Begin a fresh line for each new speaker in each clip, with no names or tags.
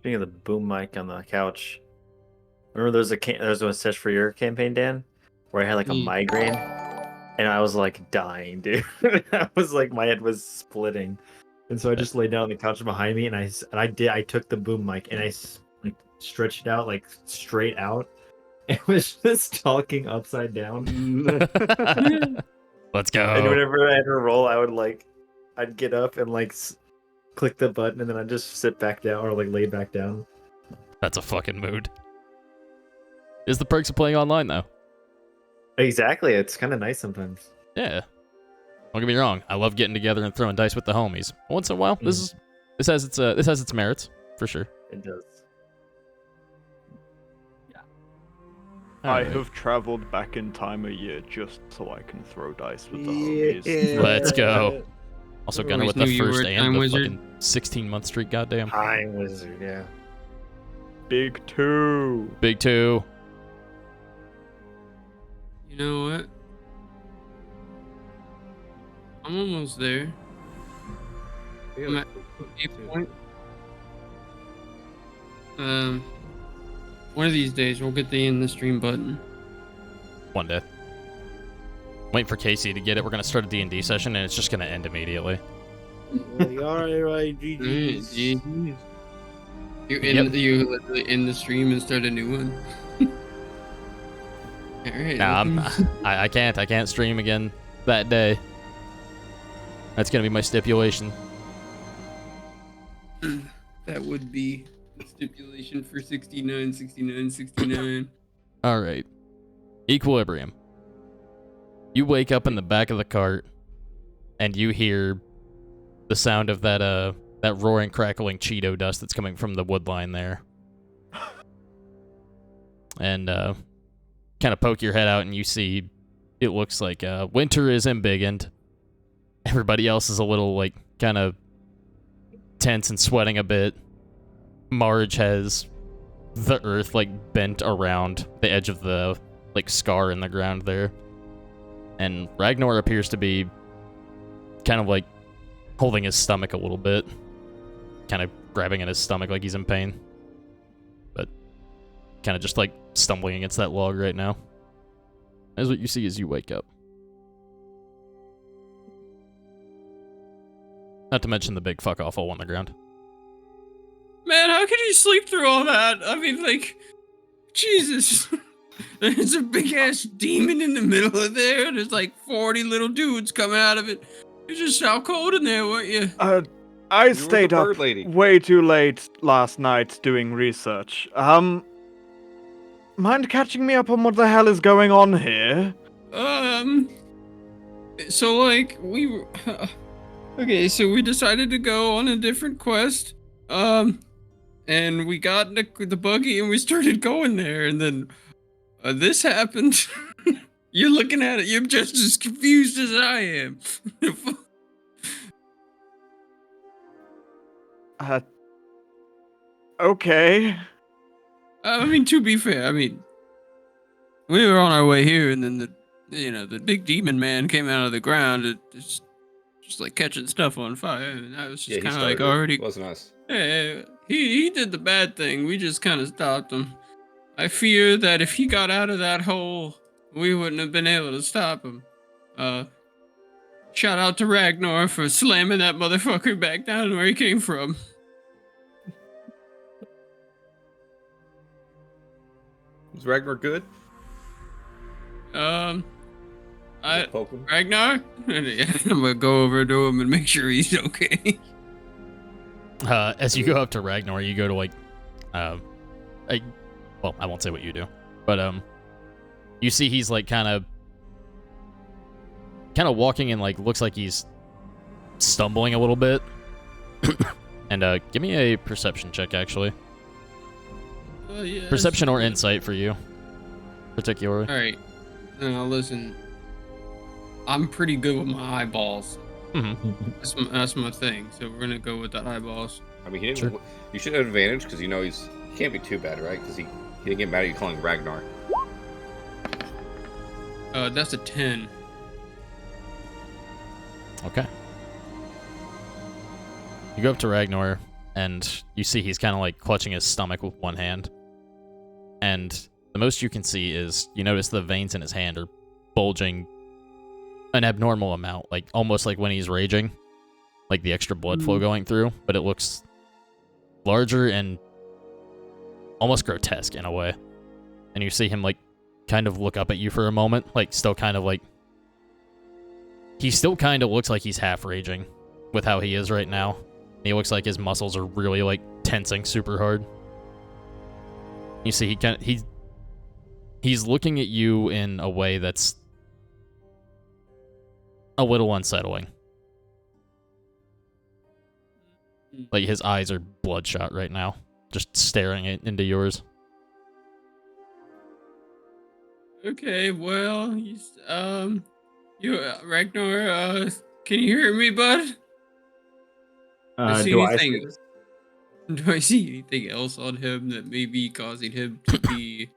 Speaking of the boom mic on the couch, remember there's one search for your campaign, Dan, where I had like a migraine, and I was like dying, dude. I was like my head was splitting, and so I just laid down on the couch behind me, and I took the boom mic and like stretched it out like straight out. It was just talking upside down.
Let's go.
And whenever I had to roll, I'd get up and like click the button, and then I'd just sit back down or like lay back down.
That's a fucking mood. Is the perks of playing online though?
Exactly, it's kind of nice sometimes.
Yeah. Don't get me wrong. I love getting together and throwing dice with the homies. Once in a while, this has its merits for sure.
It does.
I have traveled back in time a year just so I can throw dice with the homies.
Let's go. Also, Gunner with the
knew you were
first
a
and
time
the
wizard.
fucking 16-month streak. Goddamn.
Time wizard, yeah.
Big 2.
Big 2.
You know what? I'm almost there. I'm at 8 point. One of these days we'll get the in the stream button.
One day. Waiting for Casey to get it. We're gonna start a D&D session, and it's just gonna end immediately.
Alright, GG's.
You literally end the stream and start a new one. Alright.
Nah, I can't stream again that day. That's gonna be my stipulation.
That would be stipulation for 69, 69, 69.
All right. Equilibrium. You wake up in the back of the cart, and you hear the sound of that roaring, crackling Cheeto dust that's coming from the wood line there. And kind of poke your head out, and you see it looks like winter is embiggened. Everybody else is a little, like, kind of tense and sweating a bit. Marge has the earth, like, bent around the edge of the, like, scar in the ground there. And Ragnar appears to be kind of, like, holding his stomach a little bit. Kind of grabbing at his stomach like he's in pain. But kind of just, like, stumbling against that log right now. That's what you see as you wake up. Not to mention the big fuck off hole on the ground.
Man, how could you sleep through all that? I mean, like, Jesus. There's a big ass demon in the middle of there. There's like 40 little dudes coming out of it. You just how cold in there, weren't you?
I stayed up way too late last night doing research. Mind catching me up on what the hell is going on here?
So like, okay, so we decided to go on a different quest. And we got in the buggy and we started going there, and then this happened. You're looking at it, you're just as confused as I am.
Okay.
I mean, to be fair, I mean, we were on our way here, and then the big demon man came out of the ground, just like catching stuff on fire, and I was just kind of like already.
It wasn't us.
Yeah, he did the bad thing. We just kind of stopped him. I fear that if he got out of that hole, we wouldn't have been able to stop him. Shout out to Ragnar for slamming that motherfucker back down where he came from.
Was Ragnar good?
Ragnar? I'm gonna go over to him and make sure he's okay.
As you go up to Ragnar, you go to, like, well, I won't say what you do, but you see he's like kind of walking and like looks like he's stumbling a little bit. And give me a perception check, actually.
Yeah,
Perception or insight for you, particularly.
All right. Now listen, I'm pretty good with my eyeballs.
Mm-hmm.
That's my thing. So we're gonna go with the eyeballs.
I mean, you should have advantage because you know he can't be too bad, right? Because he didn't get mad at you calling Ragnar.
That's a 10.
Okay. You go up to Ragnar, and you see he's kind of like clutching his stomach with one hand. And the most you can see is you notice the veins in his hand are bulging an abnormal amount, like almost like when he's raging, like the extra blood flow going through, but it looks larger and almost grotesque in a way. And you see him like kind of look up at you for a moment, like still kind of like, he still kind of looks like he's half raging with how he is right now. He looks like his muscles are really like tensing super hard. You see he's looking at you in a way that's a little unsettling. Like his eyes are bloodshot right now, just staring into yours.
Okay, well, Ragnar, can you hear me, bud? Do I see anything else on him that may be causing him to be,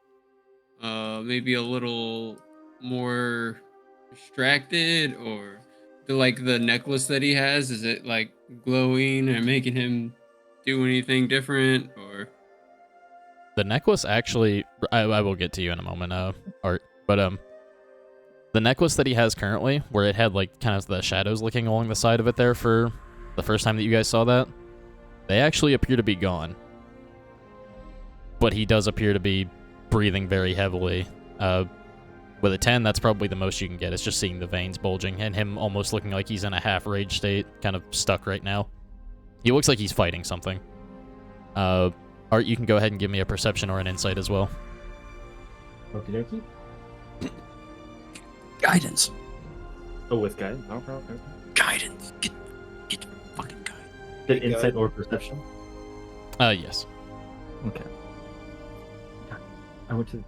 maybe a little more distracted, or the necklace that he has, is it like glowing or making him do anything different, or?
The necklace actually, I will get to you in a moment, Art, but the necklace that he has currently, where it had like kind of the shadows looking along the side of it there for the first time that you guys saw that, they actually appear to be gone. But he does appear to be breathing very heavily. With a 10, that's probably the most you can get. It's just seeing the veins bulging and him almost looking like he's in a half-rage state, kind of stuck right now. He looks like he's fighting something. Art, you can go ahead and give me a perception or an insight as well.
Okie dokie.
Guidance.
Oh, with guidance? Okay.
Guidance. Get fucking guidance.
Get insight or perception?
Yes.
Okay. I went to...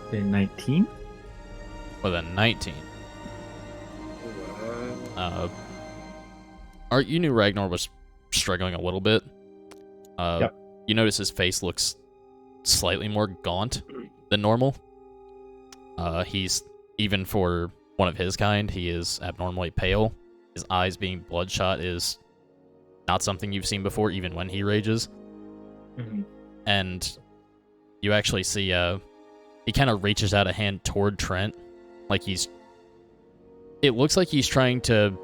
Okay, 19?
With a 19. Art, you knew Ragnar was struggling a little bit.
Yep.
You notice his face looks slightly more gaunt than normal. He's, even for one of his kind, he is abnormally pale. His eyes being bloodshot is not something you've seen before, even when he rages.
Mm-hmm.
And you actually see, he kind of reaches out a hand toward Trent, like it looks like he's trying to,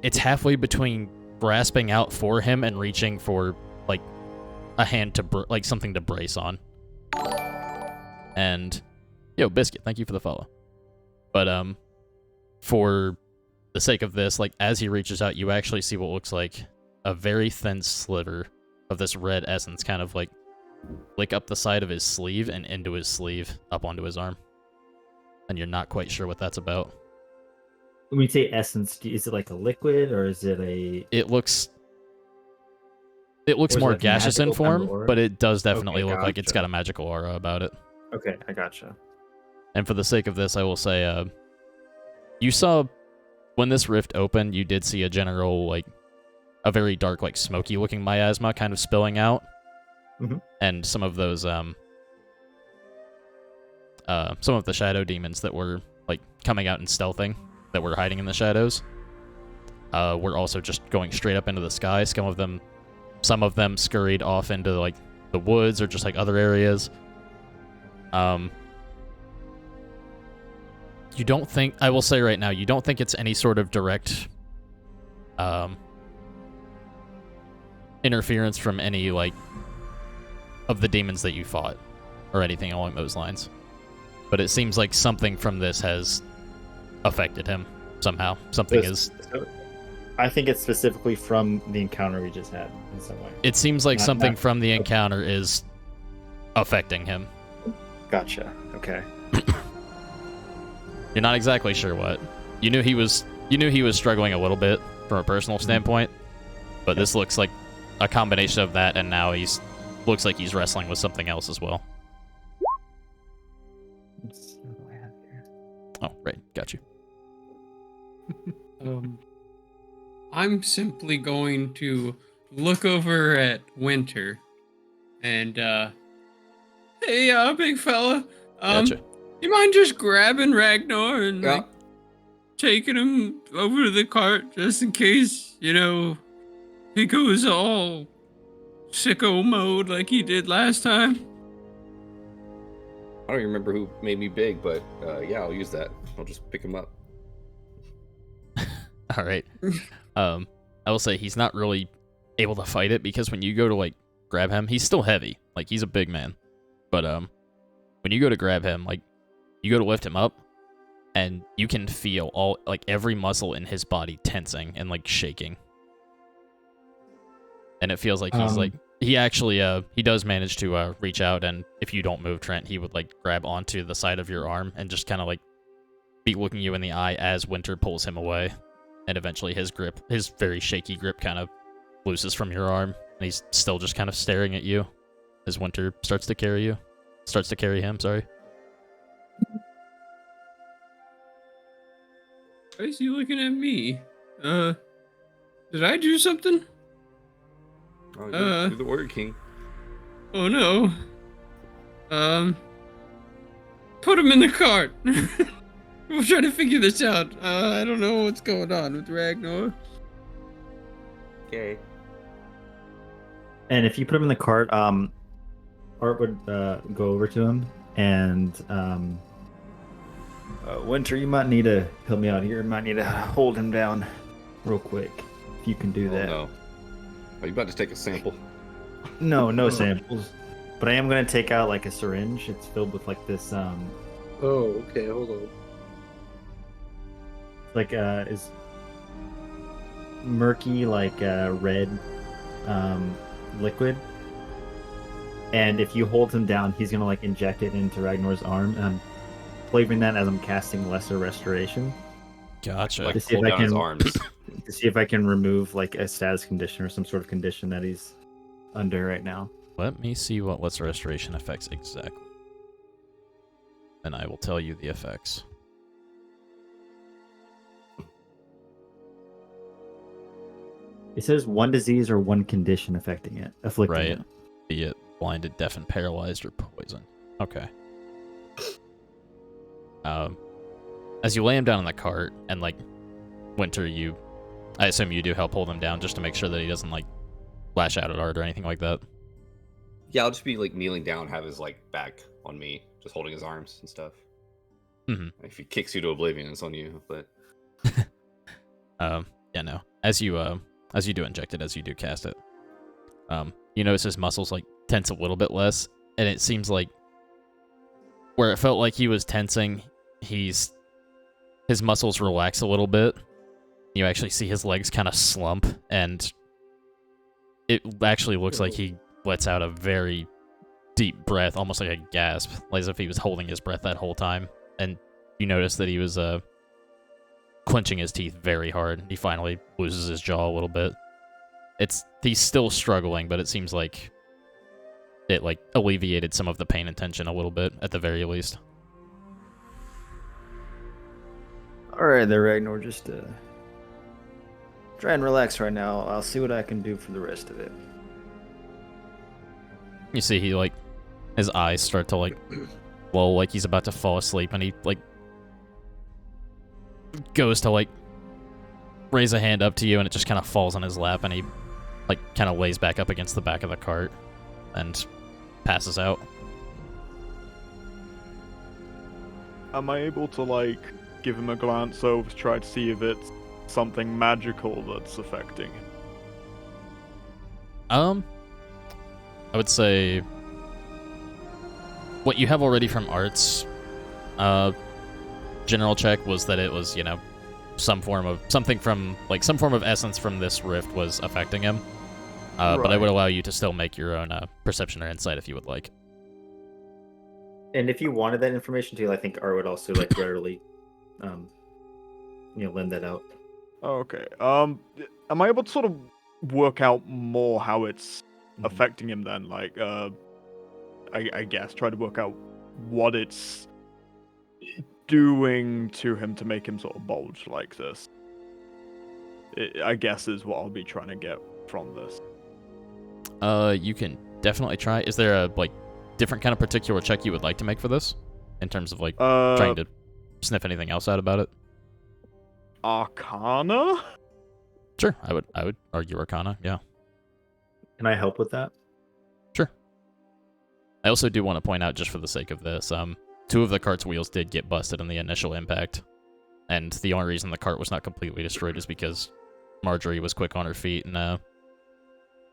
it's halfway between grasping out for him and reaching for, like, a hand to, like, something to brace on. And, yo, Biscuit, thank you for the follow. But, for the sake of this, like, as he reaches out, you actually see what looks like a very thin sliver of this red essence kind of, like, lick up the side of his sleeve and into his sleeve, up onto his arm. And you're not quite sure what that's about.
When we say essence, is it like a liquid, or is it a...
It looks more
like
gaseous in
magical kind of
form,
aura?
but it does definitely look like it's
gotcha.
got a magical aura about it.
Okay, I gotcha.
And for the sake of this, I will say, you saw, when this rift opened, you did see a general, like, a very dark, like, smoky-looking miasma kind of spilling out.
Mm-hmm.
And some of those, some of the shadow demons that were, like, coming out and stealthing, that were hiding in the shadows, were also just going straight up into the sky. Some of them scurried off into, like, the woods or just, like, other areas. You don't think, I will say right now, you don't think it's any sort of direct, interference from any, like, of the demons that you fought, or anything along those lines. But it seems like something from this has affected him somehow.
I think it's specifically from the encounter we just had in some way.
It seems like something from the encounter is affecting him.
Gotcha. Okay.
You're not exactly sure what. You knew he was struggling a little bit from a personal standpoint, but this looks like a combination of that, and now looks like he's wrestling with something else as well. Oh, right. Got you.
I'm simply going to look over at Winter and, hey, big fella.
Gotcha.
You mind just grabbing Ragnar and like taking him over to the cart just in case, you know, he goes all sicko mode like he did last time?
I don't even remember who made me big, but yeah, I'll use that. I'll just pick him up.
All right. I will say he's not really able to fight it because when you go to like grab him, he's still heavy. Like he's a big man. But when you go to grab him, like you go to lift him up and you can feel all like every muscle in his body tensing and like shaking. And it feels like he's like he actually he does manage to reach out, and if you don't move, Trent, he would like grab onto the side of your arm and just kind of like be looking you in the eye as Winter pulls him away. And eventually his grip, his very shaky grip, kind of looses from your arm, and he's still just kind of staring at you as Winter starts to carry him, sorry.
Why is he looking at me? Did I do something?
Oh, you're the Warrior King.
Oh no. Put him in the cart. We're trying to figure this out. I don't know what's going on with Ragnar.
Okay.
And if you put him in the cart, Art would go over to him and Winter, you might need to help me out here. You might need to hold him down real quick. If you can do that.
No. Are you about to take a sample?
No samples. But I am gonna take out like a syringe. It's filled with like this
Oh, okay, hold on.
like is murky like red liquid. And if you hold him down, he's gonna like inject it into Ragnar's arm. And I'm flavoring that as I'm casting Lesser Restoration.
Gotcha.
Like
To see
pull
if I
down his
can-
arms.
To see if I can remove like a status condition or some sort of condition that he's under right now.
Let me see what Lesser Restoration affects exactly. And I will tell you the effects.
It says one disease or one condition affecting it, afflicting
Right.
it.
Be it blinded, deafened, paralyzed, or poisoned. Okay. As you lay him down in the cart, and like Winter, I assume you do help hold him down just to make sure that he doesn't like lash out at Art or anything like that.
Yeah, I'll just be like kneeling down, have his like back on me, just holding his arms and stuff.
Mm-hmm.
If he kicks you to oblivion, it's on you. But
yeah, no. As you do inject it, as you do cast it, you notice his muscles like tense a little bit less, and it seems like where it felt like he was tensing, his muscles relax a little bit. You actually see his legs kind of slump, and it actually looks like he lets out a very deep breath, almost like a gasp, like as if he was holding his breath that whole time. And you notice that he was clenching his teeth very hard. He finally loses his jaw a little bit. He's still struggling, but it seems like it like alleviated some of the pain and tension a little bit, at the very least.
All right, there, Ragnar. Just try and relax right now. I'll see what I can do for the rest of it.
You see he like his eyes start to like lull, like he's about to fall asleep, and he like goes to like raise a hand up to you, and it just kind of falls on his lap, and he like kind of lays back up against the back of the cart and passes out.
Am I able to, like, give him a glance over to try to see if it's something magical that's affecting him?
I would say what you have already from Art's general check was that it was, you know, some form of essence from this rift was affecting him. But I would allow you to still make your own perception or insight if you would like.
And if you wanted that information too, I think Art would also like readily, lend that out.
Okay. Am I able to sort of work out more how it's affecting him then? Like, I guess try to work out what it's doing to him to make him sort of bulge like this. I guess is what I'll be trying to get from this.
You can definitely try. Is there a like different kind of particular check you would like to make for this? in terms of like trying to sniff anything else out about it?
Arcana?
Sure, I would argue Arcana. Yeah.
Can I help with that?
Sure. I also do want to point out, just for the sake of this, 2 of the cart's wheels did get busted in the initial impact, and the only reason the cart was not completely destroyed is because Marjorie was quick on her feet and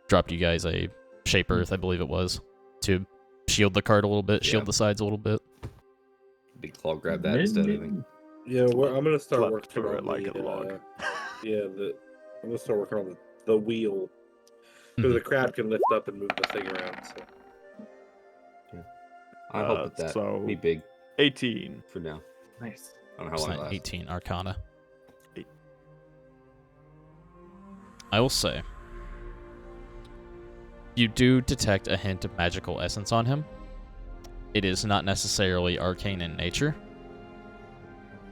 dropped you guys a shape earth, I believe it was, to shield the cart a little bit, shield the sides a little bit.
Big claw grab that instead of anything.
Yeah, I'm gonna start
Flip
working
through
on
it like
the,
a log.
I'm gonna start working on the wheel. Because the crab can lift up and move the thing around. So.
I'll help with that.
So
Be big
18
for now.
Nice.
I don't know how
It's
long it
not
lasts.
18 Arcana.
8.
I will say, you do detect a hint of magical essence on him. It is not necessarily arcane in nature.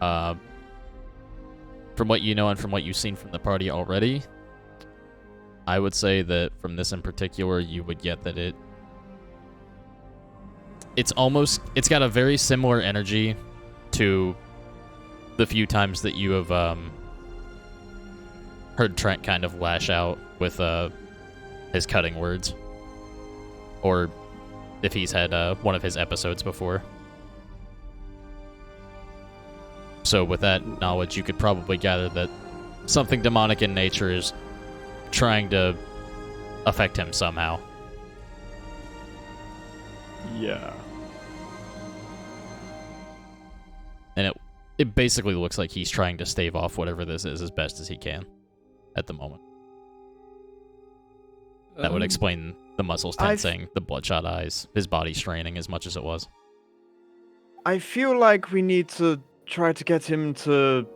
From what you know and from what you've seen from the party already, I would say that from this in particular, you would get that it's got a very similar energy to the few times that you have heard Trent kind of lash out with his cutting words, or if he's had one of his episodes before. So with that knowledge, you could probably gather that something demonic in nature is trying to affect him somehow.
Yeah.
And it basically looks like he's trying to stave off whatever this is as best as he can at the moment. That would explain the muscles tensing, the bloodshot eyes, his body straining as much as it was.
I feel like we need to try to get him to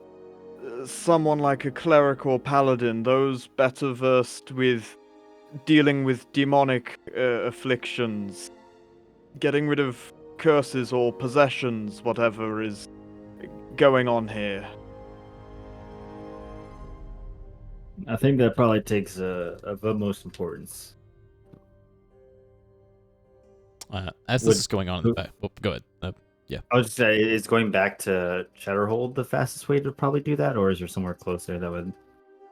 someone like a cleric or paladin, those better versed with dealing with demonic afflictions, getting rid of curses or possessions, whatever is going on here.
I think that probably takes of utmost importance.
As this is going on in the back, go ahead.
I was just say, is going back to Shatterhold the fastest way to probably do that, or is there somewhere closer that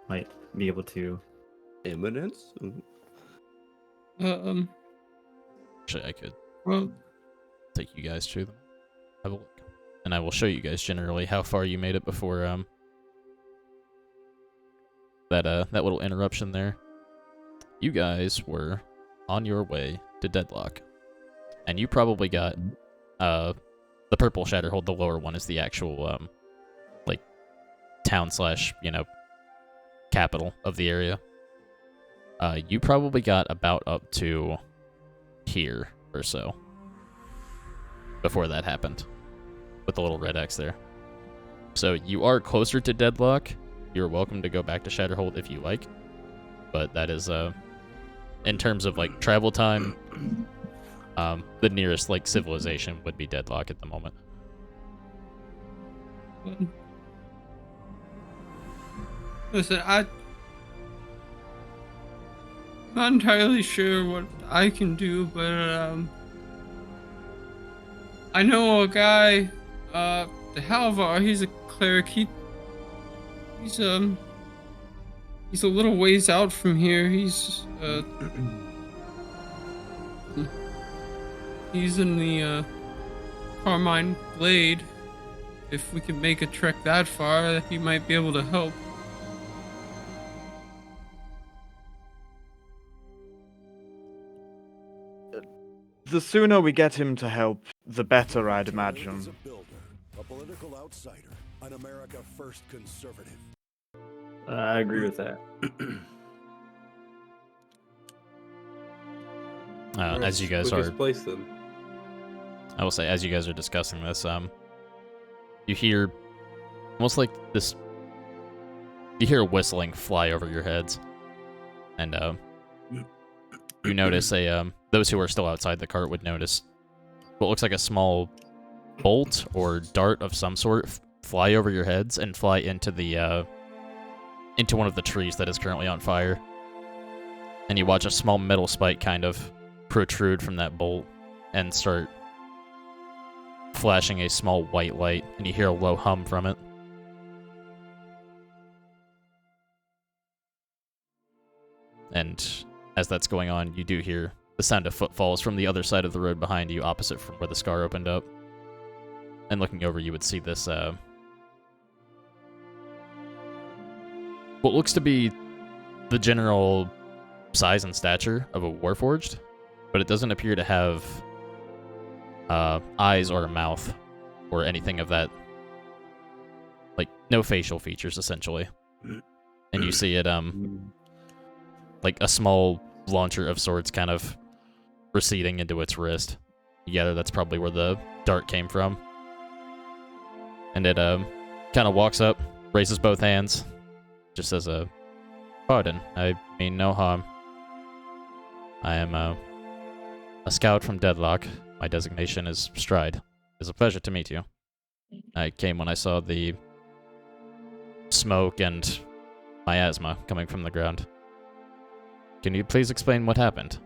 might be able to?
Eminence?
Actually, I could
Well,
take you guys to them. Have a look. And I will show you guys generally how far you made it before that little interruption there. You guys were on your way to Deadlock. And you probably got the purple Shatterhold, the lower one, is the actual like town / capital of the area. You probably got about up to here or so before that happened, with the little red X there. So you are closer to Deadlock. You're welcome to go back to Shatterhold if you like, but that is in terms of like travel time, the nearest like civilization would be Deadlock at the moment.
Listen, I'm not entirely sure what I can do, but I know a guy, the Halvar. He's a cleric. He's a little ways out from here. He's in the Carmine Glade. If we could make a trek that far, he might be able to help.
The sooner we get him to help, the better, I'd imagine.
A builder, a political outsider, an America First conservative.
I agree with that.
As you guys are,
place them.
I will say, as you guys are discussing this, you hear almost like this. You hear whistling fly over your heads, and you notice those who are still outside the cart would notice what looks like a small bolt or dart of some sort fly over your heads and fly into the into one of the trees that is currently on fire. And you watch a small metal spike kind of protrude from that bolt and start flashing a small white light, and you hear a low hum from it. And as that's going on, you do hear the sound of footfalls from the other side of the road behind you, opposite from where the scar opened up. And looking over, you would see this, what looks to be the general size and stature of a Warforged, but it doesn't appear to have eyes or a mouth or anything of that. Like, no facial features, essentially. And you see it, like a small launcher of sorts kind of receding into its wrist. You gather that's probably where the dart came from. And it kind of walks up, raises both hands, just says, "Pardon, I mean no harm. I am a scout from Deadlock. My designation is Stride. It's a pleasure to meet you. I came when I saw the smoke and miasma coming from the ground. Can you please explain what happened?"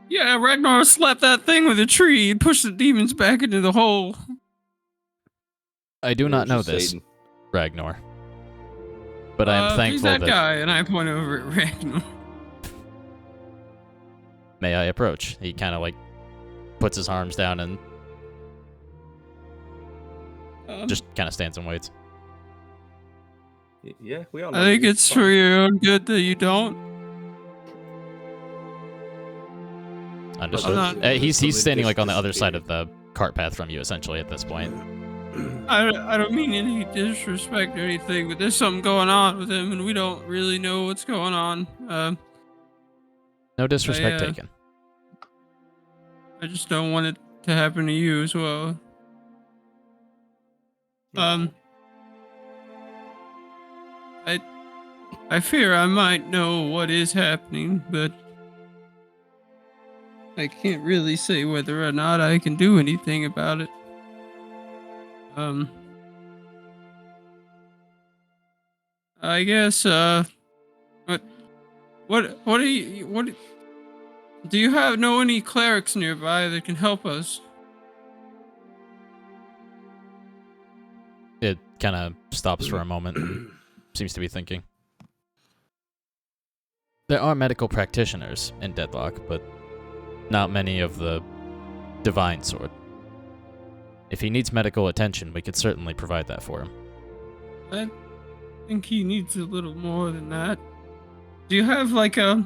Yeah, Ragnar slapped that thing with a tree and pushed the demons back into the hole.
I do not know
just
this,
Satan.
Ragnar. But I am thankful
He's that guy, and I point over at Ragnar.
May I approach? He kind of like puts his arms down and just kind of stands and waits.
Yeah, we all know.
I think
you.
it's for your own good that you don't.
Understood.
not-
He's standing like on the other side of the cart path from you, essentially, at this point.
I don't mean any disrespect or anything, but there's something going on with him, and we don't really know what's going on.
No disrespect
I
taken.
I just don't want it to happen to you as well. I fear I might know what is happening, but I can't really say whether or not I can do anything about it. I guess, what do you know any clerics nearby that can help us?
It kind of stops for a moment and seems to be thinking. There are medical practitioners in Deadlock, but not many of the divine sort. If he needs medical attention, we could certainly provide that for him.
I think he needs a little more than that. Do you have like a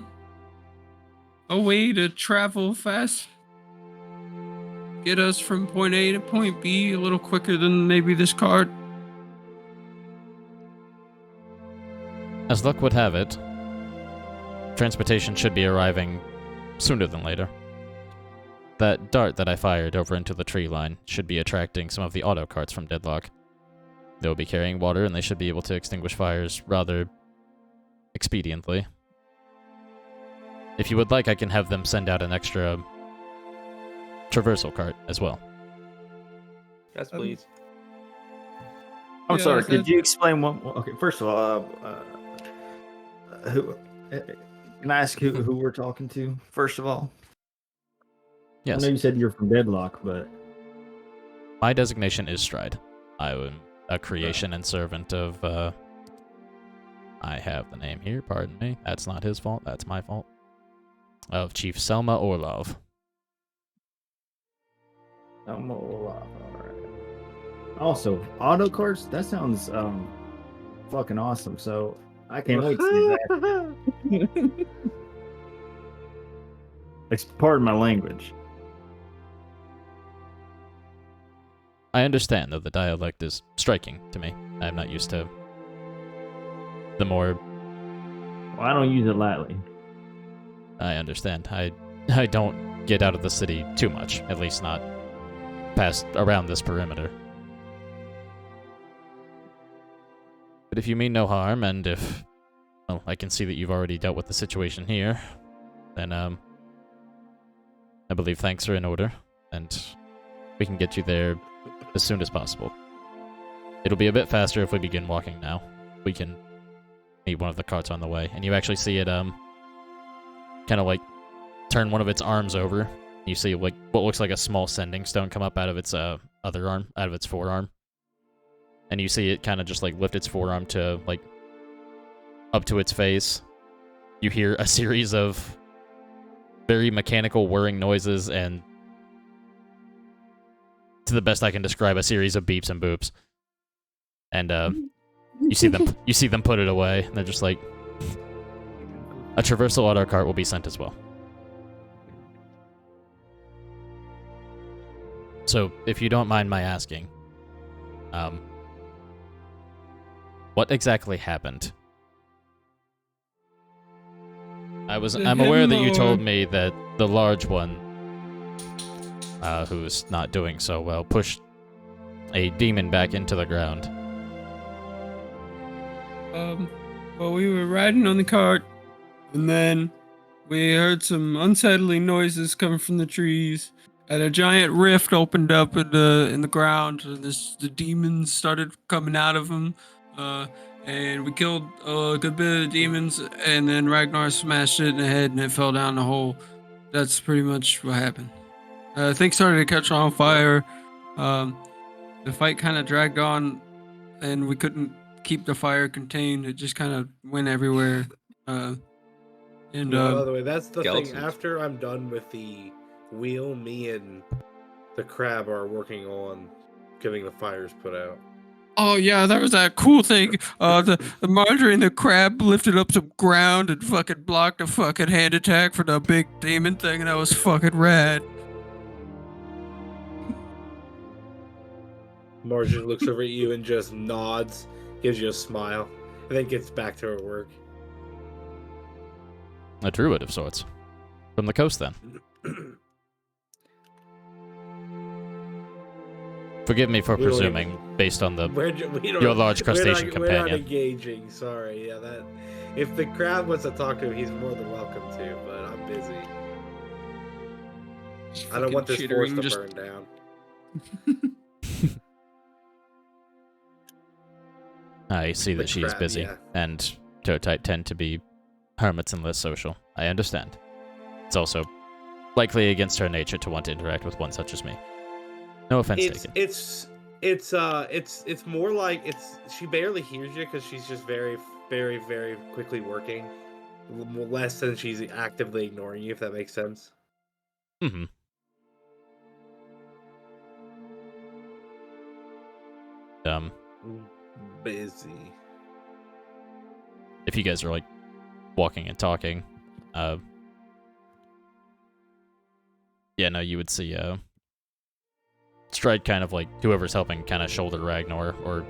way to travel fast? Get us from point A to point B a little quicker than maybe this cart?
As luck would have it, transportation should be arriving sooner than later. That dart that I fired over into the tree line should be attracting some of the auto carts from Deadlock. They'll be carrying water, and they should be able to extinguish fires rather expediently. If you would like, I can have them send out an extra traversal cart as well.
Yes, please.
I'm
Yeah,
sorry.
that-
Could you explain what? Okay, first of all, who? Can I ask who we're talking to? First of all,
Yes.
I know you said you're from Deadlock, but
My designation is Stride. I am a creation and servant of, I have the name here, pardon me. That's not his fault, that's my fault. Of Chief Selma Orlov.
I'm all right. Also, auto carts. That sounds fucking awesome. So I can't wait to see that. Pardon my language.
I understand, though the dialect is striking to me. I am not used to the more...
Well, I don't use it lightly.
I understand. I don't get out of the city too much, at least not past around this perimeter. But if you mean no harm, and if, well, I can see that you've already dealt with the situation here, then, I believe thanks are in order, and we can get you there as soon as possible. It'll be a bit faster if we begin walking now. We can meet one of the carts on the way, and you actually see it, kind of like turn one of its arms over You see like what looks like a small sending stone come up out of its other arm, out of its forearm. And you see it kind of just like lift its forearm to like up to its face. You hear a series of very mechanical whirring noises and, to the best I can describe, a series of beeps and boops. And you see them put it away, and they're just like, a traversal auto cart will be sent as well. So, if you don't mind my asking, what exactly happened? I'm aware that you told me that the large one, who's not doing so well, pushed a demon back into the ground.
Well, we were riding on the cart, and then we heard some unsettling noises coming from the trees, and a giant rift opened up in the ground, and the demons started coming out of them, and we killed a good bit of demons, and then Ragnar smashed it in the head, and it fell down the hole. That's pretty much what happened. Things started to catch on fire. The fight kind of dragged on, and we couldn't keep the fire contained. It just kind of went everywhere.
By the way, that's the thing. After I'm done with the wheel, me and the crab are working on getting the fires put out.
Oh yeah, that was that cool thing. The Marjorie and the crab lifted up some ground and fucking blocked a fucking hand attack for the big demon thing, and that was fucking rad.
Marjorie looks over at you and just nods, gives you a smile, and then gets back to her work.
A druid of sorts. From the coast, then. Forgive me for presuming, based on your large crustacean companion.
We're not engaging, sorry. Yeah, that. If the crab wants to talk to him, he's more than welcome to, but I'm busy. I don't want this forest to burn down.
I see that she is busy, and Toe-type tend to be hermits and less social. I understand. It's also likely against her nature to want to interact with one such as me. No offense taken.
It's more like she barely hears you because she's just very, very, very quickly working. Less than she's actively ignoring you, if that makes sense.
Mm-hmm.
Busy.
If you guys are like walking and talking, yeah, no, you would see Stride kind of like whoever's helping kind of shoulder Ragnar or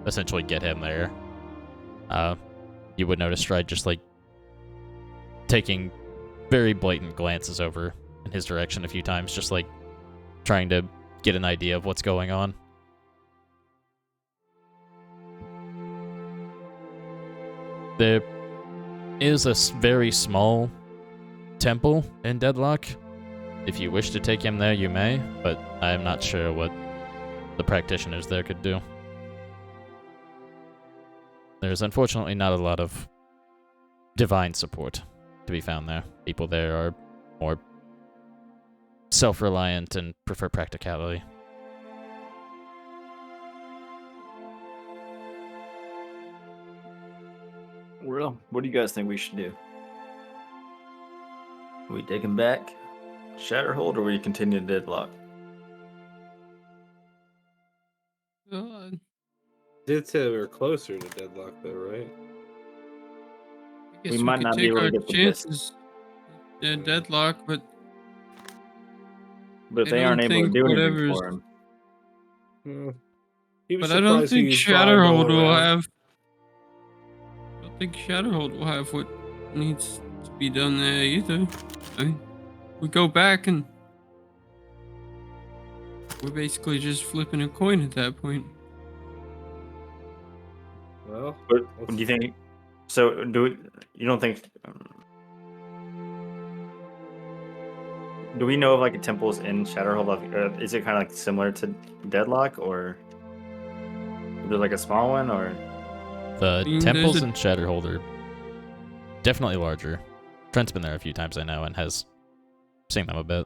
essentially get him there. You would notice Stride just like taking very blatant glances over in his direction a few times, just like trying to get an idea of what's going on. There is a very small temple in Deadlock. If you wish to take him there, you may, but I am not sure what the practitioners there could do. There's unfortunately not a lot of divine support to be found there. People there are more self-reliant and prefer practicality.
Well, what do you guys think we should do? Are we take him back, Shatterhold, or we continue Deadlock?
Did say we were closer to Deadlock, though, right?
I guess we might not be able to get the chances in Deadlock, but
if they aren't able to do anything for him.
But I don't think Shatterhold will have. I don't think Shatterhold will have what needs to be done there either. I mean, we go back and we're basically just flipping a coin at that point.
Well,
but do you think? So, you don't think? Do we know of like a temples in Shatterhold? Or is it kind of like similar to Deadlock, or is there like a small one, or?
The temples in Shatterhold are definitely larger. Trent's been there a few times, I know, and has seen them a bit.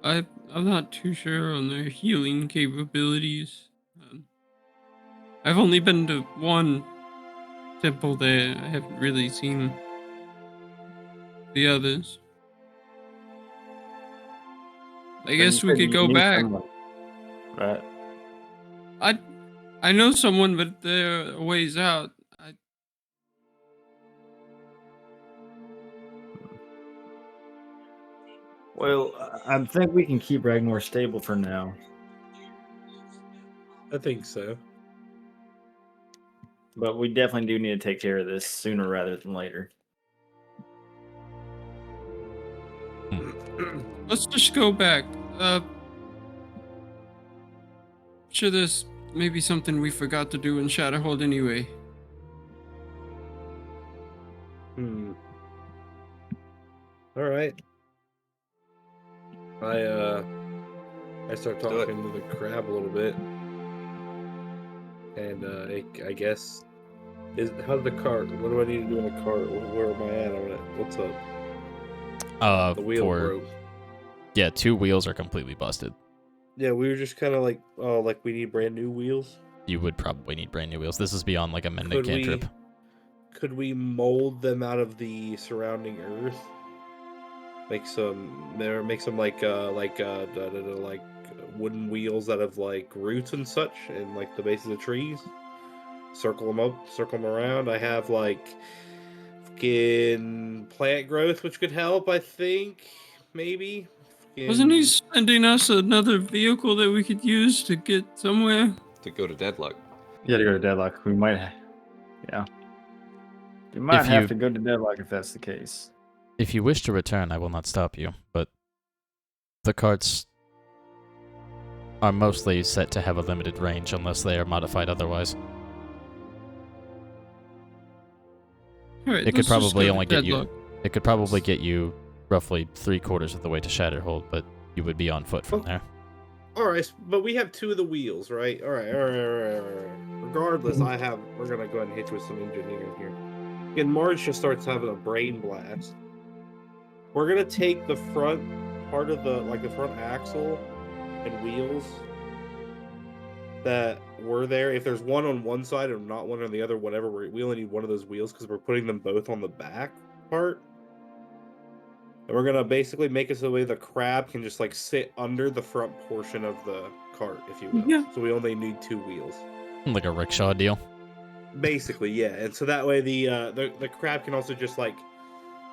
I'm not too sure on their healing capabilities. I've only been to one temple there. I haven't really seen the others. I guess we could go back.
Right.
I know someone, but they're a ways out.
Well, I think we can keep Ragnar stable for now.
I think so.
But we definitely do need to take care of this sooner rather than later.
Let's just go back. Sure, there's maybe something we forgot to do in Shatterhold anyway.
All right. I start talking to the crab a little bit, and I guess how's the cart? What do I need to do in the cart? Where am I at on it? What's up? The wheel broke.
Yeah, 2 wheels are completely busted.
Yeah, we were just kind of like, oh, like we need brand new wheels.
You would probably need brand new wheels. This is beyond like a mending cantrip.
Could we mold them out of the surrounding earth? Make some like wooden wheels out of like roots and such, and like the bases of trees. Circle them up, circle them around. I have like fucking plant growth, which could help. I think maybe.
Wasn't he sending us another vehicle that we could use to get somewhere?
To go to Deadlock.
Yeah, to go to Deadlock. We might. Yeah. We might have to go to Deadlock if that's the case.
If you wish to return, I will not stop you, but the carts are mostly set to have a limited range unless they are modified otherwise.
Right,
it could probably only get you. It could probably get you roughly 3/4 of the way to Shatterhold, but you would be on foot from there.
All right, but we have 2 of the wheels, right? All right. Regardless, we're gonna go ahead and hit you with some engineering here. And Marge just starts having a brain blast. We're gonna take the front part of the front axle and wheels that were there. If there's one on one side and not one on the other, whatever, we only need one of those wheels because we're putting them both on the back part. And we're gonna basically make it so the way the crab can just like sit under the front portion of the cart, if you will. Yeah. So we only need 2 wheels.
Like a rickshaw deal.
Basically, yeah. And so that way the crab can also just like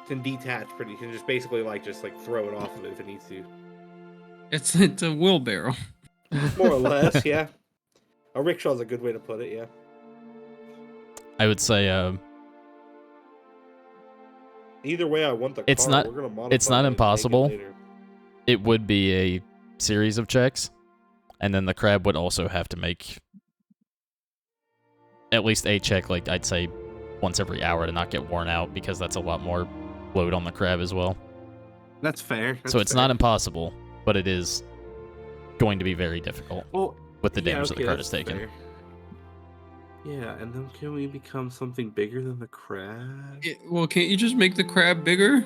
can detach pretty. Can just basically just throw it off of it if it needs to.
It's a wheelbarrow.
More or less, yeah. A rickshaw is a good way to put it, yeah.
I would say
either way, I want the
it's
car.
It's not impossible. It would be a series of checks, and then the crab would also have to make at least a check, like I'd say once every hour to not get worn out, because that's a lot more load on the crab as well.
That's fair.
So it's not impossible, but it is going to be very difficult with the damage that the cart has taken.
Fair. Yeah, and then can we become something bigger than the crab?
Well, can't you just make the crab bigger?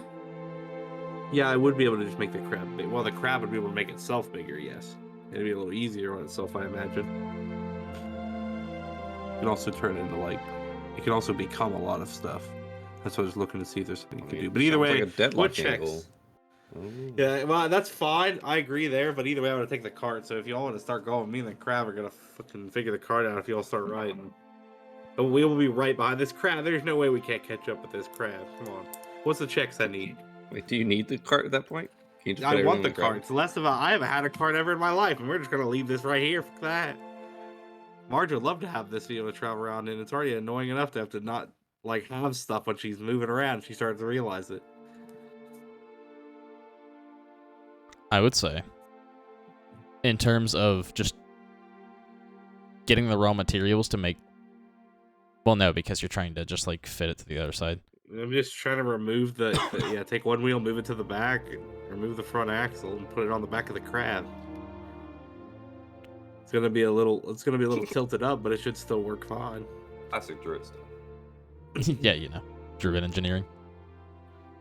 Yeah, I would be able to just make the crab big. Well, the crab would be able to make itself bigger, yes. It'd be a little easier on itself, I imagine. It can also turn into it can also become a lot of stuff. That's what I was looking to see if there's something you can do. But either way,
like a Deadlock
checks. Yeah, well, that's fine. I agree there. But either way, I'm gonna take the cart. So if y'all want to start going, me and the crab are gonna fucking figure the cart out if y'all start riding. But we will be right behind this crab. There's no way we can't catch up with this crab. Come on. What's the checks I need?
Wait, do you need the cart at that point?
I want the cart. It's less of I haven't had a cart ever in my life, and we're just gonna leave this right here for that. Marge would love to have this vehicle to travel around in. It's already annoying enough to have to not have stuff when she's moving around. She starts to realize it.
I would say, in terms of just getting the raw materials to make. Well, no, because you're trying to just fit it to the other side.
I'm just trying to remove take one wheel, move it to the back, remove the front axle, and put it on the back of the crab. It's gonna be a little tilted up, but it should still work fine.
Classic druid stuff.
Yeah, druid engineering.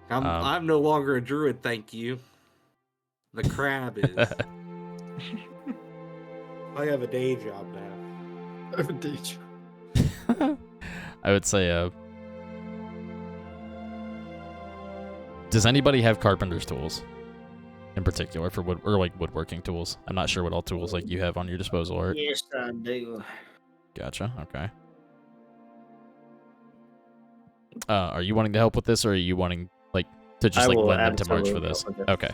I'm no longer a druid, thank you. The crab is. I have a day job now.
I have a day job.
I would say, does anybody have carpenter's tools in particular for wood or like woodworking tools? I'm not sure what all tools like you have on your disposal are.
Yes, I do.
Gotcha. Okay. Are you wanting to help with this, or are you wanting like to just
I
like
will
lend them to March for
absolutely
this?
help with this.
Okay.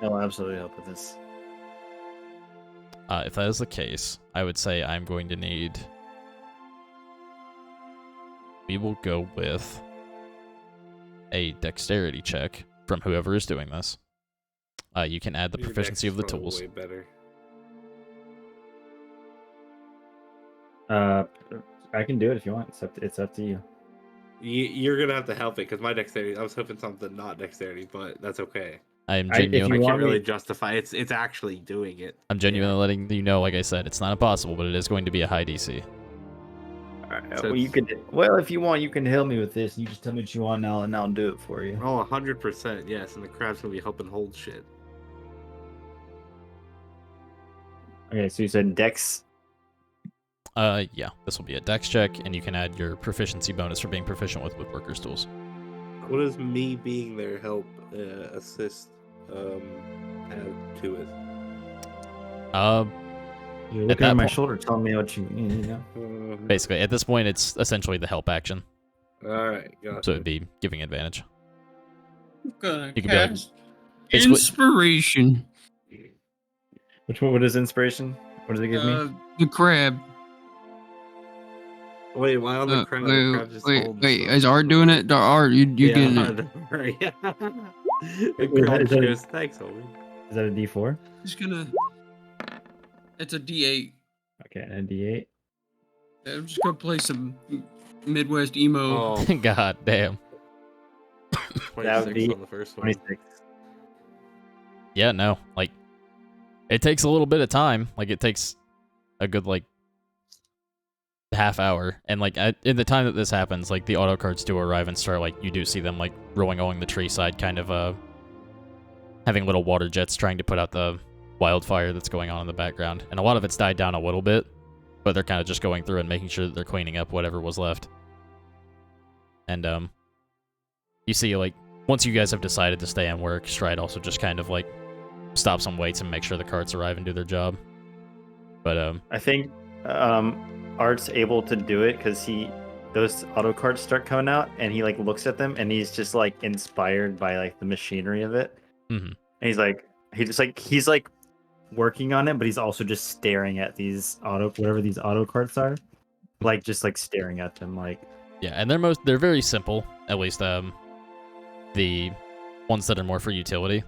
I'll absolutely help with this.
If that is the case, I would say I'm going to need. We will go with a dexterity check from whoever is doing this. You can add the
Your
proficiency
dex
of the
is probably
tools.
Way better.
I can do it if you want. It's up to you.
You're gonna have to help it because my dexterity. I was hoping something not dexterity, but that's okay.
I am
if you
I
genuinely,
can't
want
really
me-
justify it's actually doing it.
I'm genuinely letting you know. Like I said, it's not impossible, but it is going to be a high DC.
So
well, you
it's-
could. Well, if you want, you can help me with this. You just tell me what you want now, and I'll do it for you.
Oh, 100%, yes, and the crab's gonna be helping hold shit.
Okay, so you said Dex.
Yeah, this will be a dex check, and you can add your proficiency bonus for being proficient with woodworker's tools.
What does me being there help assist add to it?
You're
At
looking
that
at my
point-
shoulder, telling me what you need. You know?
Basically, at this point, it's essentially the help action,
All right, gotcha.
so it'd be giving advantage.
Gonna
You can be like-
cast
basically-
inspiration.
Which one? What is inspiration? What does it give me?
The crab.
Wait, why on the crab? The crab just holds
wait.
stuff.
Is Art doing it? Art, you getting it?
Yeah. The
Wait,
crab
is that-
goes, thanks, homie.
Is that a D4?
Just gonna. It's a D8.
Okay, and a D8.
I'm just gonna play some Midwest emo.
Oh,
God damn.
26
be
on the first one.
26.
Yeah, no, like it takes a little bit of time. Like it takes a good like half hour, and like in the time that this happens, like the auto cards do arrive and start like you do see them like rolling along the tree side, kind of having little water jets trying to put out the wildfire that's going on in the background, and a lot of it's died down a little bit, but they're kind of just going through and making sure that they're cleaning up whatever was left. And you see like once you guys have decided to stay and work, Stride also just kind of like stops and waits and make sure the carts arrive and do their job. But
I think Art's able to do it because those auto carts start coming out, and he like looks at them, and he's just like inspired by like the machinery of it.
Mhm.
And he's like working on it, but he's also just staring at these whatever these auto carts are, like just like staring at them, like.
yeah, and they're very simple, at least the ones that are more for utility.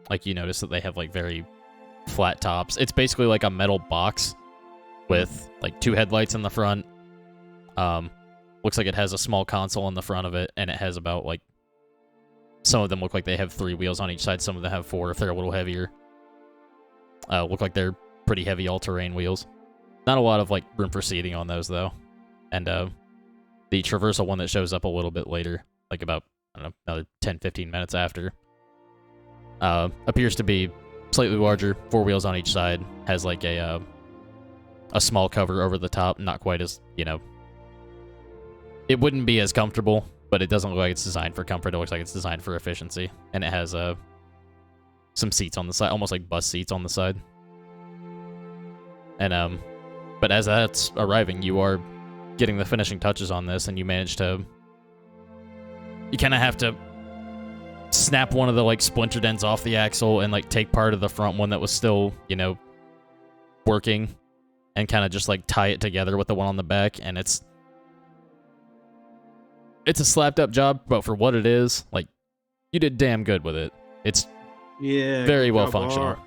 Like you notice that they have like very flat tops. It's basically like a metal box with like two headlights in the front. Looks like it has a small console in the front of it, and it has about like some of them look like they have 3 wheels on each side. Some of them have 4 if they're a little heavier. Look like they're pretty heavy all-terrain wheels. Not a lot of like room for seating on those though. And the traversal one that shows up a little bit later, like about I don't know, another 10-15 minutes after, appears to be slightly larger, 4 wheels on each side, has like a small cover over the top, not quite as, it wouldn't be as comfortable, but it doesn't look like it's designed for comfort. It looks like it's designed for efficiency, and it has some seats on the side, almost like bus seats on the side. And but as that's arriving, you are getting the finishing touches on this, and you manage to, you kind of have to snap one of the like splintered ends off the axle and like take part of the front one that was still, working, and kind of just like tie it together with the one on the back. And it's a slapped up job, but for what it is, like, you did damn good with it. It's very
good
well
job,
functional.
Art.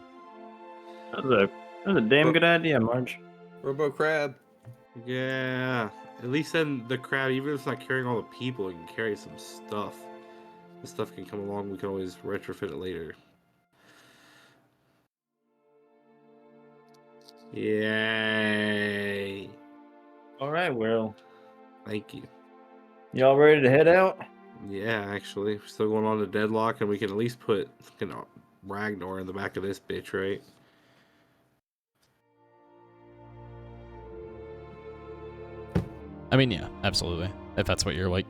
That was a damn good idea, Marge.
Robo Crab.
Yeah. At least then the crab, even if it's not carrying all the people, it can carry some stuff. The stuff can come along. We can always retrofit it later. Yay.
All right, well,
Thank you.
y'all ready to head out?
Yeah, actually, we're still going on to deadlock, and we can at least put Ragnar in the back of this bitch, right?
I mean, yeah, absolutely. If that's what you're like,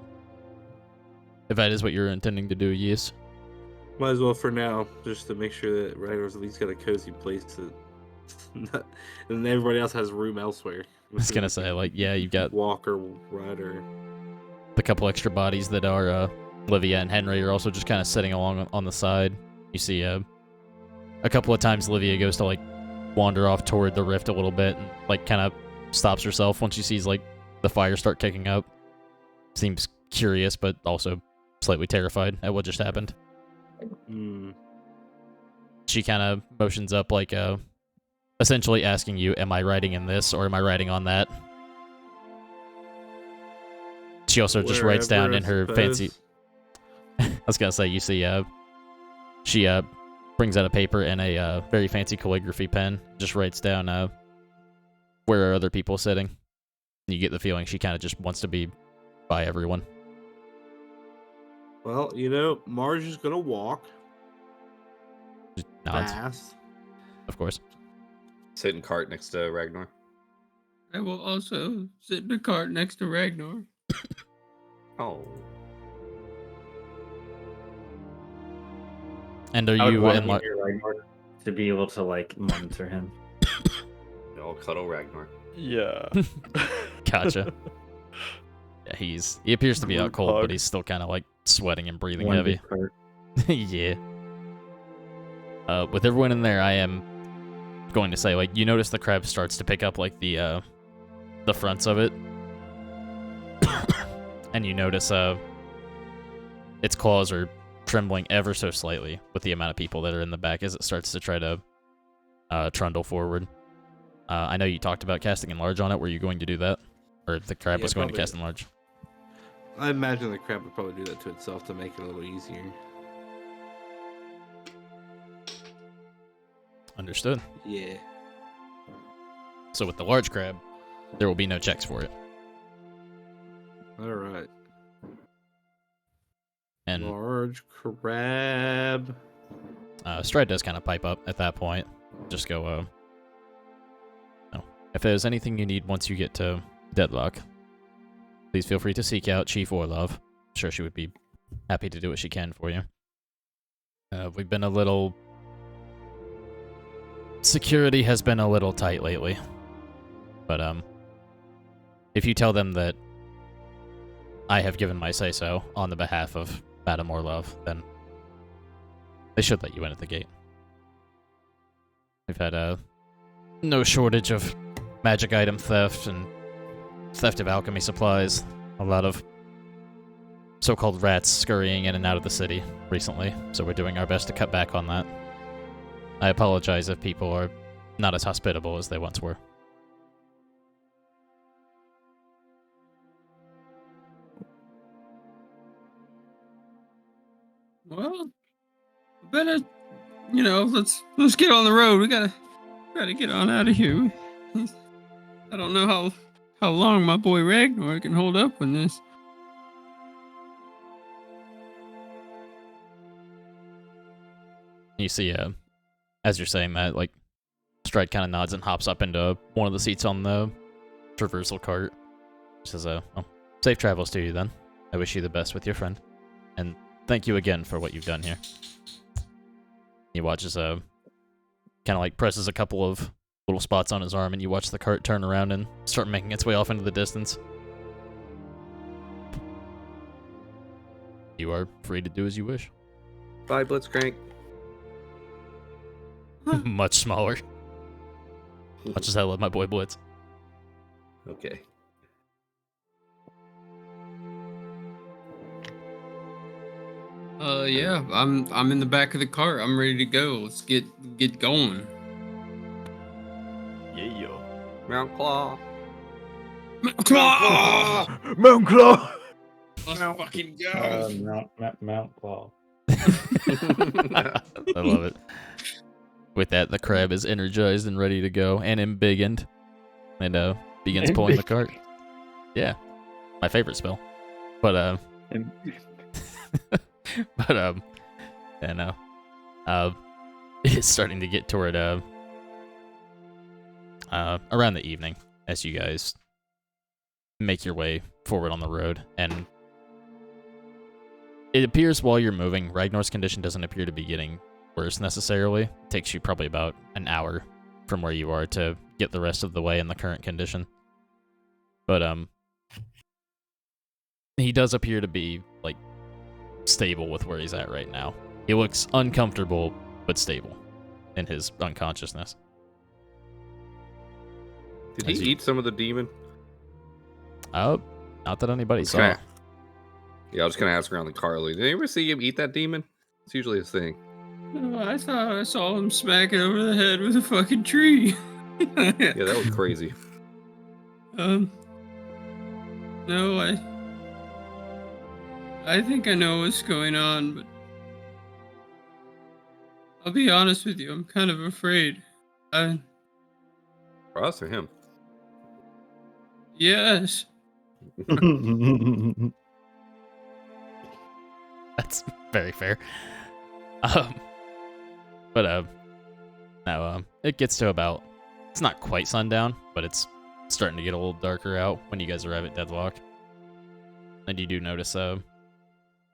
if that is what you're intending to do, yes.
Might as well for now, just to make sure that Ragnar's at least got a cozy place to. And everybody else has room elsewhere.
I was gonna say, like, yeah, you've got
walk or ride or
the couple extra bodies that are Livia and Henry are also just kind of sitting along on the side. You see a couple of times Livia goes to like wander off toward the rift a little bit and like kind of stops herself when she sees like the fire start kicking up. Seems curious, but also slightly terrified at what just happened. She kind of motions up like essentially asking you, am I riding in this or am I riding on that? She also just writes down in her fancy... I was gonna say, you see, she brings out a paper and a very fancy calligraphy pen, just writes down where are other people sitting. You get the feeling she kind of just wants to be by everyone.
well, you know, Marge is gonna walk
Just nods,
fast.
of course.
Sit in cart next to Ragnar.
I will also sit in the cart next to Ragnar.
Oh.
And are
I would
you
want
in
to hear Ragnar to be able to like monitor him.
They all cuddle Ragnar.
Yeah.
Gotcha. Yeah, he appears to be out cold, but he's still kind of like sweating and breathing
One
heavy.
big part.
Yeah. With everyone in there, I am going to say, like, you notice the crab starts to pick up like the fronts of it, and you notice its claws are trembling ever so slightly with the amount of people that are in the back as it starts to try to trundle forward. I know you talked about casting enlarge on it. Were you going to do that, or the crab
Yeah,
was going to
probably.
cast enlarge?
I imagine the crab would probably do that to itself to make it a little easier.
Understood.
Yeah.
So with the large crab, there will be no checks for it.
All right.
And
Large crab.
Stride does kind of pipe up at that point. Just go, no. If there's anything you need once you get to Deadlock, please feel free to seek out Chief Orlov. I'm sure she would be happy to do what she can for you. We've been a little... Security has been a little tight lately. But, if you tell them that I have given my say-so on the behalf of Madame Orlov, then they should let you in at the gate. We've had, no shortage of magic item theft and theft of alchemy supplies. A lot of so-called rats scurrying in and out of the city recently, so we're doing our best to cut back on that. I apologize if people are not as hospitable as they once were.
Well, better, let's get on the road. We gotta get on out of here. I don't know how long my boy Ragnar can hold up on this.
You see, as you're saying that, like, Stride kind of nods and hops up into one of the seats on the traversal cart. She says, well, safe travels to you then. I wish you the best with your friend. And thank you again for what you've done here. He watches, kind of like presses a couple of little spots on his arm, and you watch the cart turn around and start making its way off into the distance. You are free to do as you wish.
Bye, Blitzcrank.
Much smaller. Much as I love my boy Blitz.
Okay.
Yeah, I'm in the back of the cart. I'm ready to go. Let's get going.
Yeah.
Mount Claw.
Claw!
Mount Claw!
Let's fucking go.
Mount Claw.
I love it. With that, the crab is energized and ready to go, and embiggened, and begins pulling the cart. Yeah, my favorite spell. But it's starting to get toward around the evening as you guys make your way forward on the road, and it appears while you're moving, Ragnar's condition doesn't appear to be getting worse necessarily. It takes you probably about an hour from where you are to get the rest of the way in the current condition. But he does appear to be like stable with where he's at right now. He looks uncomfortable but stable in his unconsciousness.
Did he eat some of the demon?
Oh, not that anybody saw.
Yeah, I was gonna ask around the Carly. Did you ever see him eat that demon? It's usually his thing.
No, I thought I saw him smack it over the head with a fucking tree.
Yeah, that was crazy.
No, I think I know what's going on, but I'll be honest with you, I'm kind of afraid.
For us or him?
Yes.
That's very fair. Now, it gets to about, it's not quite sundown, but it's starting to get a little darker out when you guys arrive at Deadlock. And you do notice,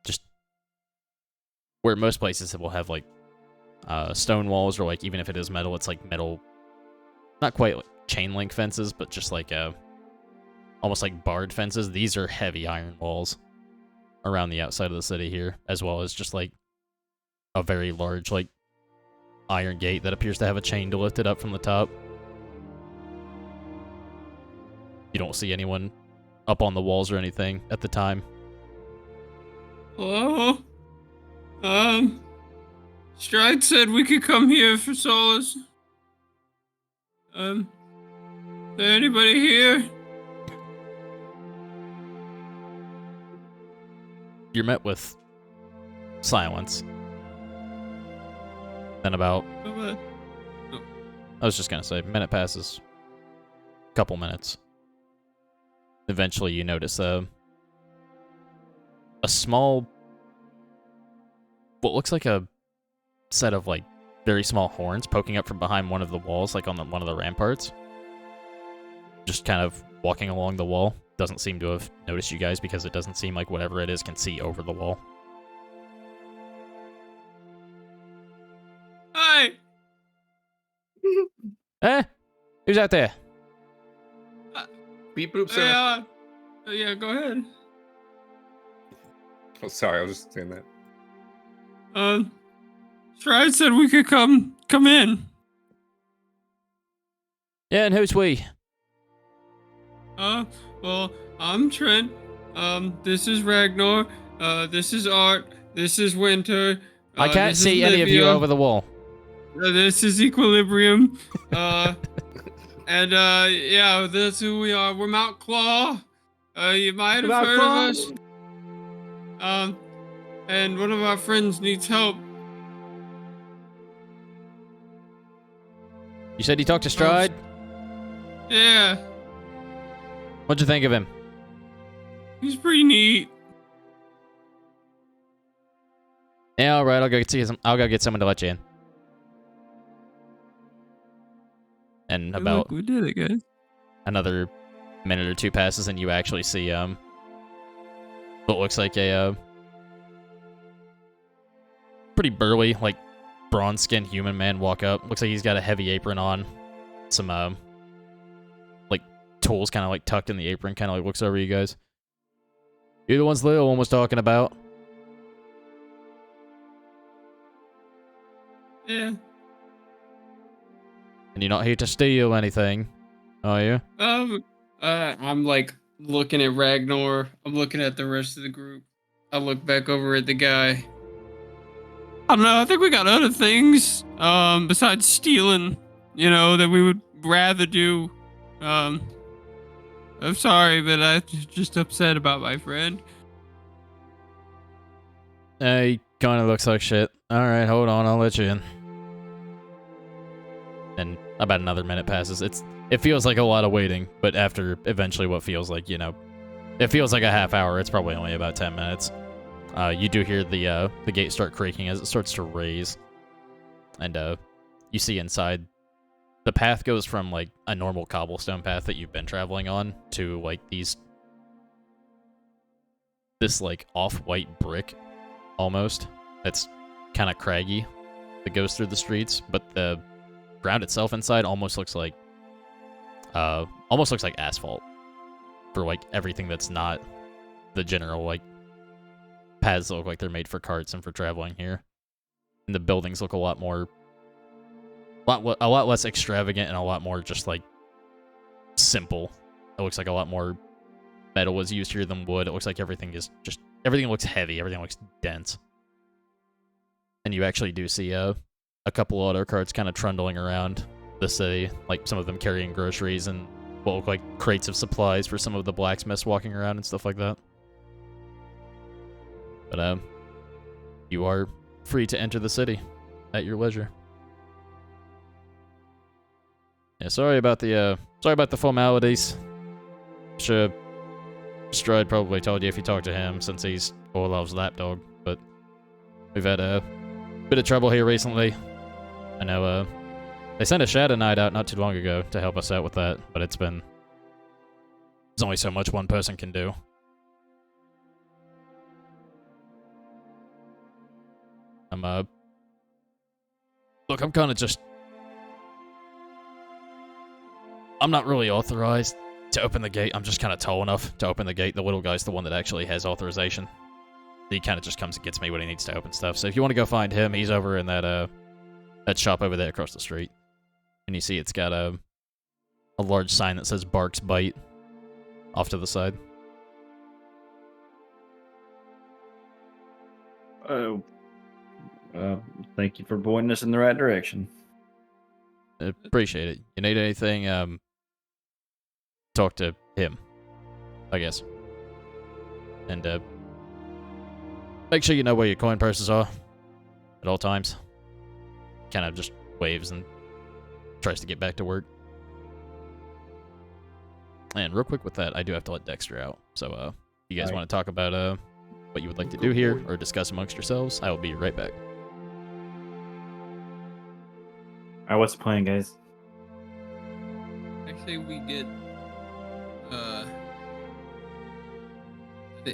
just where most places will have, like, stone walls, or, like, even if it is metal, it's, like, metal, not quite like chain link fences, but just, like, almost like barred fences. These are heavy iron walls around the outside of the city here, as well as just, like, a very large, like, iron gate that appears to have a chain to lift it up from the top. You don't see anyone up on the walls or anything at the time.
Hello? Stride said we could come here for solace. Is there anybody here?
You're met with silence. Then about, I was just gonna say, minute passes. Couple minutes. Eventually you notice a small, what looks like a set of, like, very small horns poking up from behind one of the walls, like on one of the ramparts. Just kind of walking along the wall. Doesn't seem to have noticed you guys because it doesn't seem like whatever it is can see over the wall.
Hi!
Eh? Who's out there?
Beep boop, sir.
Yeah, go ahead.
Oh, sorry, I was just saying that.
Stride said we could come in.
Yeah, and who's we?
Well, I'm Trent. This is Ragnar. This is Art. This is Winter.
I can't see any of you over the wall.
This is Equilibrium. And yeah, that's who we are. We're Mount Claw. You might have heard of us. And one of our friends needs help.
You said you talked to Stride?
Yeah.
What'd you think of him?
He's pretty neat.
Yeah, all right. I'll go get someone to let you in. And about
we did it, guys.
Another minute or two passes, and you actually see what looks like a pretty burly, like, bronze-skinned human man walk up. Looks like he's got a heavy apron on, some like tools kind of like tucked in the apron. Kind of like looks over you guys. You're the ones the little one was talking about.
Yeah.
And you're not here to steal anything, are you?
I'm like looking at Ragnar. I'm looking at the rest of the group. I look back over at the guy. I don't know. I think we got other things besides stealing, that we would rather do. I'm sorry, but I'm just upset about my friend.
He kind of looks like shit. All right, hold on. I'll let you in. And about another minute passes. It feels like a lot of waiting, but after eventually what feels like, it feels like a half hour. It's probably only about 10 minutes. You do hear the gate start creaking as it starts to raise. And you see inside, the path goes from like a normal cobblestone path that you've been traveling on to like this like off-white brick almost that's kind of craggy that goes through the streets, but the ground itself inside almost looks like asphalt for like everything that's not the general like paths that look like they're made for carts and for traveling here. And the buildings look a lot less extravagant and a lot more just like simple. It looks like a lot more metal was used here than wood. It looks like everything looks heavy, everything looks dense. And you actually do see a couple auto carts kind of trundling around the city, like some of them carrying groceries and what look like crates of supplies for some of the blacksmiths walking around and stuff like that. But you are free to enter the city at your leisure. Yeah, sorry about the formalities. Sure, Stride probably told you if you talked to him, since he's Orlov's lapdog. But we've had a bit of trouble here recently. I know they sent a Shadow Knight out not too long ago to help us out with that, but there's only so much one person can do. Look, I'm kind of just... I'm not really authorized to open the gate. I'm just kind of tall enough to open the gate. The little guy's the one that actually has authorization. He kind of just comes and gets me when he needs to open stuff. So if you want to go find him, he's over in that shop over there across the street. And you see it's got a large sign that says Bark's Bite off to the side.
Oh. Thank you for pointing us in the right direction.
Appreciate it. You need anything, talk to him, I guess. And, make sure you know where your coin purses are at all times. Kind of just waves and tries to get back to work. And real quick with that, I do have to let Dexter out. So, you guys want to talk about, what you would like to do here or discuss amongst yourselves, I will be right back.
Alright, what's the plan, guys?
I say we get,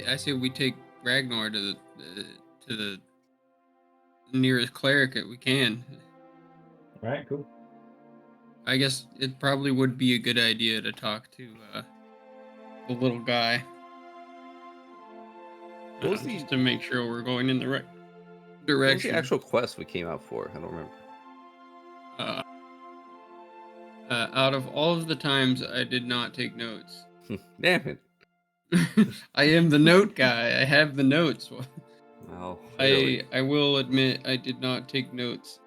I say we take Ragnar to the nearest cleric that we can.
Alright, cool.
I guess it probably would be a good idea to talk to the little guy. Just to make sure we're going in the right direction.
What was the actual quest we came out for? I don't remember.
Out of all of the times I did not take notes.
Damn it.
I am the note guy. I have the notes.
Well, really.
I will admit I did not take notes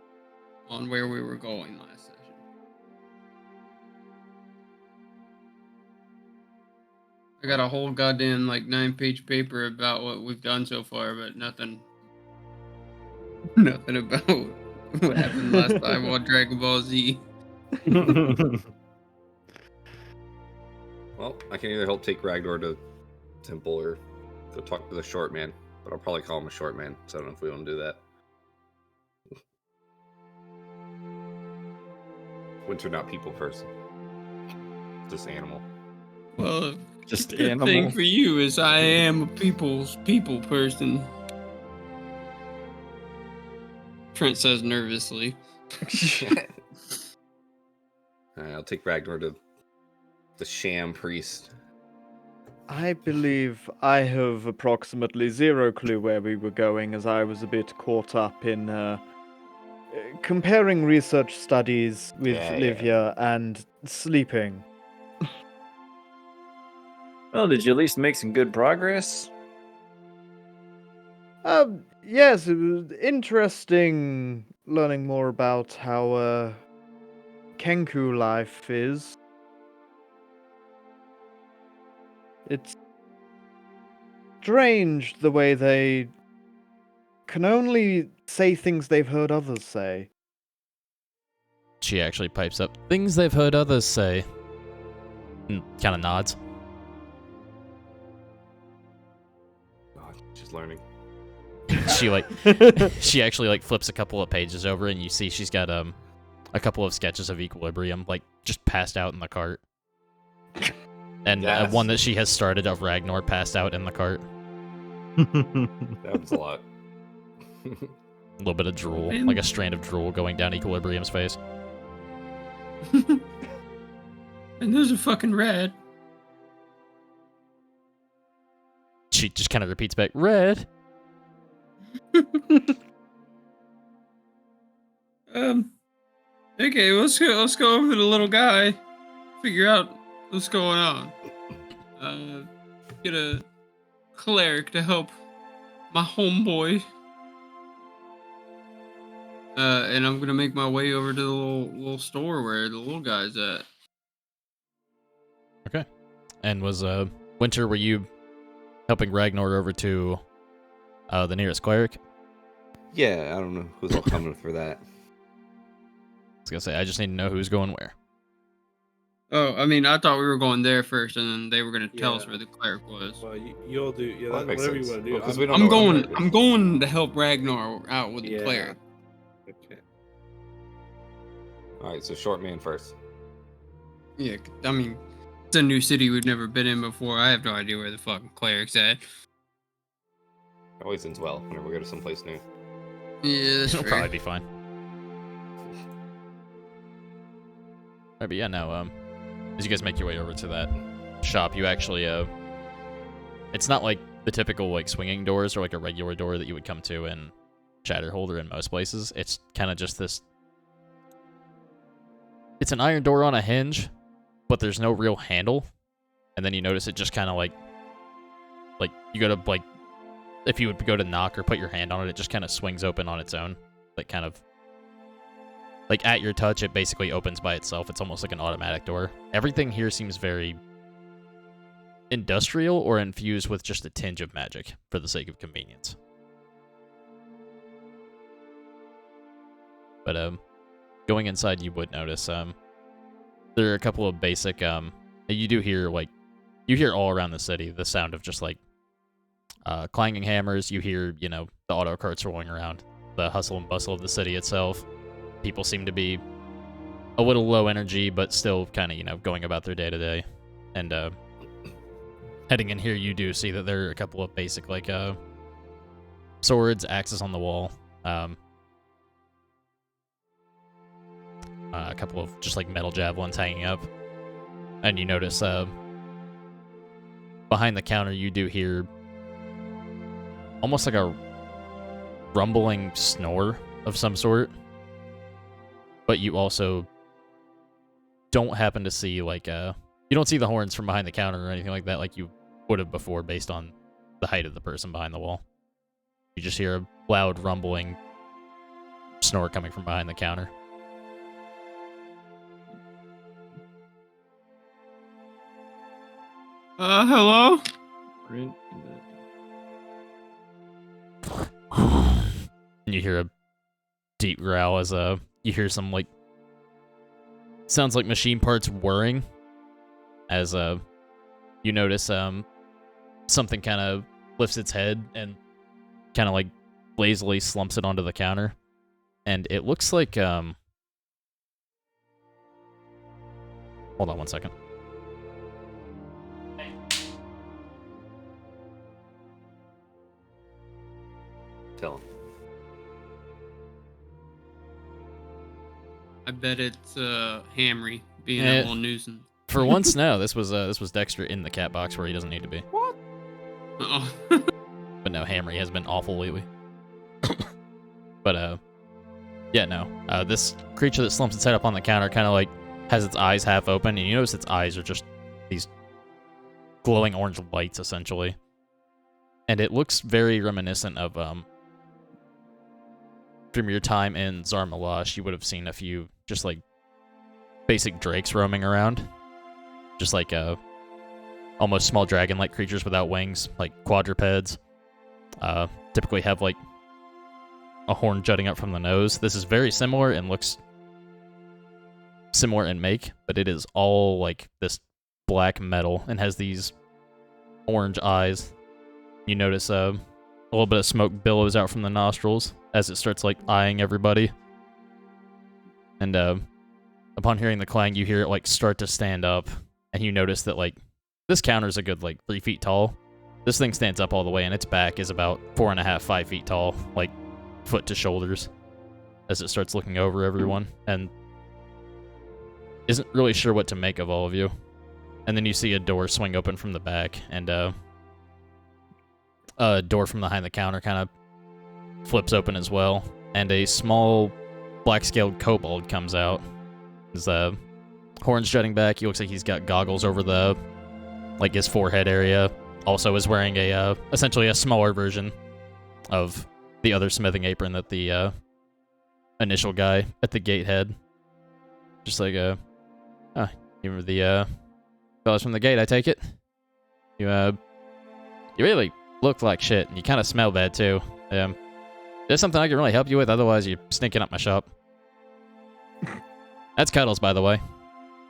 on where we were going last session. I got a whole goddamn 9-page paper about what we've done so far, but nothing about what happened last time on Dragon Ball Z.
Well, I can either help take Ragnar to Temple or go talk to the short man, but I'll probably call him a short man, so I don't know if we want to do that. Winter, not people person. Just animal.
Well,
Just
the
animal.
thing for you is I am a people person. Trent says nervously.
Alright, I'll take Ragnar to the sham priest.
I believe I have approximately zero clue where we were going, as I was a bit caught up in comparing research studies with Livia and sleeping.
Well, did you at least make some good progress?
Yes, it was interesting learning more about how Kenku life is. It's strange the way they can only say things they've heard others say.
She actually pipes up things they've heard others say. And kind of nods.
God, she's learning.
She actually like flips a couple of pages over, and you see she's got a couple of sketches of Equilibrium like just passed out in the cart, and
Yes.
one that she has started of Ragnar passed out in the cart.
That was a lot.
A little bit of drool,
Man.
like a strand of drool going down Equilibrium's face.
And there's a fucking rat.
She just kind of repeats back, "Red."
Okay, let's go over to the little guy, figure out what's going on. Get a cleric to help my homeboy. And I'm gonna make my way over to the little store where the little guy's at.
Okay. And was Winter, were you helping Ragnar over to the nearest cleric?
Yeah, I don't know who's all coming for that.
I was gonna say, I just need to know who's going where.
Oh, I mean, I thought we were going there first, and then they were gonna tell us
Yeah.
where the cleric was.
Well, you all do. Yeah,
Well, that makes
whatever you
sense.
want to do.
Well, 'cause we don't
I'm
know where
going.
the cleric
I'm
is.
going to help Ragnar out with the
Yeah.
cleric.
Okay.
All right, so short man first.
Yeah, I mean, it's a new city we've never been in before. I have no idea where the fucking cleric's at.
Always ends well whenever we go to someplace new.
Yeah, that's
It'll
fair.
probably be fine. Alright, but yeah, no, as you guys make your way over to that shop, you actually, it's not like the typical, like, swinging doors or, like, a regular door that you would come to in Shatterholder in most places. It's kind of just this... It's an iron door on a hinge, but there's no real handle. And then you notice it just kind of, like, you go to, like, if you would go to knock or put your hand on it, it just kind of swings open on its own. Like, kind of... Like, at your touch, it basically opens by itself. It's almost like an automatic door. Everything here seems very industrial or infused with just a tinge of magic for the sake of convenience. But, going inside, you would notice, there are a couple of basic, you do hear, like, you hear all around the city the sound of just, like, clanging hammers. You hear, you know, the auto carts rolling around, the hustle and bustle of the city itself. People seem to be a little low energy, but still kind of, you know, going about their day to day. And heading in here, you do see that there are a couple of basic, like, swords, axes on the wall, a couple of just, like, metal javelins hanging up. And you notice, behind the counter, you do hear almost like a rumbling snore of some sort. But you also don't happen to see, like, you don't see the horns from behind the counter or anything like that like you would have before based on the height of the person behind the wall. You just hear a loud rumbling snore coming from behind the counter.
Hello?
And you hear a deep growl as you hear some, like, sounds like machine parts whirring as you notice something kind of lifts its head and kind of, like, lazily slumps it onto the counter, and it looks like hold on one second.
Tell him.
I bet it's Hamry being
Eh.
a little nuisance.
For once, no, this was Dexter in the cat box where he doesn't need to be.
Oh.
But no, Hamry has been awful lately. But yeah, no. This creature that slumps its head up on the counter kind of, like, has its eyes half open, and you notice its eyes are just these glowing orange lights, essentially. And it looks very reminiscent of from your time in Zarmalash. You would have seen a few just, like, basic drakes roaming around, just like almost small dragon-like creatures without wings, like quadrupeds. Typically have, like, a horn jutting up from the nose. This is very similar and looks similar in make, but it is all, like, this black metal and has these orange eyes. You notice A little bit of smoke billows out from the nostrils as it starts, like, eyeing everybody. And, upon hearing the clang, you hear it, like, start to stand up. And you notice that, like, this counter's a good, like, 3 feet tall. This thing stands up all the way, and its back is about 4.5, 5 feet tall, like, foot to shoulders, as it starts looking over everyone, and isn't really sure what to make of all of you. And then you see a door swing open from the back, and, a door from behind the counter kind of flips open as well, and a small black-scaled kobold comes out. His horns jutting back. He looks like he's got goggles over the, like, his forehead area. Also is wearing a, essentially a smaller version of the other smithing apron that the, initial guy at the gate had. Just like, you were the, fellas from the gate, I take it? You really look like shit, and you kind of smell bad, too. There's something I can really help you with, otherwise you're stinking up my shop. That's Cuddles, by the way.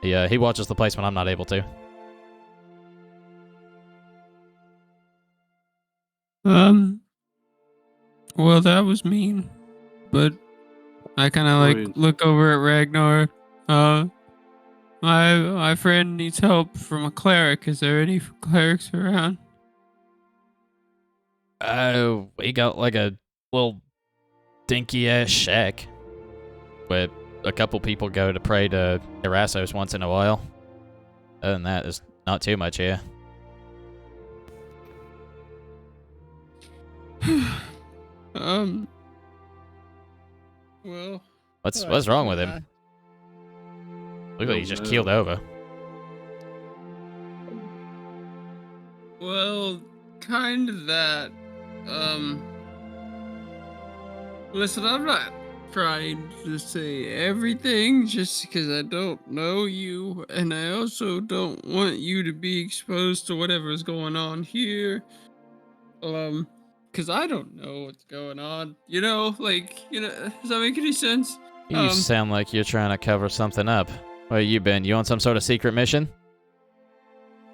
He watches the place when I'm not able to.
Well, that was mean, but I kind of like look over at Ragnar. My friend needs help from a cleric. Is there any clerics around?
We got like a little dinky-ass shack where a couple people go to pray to Erassos once in a while. Other than that, there's not too much here.
Well...
What's wrong with him? Look like he just keeled over.
Well, kind of that. Listen, I'm not trying to say everything just because I don't know you, and I also don't want you to be exposed to whatever's going on here. Because I don't know what's going on. You know, like, does that make any sense?
You sound like you're trying to cover something up. Where you been? You on some sort of secret mission?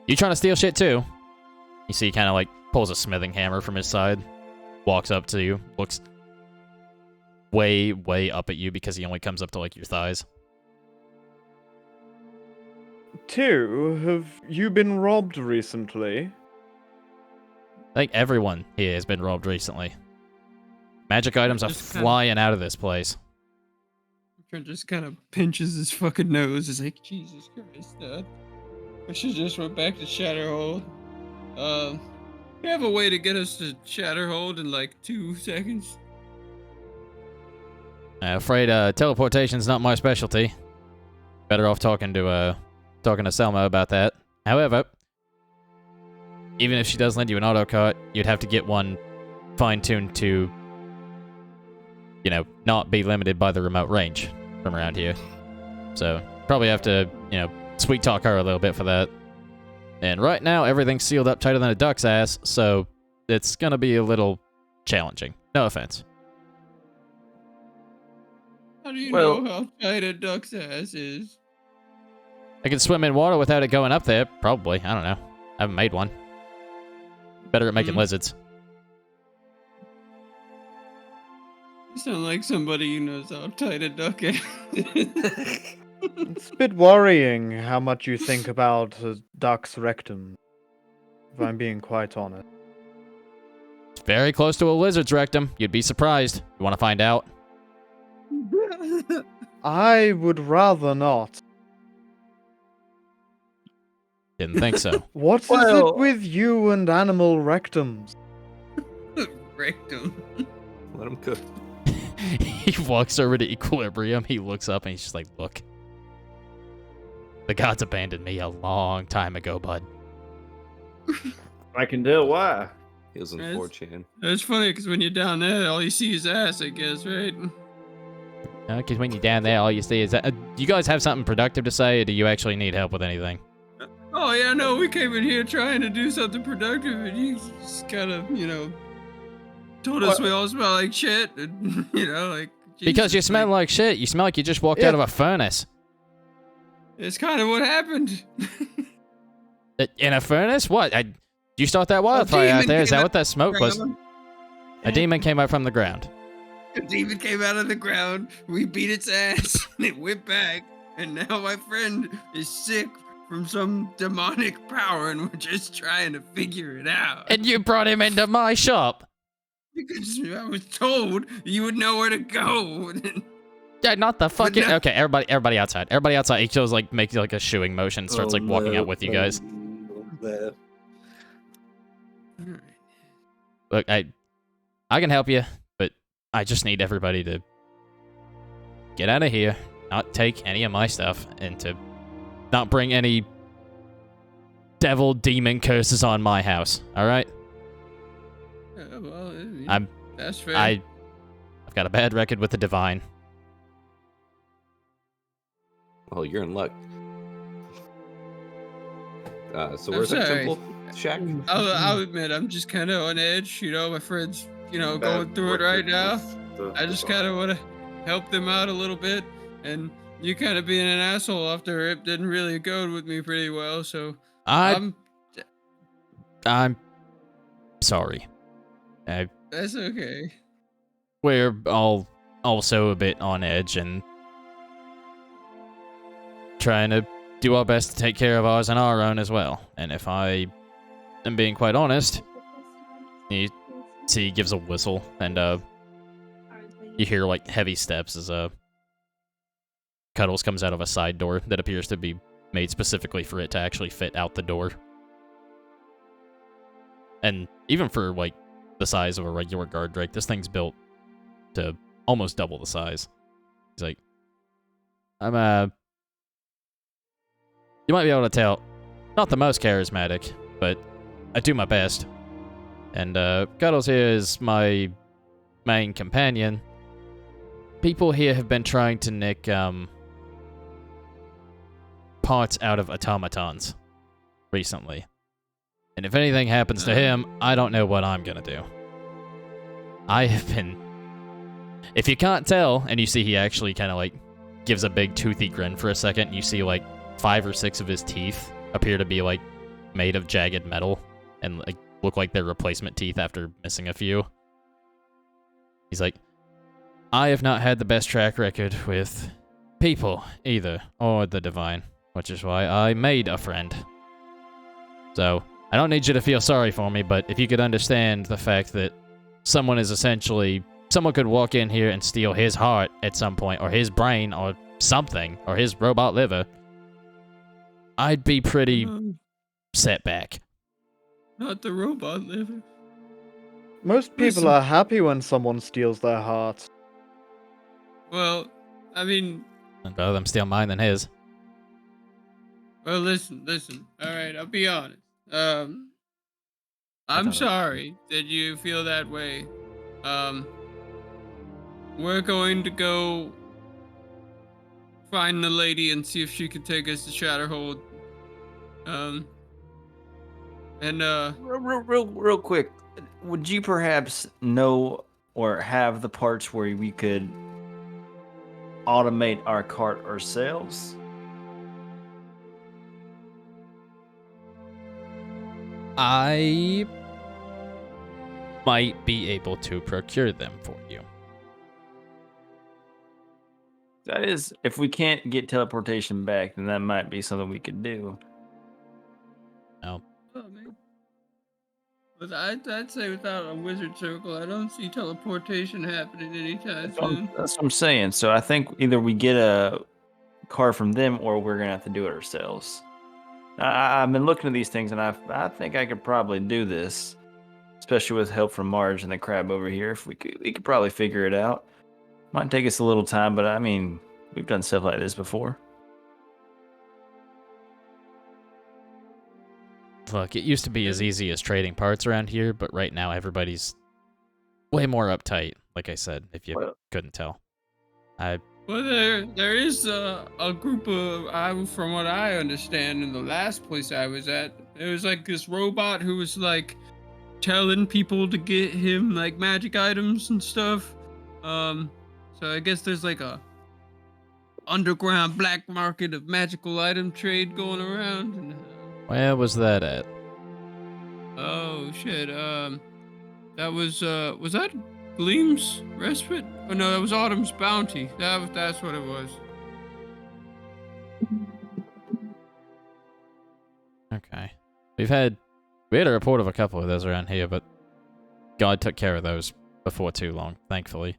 You trying to steal shit too? You see he kind of like pulls a smithing hammer from his side, walks up to you, looks way, way up at you because he only comes up to like your thighs.
Two, have you been robbed recently?
I think everyone here has been robbed recently. Magic items are flying out of this place.
Trent just kind of pinches his fucking nose. He's like, Jesus Christ, I should just went back to Shatterhold. You have a way to get us to Shatterhold in like 2 seconds?
I'm afraid teleportation's not my specialty. Better off talking to Selma about that. However, even if she does lend you an autocart, you'd have to get one fine-tuned to, not be limited by the remote range from around here. So, probably have to, sweet talk her a little bit for that. And right now, everything's sealed up tighter than a duck's ass, so it's gonna be a little challenging. No offense.
How do you know how tight a duck's ass is?
I can swim in water without it going up there, probably. I don't know. I haven't made one. Better at making lizards.
You sound like somebody who knows how tight a duck is.
It's a bit worrying how much you think about a duck's rectum, if I'm being quite honest.
It's very close to a lizard's rectum. You'd be surprised. You want to find out?
I would rather not.
Didn't think so.
What is it with you and animal rectums?
Rectum.
Let him cook.
He walks over to Equilibrium. He looks up and he's just like, look. The gods abandoned me a long time ago, bud.
I can tell why.
He was in 4chan.
It's funny because when you're down there, all you see is ass, I guess, right?
Because when you're down there, all you see is that. Do you guys have something productive to say, or do you actually need help with anything?
Oh, yeah, no, we came in here trying to do something productive, and you just kind of, told us we all smell like shit, and, like... Jesus,
because you smell like shit. You smell like you just walked out of a furnace.
It's kind of what happened.
In a furnace? What? Did you start that wildfire out there? Is that what that smoke was? A demon came up from the ground.
A demon came out of the ground. We beat its ass, and it went back. And now my friend is sick from some demonic power, and we're just trying to figure it out.
And you brought him into my shop.
Because I was told you would know where to go.
Yeah, not the fucking.
no-
Okay, everybody outside. Everybody outside. He goes like makes like a shooing motion, and starts like walking out with you guys. Look, I can help you, but I just need everybody to get out of here, not take any of my stuff, and to not bring any devil demon curses on my house. All right?
Well,
I'm.
that's fair.
I've got a bad record with the divine.
Oh, you're in luck. So where's that
sorry.
temple shack?
I'll admit, I'm just kind of on edge. You know, my friend's, going through it right now. I just kind of want to help them out a little bit. And you kind of being an asshole after it didn't really go with me pretty well. So
I'm sorry.
That's okay.
We're all also a bit on edge and trying to do our best to take care of ours and our own as well. And if I am being quite honest, he gives a whistle, and you hear like heavy steps as Cuddles comes out of a side door that appears to be made specifically for it to actually fit out the door. And even for like the size of a regular guard drake, this thing's built to almost double the size. He's like, you might be able to tell, not the most charismatic, but I do my best. And Cuddles here is my main companion. People here have been trying to nick parts out of automatons recently. And if anything happens to him, I don't know what I'm gonna do. I have been... If you can't tell, and you see he actually kind of like gives a big toothy grin for a second, and you see like 5 or 6 of his teeth appear to be like made of jagged metal and like look like they're replacement teeth after missing a few. He's like, I have not had the best track record with people either, or the divine, which is why I made a friend. So I don't need you to feel sorry for me, but if you could understand the fact that someone could walk in here and steal his heart at some point, or his brain, or something, or his robot liver, I'd be pretty set back.
Not the robot liver.
Most people
Listen.
are happy when someone steals their heart.
Well, I mean,
I'd rather them steal mine than his.
well, listen. All right, I'll be honest. I'm
don't know.
sorry that you feel that way. We're going to go find the lady and see if she can take us to Shatterhold.
Real quick, would you perhaps know or have the parts where we could automate our cart ourselves?
I might be able to procure them for you.
That is, if we can't get teleportation back, then that might be something we could do.
No.
Oh, man. But I'd say without a wizard circle, I don't see teleportation happening anytime soon.
That's what I'm saying. So I think either we get a car from them, or we're gonna have to do it ourselves. I've been looking at these things, and I think I could probably do this, especially with help from Marge and the crab over here. If we could probably figure it out. Might take us a little time, but I mean, we've done stuff like this before.
Look, it used to be as easy as trading parts around here, but right now everybody's way more uptight, like I said, if you couldn't tell.
Well, there is a group of, from what I understand, in the last place I was at, there was like this robot who was like telling people to get him like magic items and stuff. So I guess there's like a underground black market of magical item trade going around. And,
Where was that at?
oh shit. That was that Gleam's Respite? Oh no, that was Autumn's Bounty. That's what it was.
Okay. We had a report of a couple of those around here, but God took care of those before too long, thankfully.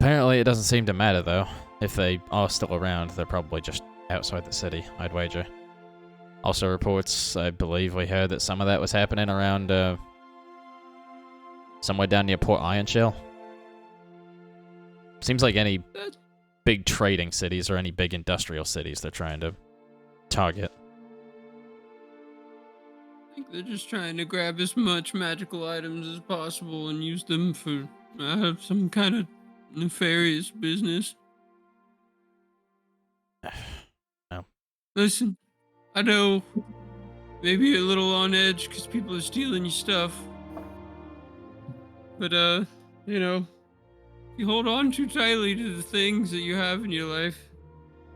Apparently it doesn't seem to matter, though. If they are still around, they're probably just outside the city, I'd wager. Also reports, I believe we heard that some of that was happening around, somewhere down near Port Ironshell. Seems like any big trading cities or any big industrial cities they're trying to target.
I think they're just trying to grab as much magical items as possible and use them for some kind of nefarious business.
No.
Listen, I know maybe a little on edge because people are stealing your stuff. But, you know, if you hold on too tightly to the things that you have in your life,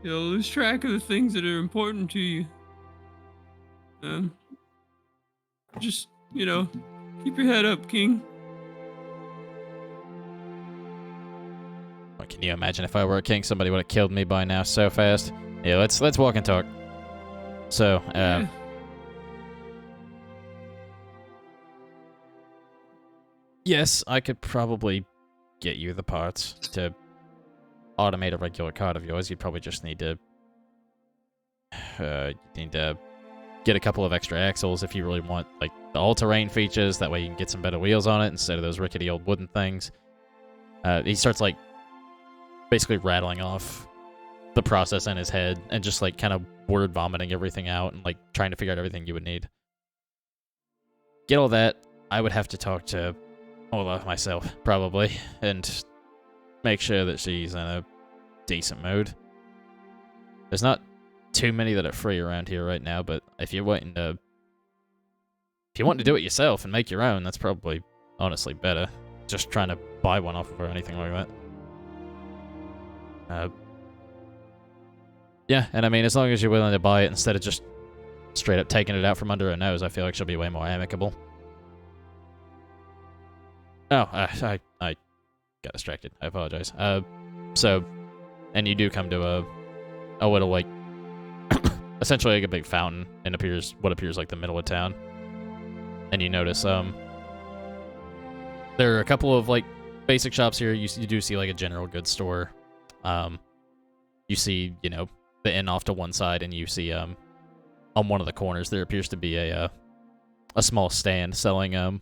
you'll lose track of the things that are important to you. Just, you know, keep your head up, King.
Well, can you imagine if I were a king, somebody would have killed me by now so fast? Yeah, let's walk and talk. So,
Yeah.
yes, I could probably get you the parts to automate a regular card of yours. You'd probably just need to get a couple of extra axles if you really want, like, the all-terrain features. That way you can get some better wheels on it instead of those rickety old wooden things. He starts, like, basically rattling off the process in his head and just, like, kind of word vomiting everything out and, like, trying to figure out everything you would need. Get all that. I would have to talk to Ola myself, probably, and make sure that she's in a decent mood. There's not too many that are free around here right now, but if you want to do it yourself and make your own, that's probably honestly better. Just trying to buy one off of her or anything like that. Yeah, and I mean, as long as you're willing to buy it instead of just straight up taking it out from under her nose, I feel like she'll be way more amicable. Oh, I got distracted. I apologize. So, and you do come to a little, like, essentially like a big fountain in what appears like the middle of town. And you notice, there are a couple of, like, basic shops here. You do see, like, a general goods store. You see, you know, the inn off to one side, and you see, on one of the corners, there appears to be a small stand selling, and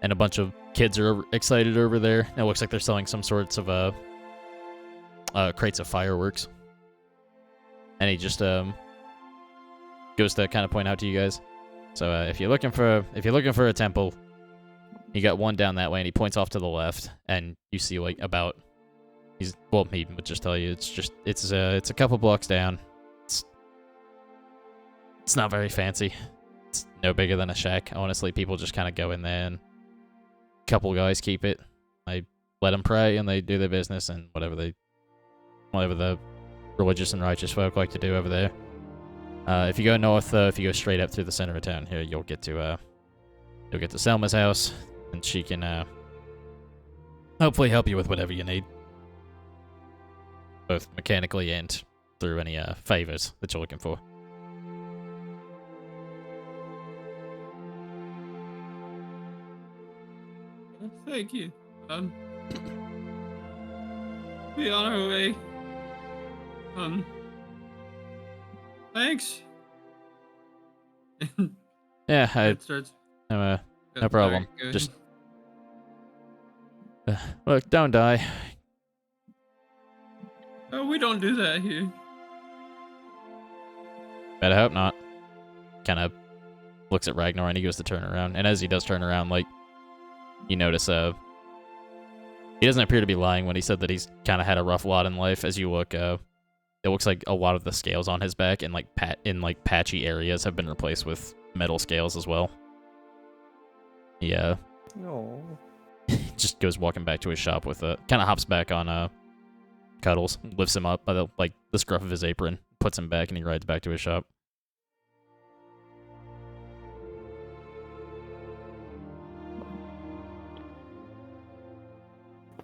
a bunch of kids are excited over there. It looks like they're selling some sorts of, crates of fireworks. And he just, goes to kind of point out to you guys. So, if you're looking for a temple, you got one down that way, and he points off to the left, and you see, like, he would just tell you, it's a couple blocks down. It's not very fancy. It's no bigger than a shack. Honestly, people just kind of go in there, and a couple guys keep it. They let them pray, and they do their business, and whatever the religious and righteous folk like to do over there. If you go north, if you go straight up through the center of town here, you'll get to Selma's house, and she can hopefully help you with whatever you need, both mechanically and through any favors that you're looking for.
Thank you. Be on our way. Thanks.
Yeah,
It starts.
no
Sorry,
problem.
go
Just
ahead.
look, don't die.
Oh, we don't do that here.
Better hope not. Kind of looks at Ragnar, and he goes to turn around. And as he does turn around, like, you notice he doesn't appear to be lying when he said that he's kind of had a rough lot in life. As you look, it looks like a lot of the scales on his back and, like, patchy areas have been replaced with metal scales as well. He just goes walking back to his shop with kind of hops back on Cuddles, lifts him up by the scruff of his apron, puts him back, and he rides back to his shop.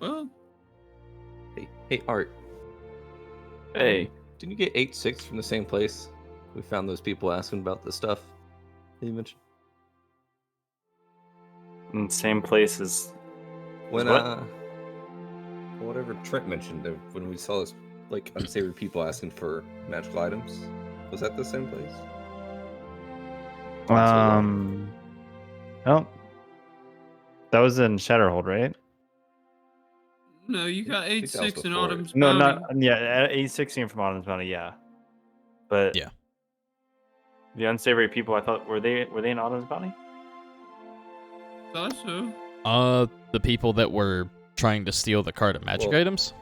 Well,
Hey, Art.
Hey,
Didn't you get 8-6 from the same place? We found those people asking about the stuff that you mentioned.
in the same place as
When
what?
whatever Trent mentioned when we saw this like unsavory people asking for magical items. Was that the same place?
Oh, that was in Shatterhold, right?
no, you got
I think that was
8-6 in
before it.
Autumn's
No,
Bounty.
not yeah. 816 from Autumn's Bounty, yeah. But
Yeah.
the unsavory people, I thought were they in Autumn's Bounty?
Thought so.
The people that were trying to steal the cart of magic
Well-
items?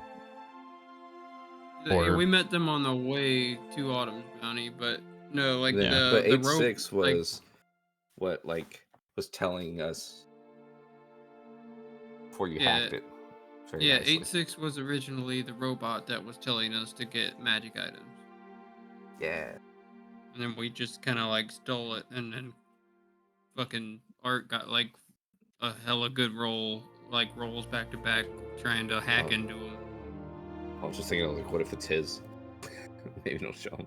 Or-
We met them on the way to Autumn's Bounty, but no, like
Yeah, but
the
8-6
rope,
was what was telling us before you
Yeah.
hacked it. Very
Yeah,
nicely.
8-6 was originally the robot that was telling us to get magic items.
Yeah.
And then we just kind of like stole it, and then fucking Art got like a hella good roll, like rolls back to back, trying to hack
Oh.
into him.
I was just thinking, I was like, what if it's his? Maybe it'll show him.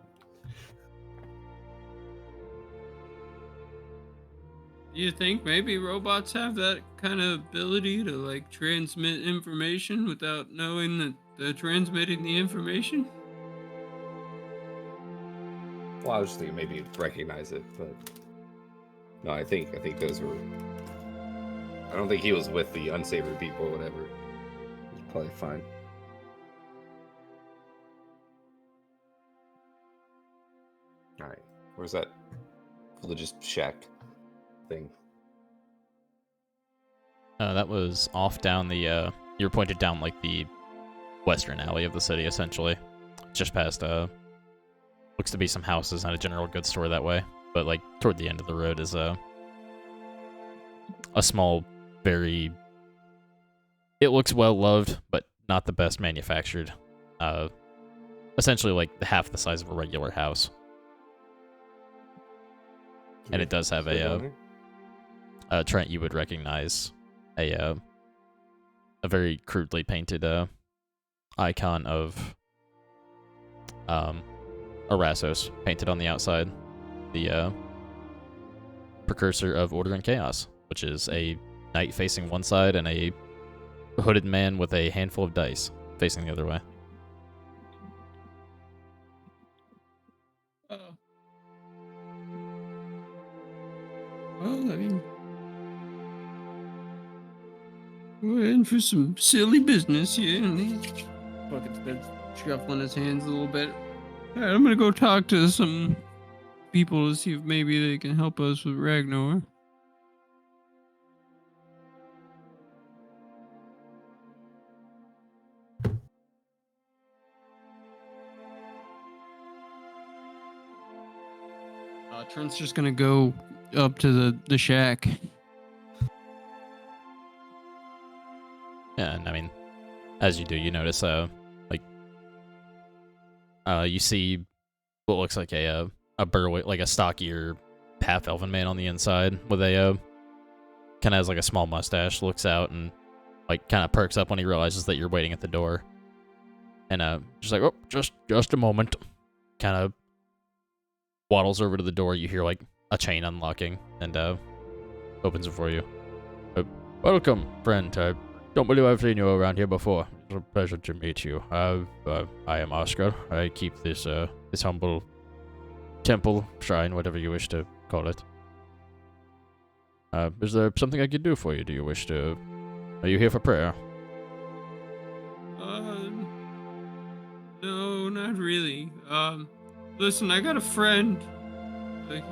Do you think maybe robots have that kind of ability to like transmit information without knowing that they're transmitting the information?
Well, I was just thinking maybe you'd recognize it, but no, I think those were. I don't think he was with the unsavory people or whatever. He's probably fine. All right, where's that religious shack thing?
That was off down the, you were pointed down, like, the western alley of the city, essentially. Just past, looks to be some houses and a general goods store that way. But, like, toward the end of the road is, a small, very... It looks well-loved, but not the best manufactured. Essentially, like, half the size of a regular house. And it does have Trent, you would recognize a very crudely painted icon of Erassos painted on the outside, the precursor of Order and Chaos, which is a knight facing one side and a hooded man with a handful of dice facing the other way.
Oh. Well, I mean, we're in for some silly business here, and he fucking starts shuffling his hands a little bit. All right, I'm gonna go talk to some people to see if maybe they can help us with Ragnar. Trent's just gonna go up to the shack.
Yeah, and I mean, as you do, you notice, you see what looks like a burly, like a stockier half-elven man on the inside with a, kind of has like a small mustache, looks out and, like, kind of perks up when he realizes that you're waiting at the door. And, just like, oh, just a moment. Kind of waddles over to the door. You hear, like, a chain unlocking and, opens it for you. Welcome, friend. I don't believe I've seen you around here before. It's a pleasure to meet you. I am Oscar. I keep this this humble temple, shrine, whatever you wish to call it. Is there something I could do for you? Do you wish to? Are you here for prayer?
No, not really. Listen, I got a friend. He's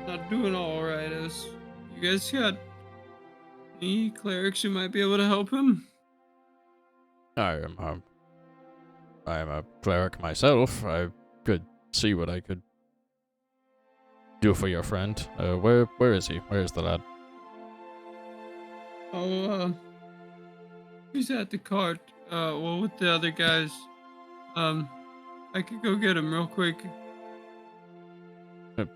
not doing all right. You guys got any clerics who might be able to help him?
I am a cleric myself. I could see what I could do for your friend. Where is he? Where is the lad?
Oh, he's at the cart. Well, with the other guys. I could go get him real quick.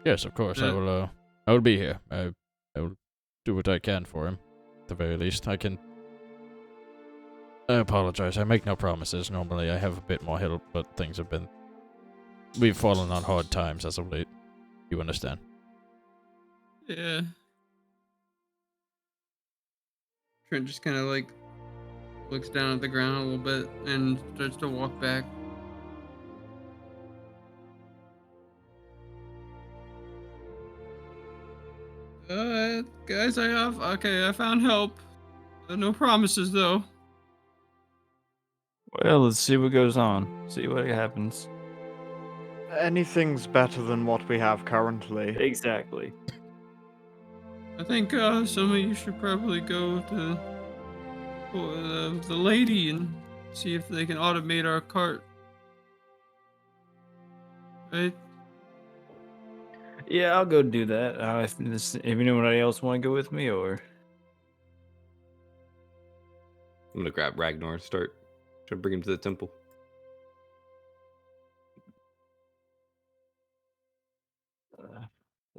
Yes, of course. I will be here. I will do what I can for him. At the very least, I can I apologize. I make no promises. Normally I have a bit more help, but things have been... We've fallen on hard times as of late. You understand?
Yeah. Trent just kind of like looks down at the ground a little bit and starts to walk back. Guys, I found help. No promises though.
Well, let's see what goes on. See what happens.
Anything's better than what we have currently.
Exactly.
I think some of you should probably go to the lady and see if they can automate our cart. Right?
Yeah, I'll go do that. If anybody else want to go with me, or
I'm gonna grab Ragnar and start trying to bring him to the temple.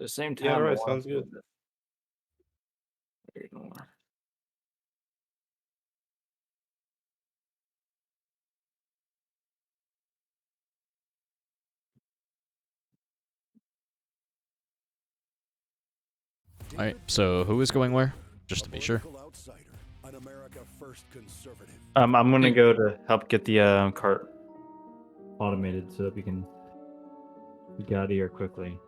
at the same time.
Yeah, all right,
I wanna
sounds good.
Ignore.
Alright, so who is going where? Just to be sure.
I'm gonna go to help get the cart automated so that we can get out of here quickly.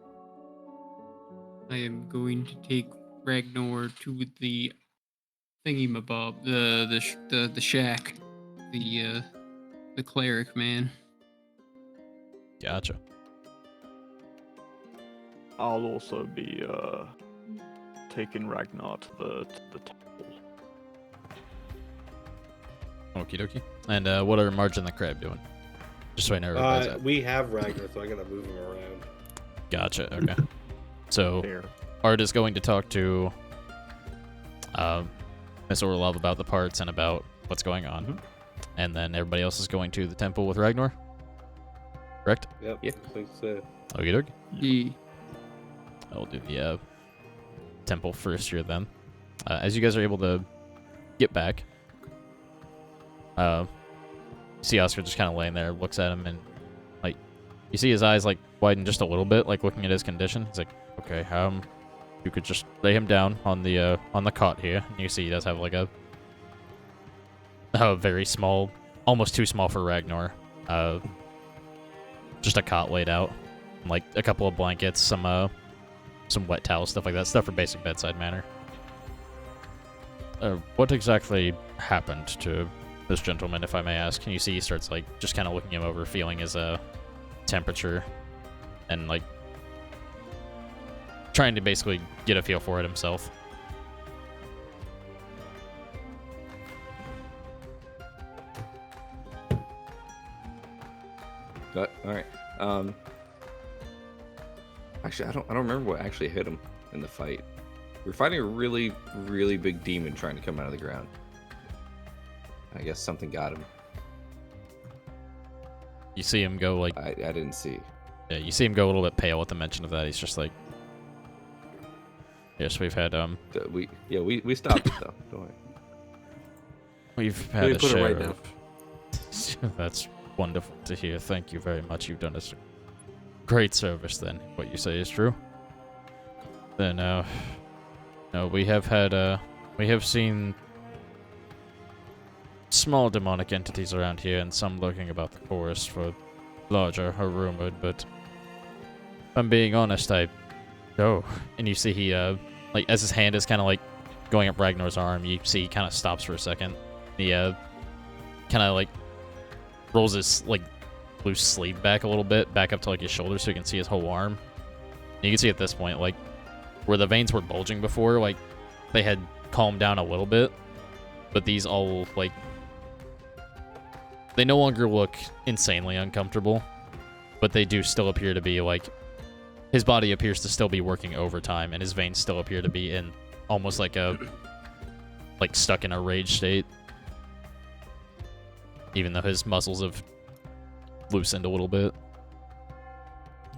I am going to take Ragnar to the thingy-mabob, the shack, the cleric man.
Gotcha.
I'll also be taking Ragnar to the temple.
Okie dokie. And what are Marge and the Crab doing? Just so I know everybody's at.
We have Ragnar, so I gotta move him around.
Gotcha, okay. So,
Fair.
Art is going to talk to Miss Orlov about the parts and about what's going on.
Mhm.
And then everybody else is going to the temple with Ragnar? Correct?
Yep.
Yeah.
I think so.
Okie dokie.
Yeah.
I'll do the temple first here then. As you guys are able to get back, see Oscar just kind of laying there, looks at him, and like you see his eyes like widen just a little bit, like looking at his condition. He's like, okay, you could just lay him down on the cot here. And you see he does have like a very small, almost too small for Ragnar. Just a cot laid out, and, like a couple of blankets, some wet towels, stuff like that, stuff for basic bedside manner. What exactly happened to this gentleman, if I may ask? And you see he starts like just kind of looking him over, feeling his temperature, and like trying to basically get a feel for it himself.
All right. Actually, I don't remember what actually hit him in the fight. We're fighting a really, really big demon trying to come out of the ground. I guess something got him.
You see him go like...
I didn't see.
Yeah, you see him go a little bit pale at the mention of that. He's just like... Yes, we've had,
We stopped it, though. Don't worry.
We've had
me
a
put it right
share of... That's wonderful to hear. Thank you very much. You've done us great service, then. What you say is true. Then, no, we have had, we have seen small demonic entities around here, and some lurking about the forest for larger, are rumored, but if I'm being honest, oh, and you see he, like, as his hand is kind of, like, going up Ragnar's arm, you see he kind of stops for a second. He, kind of, like, rolls his, like, loose sleeve back a little bit, back up to, like, his shoulder so you can see his whole arm. And you can see at this point, like, where the veins were bulging before, like, they had calmed down a little bit, but these all, like, they no longer look insanely uncomfortable, but they do still appear to be, like, his body appears to still be working overtime, and his veins still appear to be in almost like a, like, stuck in a rage state, even though his muscles have loosened a little bit.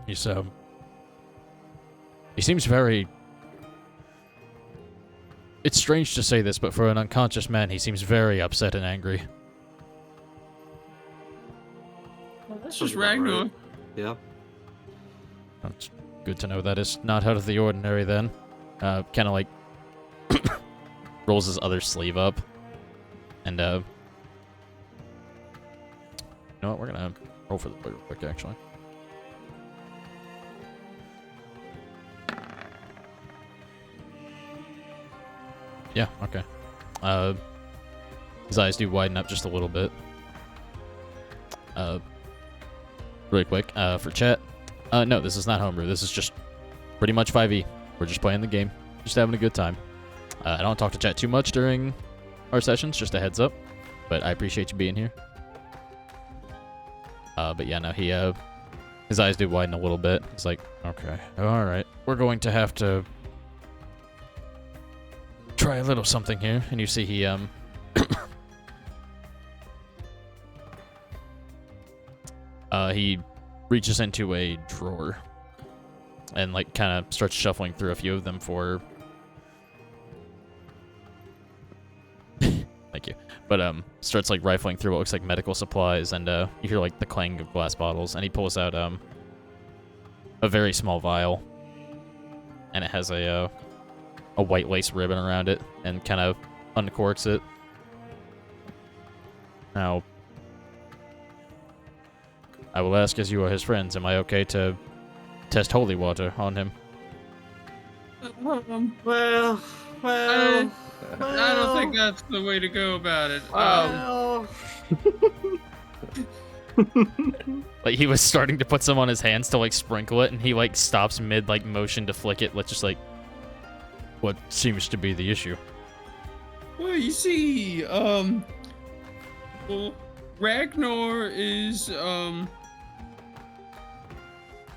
He seems very... It's strange to say this, but for an unconscious man, he seems very upset and angry.
It's just
Sounds about
Ragnar.
right. Yeah.
That's good to know. That is not out of the ordinary then. Kind of like rolls his other sleeve up. And, you know what? We're gonna roll for the play real quick, actually. Yeah, okay. His eyes do widen up just a little bit. Really quick, for chat. No, this is not homebrew. This is just pretty much 5e. We're just playing the game. Just having a good time. I don't talk to chat too much during our sessions, just a heads up. But I appreciate you being here. But yeah, no, his eyes do widen a little bit. It's like, okay, alright. We're going to have to try a little something here. And you see he, he reaches into a drawer and like kind of starts shuffling through a few of them for thank you, but starts like rifling through what looks like medical supplies, and you hear like the clang of glass bottles, and he pulls out a very small vial, and it has a white lace ribbon around it, and kind of uncorks it. Now, I will ask, as you are his friends, am I okay to test holy water on him?
Well,
I don't think that's the way to go about it.
Like, he was starting to put some on his hands to, like, sprinkle it, and he, like, stops mid, like, motion to flick it. Let's just, like, what seems to be the issue?
Well, you see, well, Ragnar is,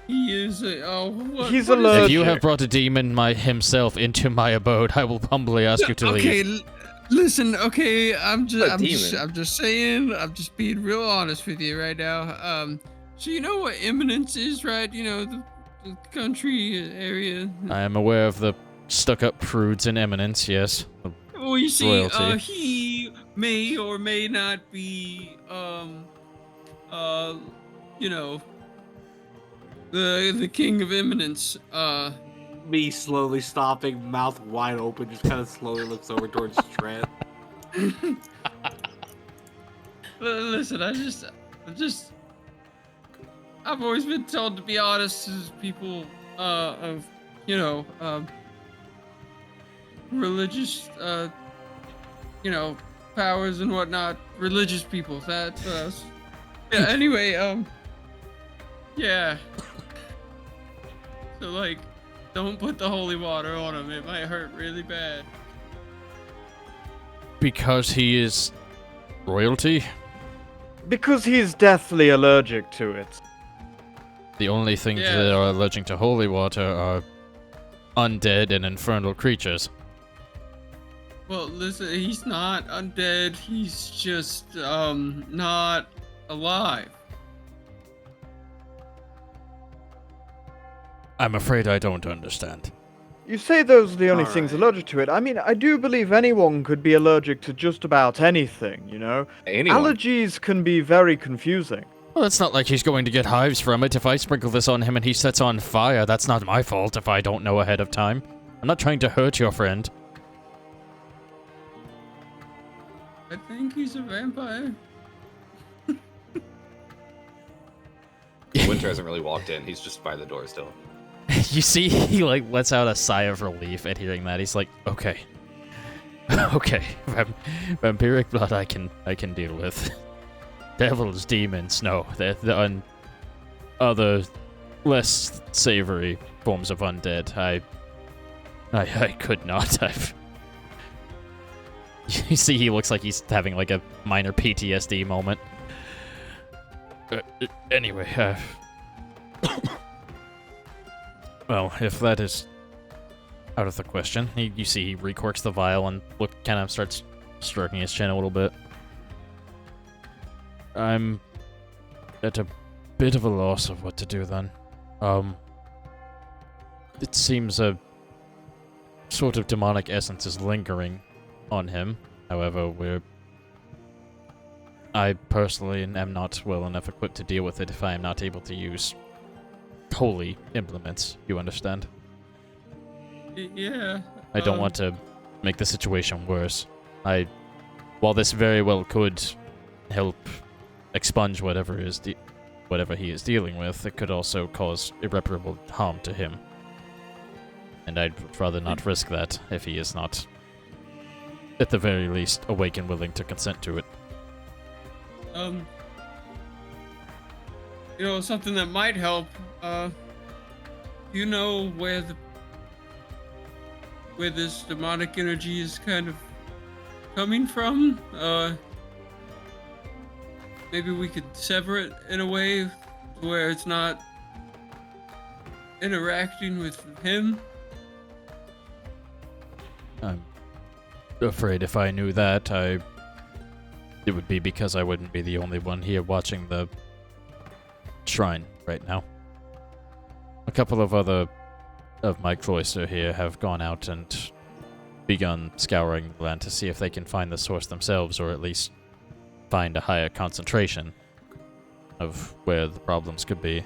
he is
He's
what is
allergic.
If you have brought a demon himself into my abode, I will humbly ask you to
okay,
leave.
Listen, okay, I'm just saying, I'm just being real honest with you right now. So you know what eminence is, right? You know, the country area.
I am aware of the stuck-up prudes in eminence, yes.
Well, you see,
Royalty.
he may or may not be, you know, the king of eminence.
Me slowly stopping, mouth wide open, just kind of slowly looks over towards Trent.
Listen, I've always been told to be honest as people, of, you know, religious, you know, powers and whatnot. Religious people, that's us. Yeah, anyway, yeah. So, like, don't put the holy water on him. It might hurt really bad.
Because he is royalty?
Because he's deathly allergic to it.
The only things that are allergic to holy water are undead and infernal creatures.
Well, listen, he's not undead. He's just, not alive.
I'm afraid I don't understand.
You say those are the only things
Alright.
allergic to it. I mean, I do believe anyone could be allergic to just about anything, you know?
Anyone.
Allergies can be very confusing.
Well, it's not like he's going to get hives from it. If I sprinkle this on him and he sets on fire, that's not my fault if I don't know ahead of time. I'm not trying to hurt your friend.
I think he's a vampire.
Winter hasn't really walked in. He's just by the door still.
You see, he like lets out a sigh of relief at hearing that. He's like, okay, okay, vampiric blood I can deal with. Devils, demons, no, the other less savory forms of undead. I could not. You see, he looks like he's having like a minor PTSD moment. Anyway, well, if that is out of the question, you see he recorks the vial and kind of starts stroking his chin a little bit. I'm at a bit of a loss of what to do then. It seems a sort of demonic essence is lingering on him. However, I personally am not well enough equipped to deal with it if I am not able to use holy implements. You understand?
Yeah.
I don't want to make the situation worse. While this very well could help expunge whatever he is dealing with, it could also cause irreparable harm to him. And I'd rather not risk that if he is not, at the very least, awake and willing to consent to it.
Something that might help. You know where this demonic energy is kind of coming from? Maybe we could sever it in a way where it's not interacting with him.
I'm afraid if I knew that, it would be because I wouldn't be the only one here watching the shrine right now. A couple of other of my cloister here have gone out and begun scouring the land to see if they can find the source themselves, or at least find a higher concentration of where the problems could be.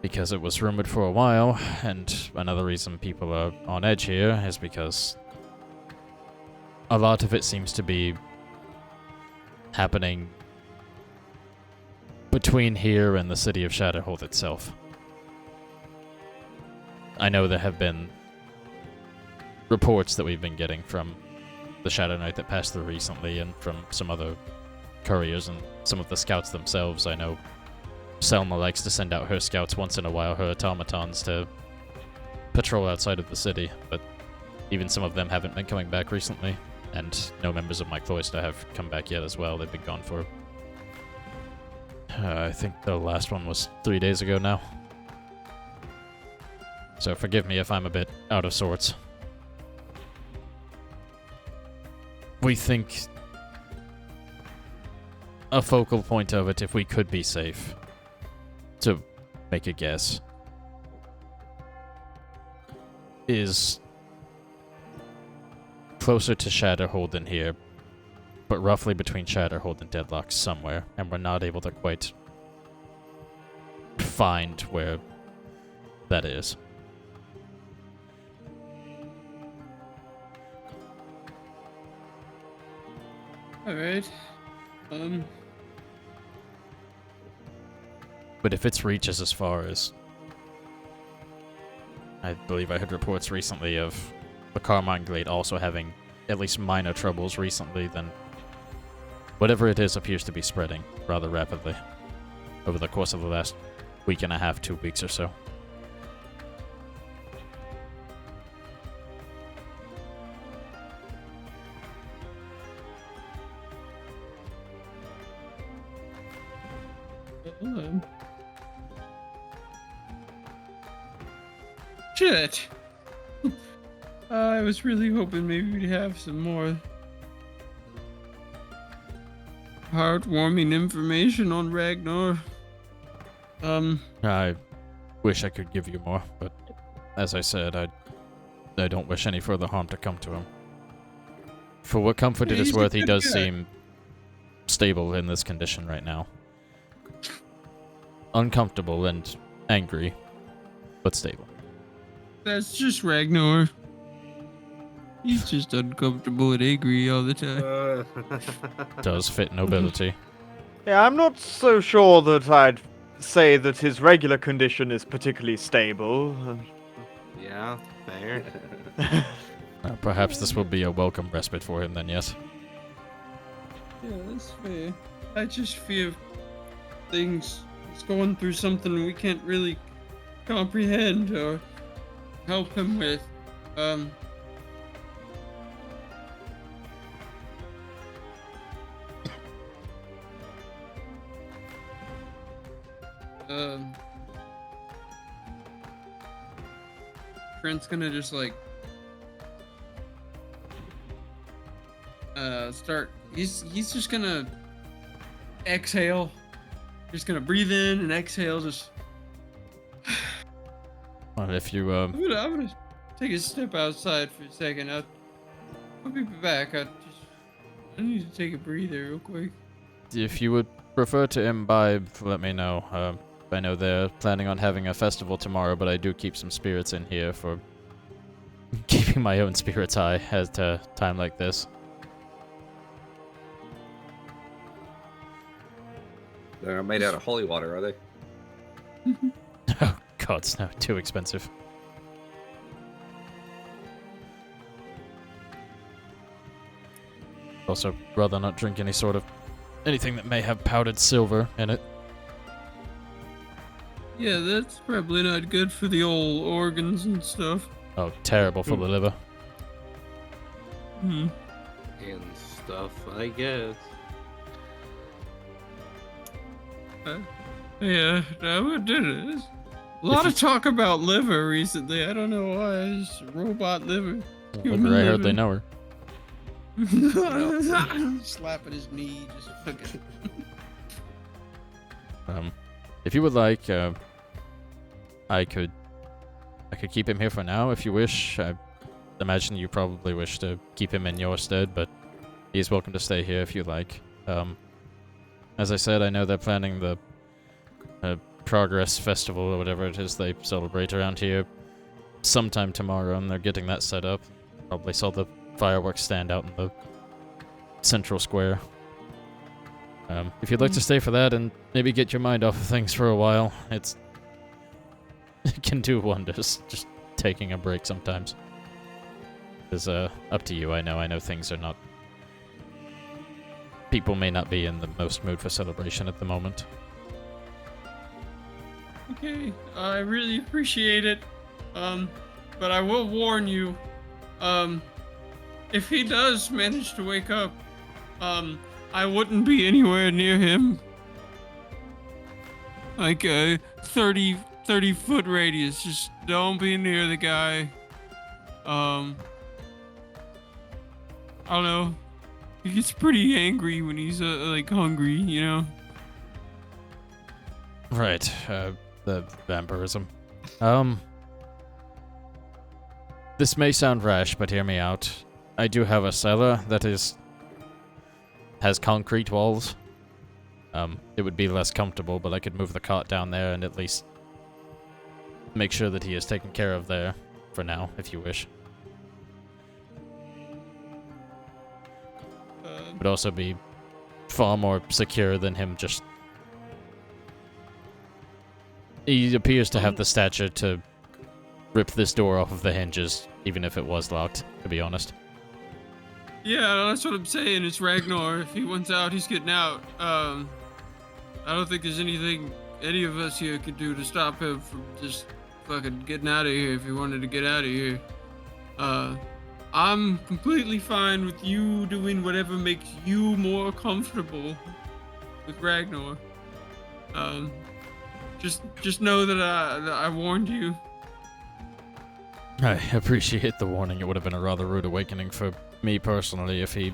Because it was rumored for a while, and another reason people are on edge here is because a lot of it seems to be happening between here and the city of Shatterhold itself. I know there have been reports that we've been getting from the Shadow Knight that passed through recently, and from some other couriers and some of the scouts themselves. I know Selma likes to send out her scouts once in a while, her automatons, to patrol outside of the city, but even some of them haven't been coming back recently, and no members of my cloister have come back yet as well. They've been gone for... I think the last one was 3 days ago now. So forgive me if I'm a bit out of sorts. We think a focal point of it, if we could be safe, to make a guess, is closer to Shatterhold than here, but roughly between Shatterhold and Deadlock somewhere, and we're not able to quite find where that is.
Alright.
But if its reaches as far as... I believe I heard reports recently of the Carmine Glade also having at least minor troubles recently, then whatever it is appears to be spreading rather rapidly over the course of the last week and a half, 2 weeks or so.
Shit. I was really hoping maybe we'd have some more heartwarming information on Ragnar.
I wish I could give you more, but as I said, I don't wish any further harm to come to him. For what comfort it is worth, he does seem stable in this condition right now. Uncomfortable and angry, but stable.
That's just Ragnar. He's just uncomfortable and angry all the time.
Does fit nobility.
Yeah, I'm not so sure that I'd say that his regular condition is particularly stable.
Yeah, fair.
Perhaps this will be a welcome respite for him then, yes?
Yeah, that's fair. I just fear things is going through something we can't really comprehend or help him with. Trent's gonna just like start. He's just gonna exhale. Just gonna breathe in and exhale. Just.
Well, if you
I'm gonna take a step outside for a second. I'll be back. I need to take a breather real quick.
if you would prefer to imbibe, let me know. I know they're planning on having a festival tomorrow, but I do keep some spirits in here for keeping my own spirits high at a time like this.
They're made out of holy water, are they?
Oh, God, no, too expensive. Also, rather not drink anything that may have powdered silver in it.
Yeah, that's probably not good for the old organs and stuff.
Oh, terrible for the liver.
Hmm.
And stuff, I guess.
Yeah, no, there's a lot of talk about liver recently. I don't know why. It's robot liver. Human
I
liver.
hardly know her.
Slapping his knee, just fucking.
If you would like, I could keep him here for now if you wish. I imagine you probably wish to keep him in your stead, but he's welcome to stay here if you like. As I said, I know they're planning the Progress Festival or whatever it is they celebrate around here sometime tomorrow, and they're getting that set up. Probably saw the fireworks stand out in the central square. If you'd like to stay for that and maybe get your mind off of things for a while, it can do wonders, just taking a break sometimes. It's up to you, I know things are not... People may not be in the most mood for celebration at the moment.
Okay, I really appreciate it. But I will warn you, if he does manage to wake up, I wouldn't be anywhere near him. Like a 30 foot radius. Just don't be near the guy. I don't know. He gets pretty angry when he's like hungry, you know.
Right, the vampirism. This may sound rash, but hear me out. I do have a cellar that has concrete walls. It would be less comfortable, but I could move the cot down there and at least make sure that he is taken care of there for now, if you wish. Would also be far more secure than him just... He appears to have the stature to rip this door off of the hinges, even if it was locked, to be honest.
Yeah, that's what I'm saying. It's Ragnar. If he wants out, he's getting out. I don't think there's anything any of us here could do to stop him from just fucking getting out of here if he wanted to get out of here. I'm completely fine with you doing whatever makes you more comfortable with Ragnar. Just know that I warned you.
I appreciate the warning. It would have been a rather rude awakening for me personally if he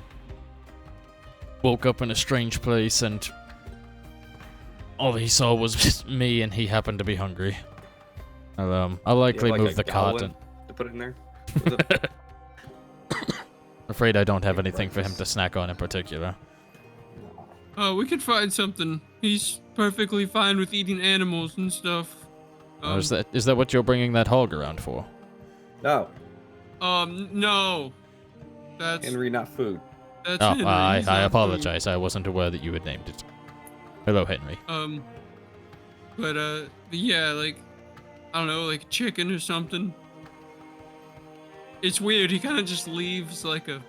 woke up in a strange place and all he saw was just me and he happened to be hungry. I'll likely move the cot and
to put it in there.
afraid I don't have anything for him to snack on in particular.
We could find something. He's perfectly fine with eating animals and stuff.
Is that what you're bringing that hog around for?
No.
No. That's
Henry, not food.
That's
Oh,
Henry.
I
He's not
apologize. I wasn't aware that you had named it. Hello, Henry.
food. But yeah, like, I don't know, like chicken or something. It's weird. He kind of just leaves like a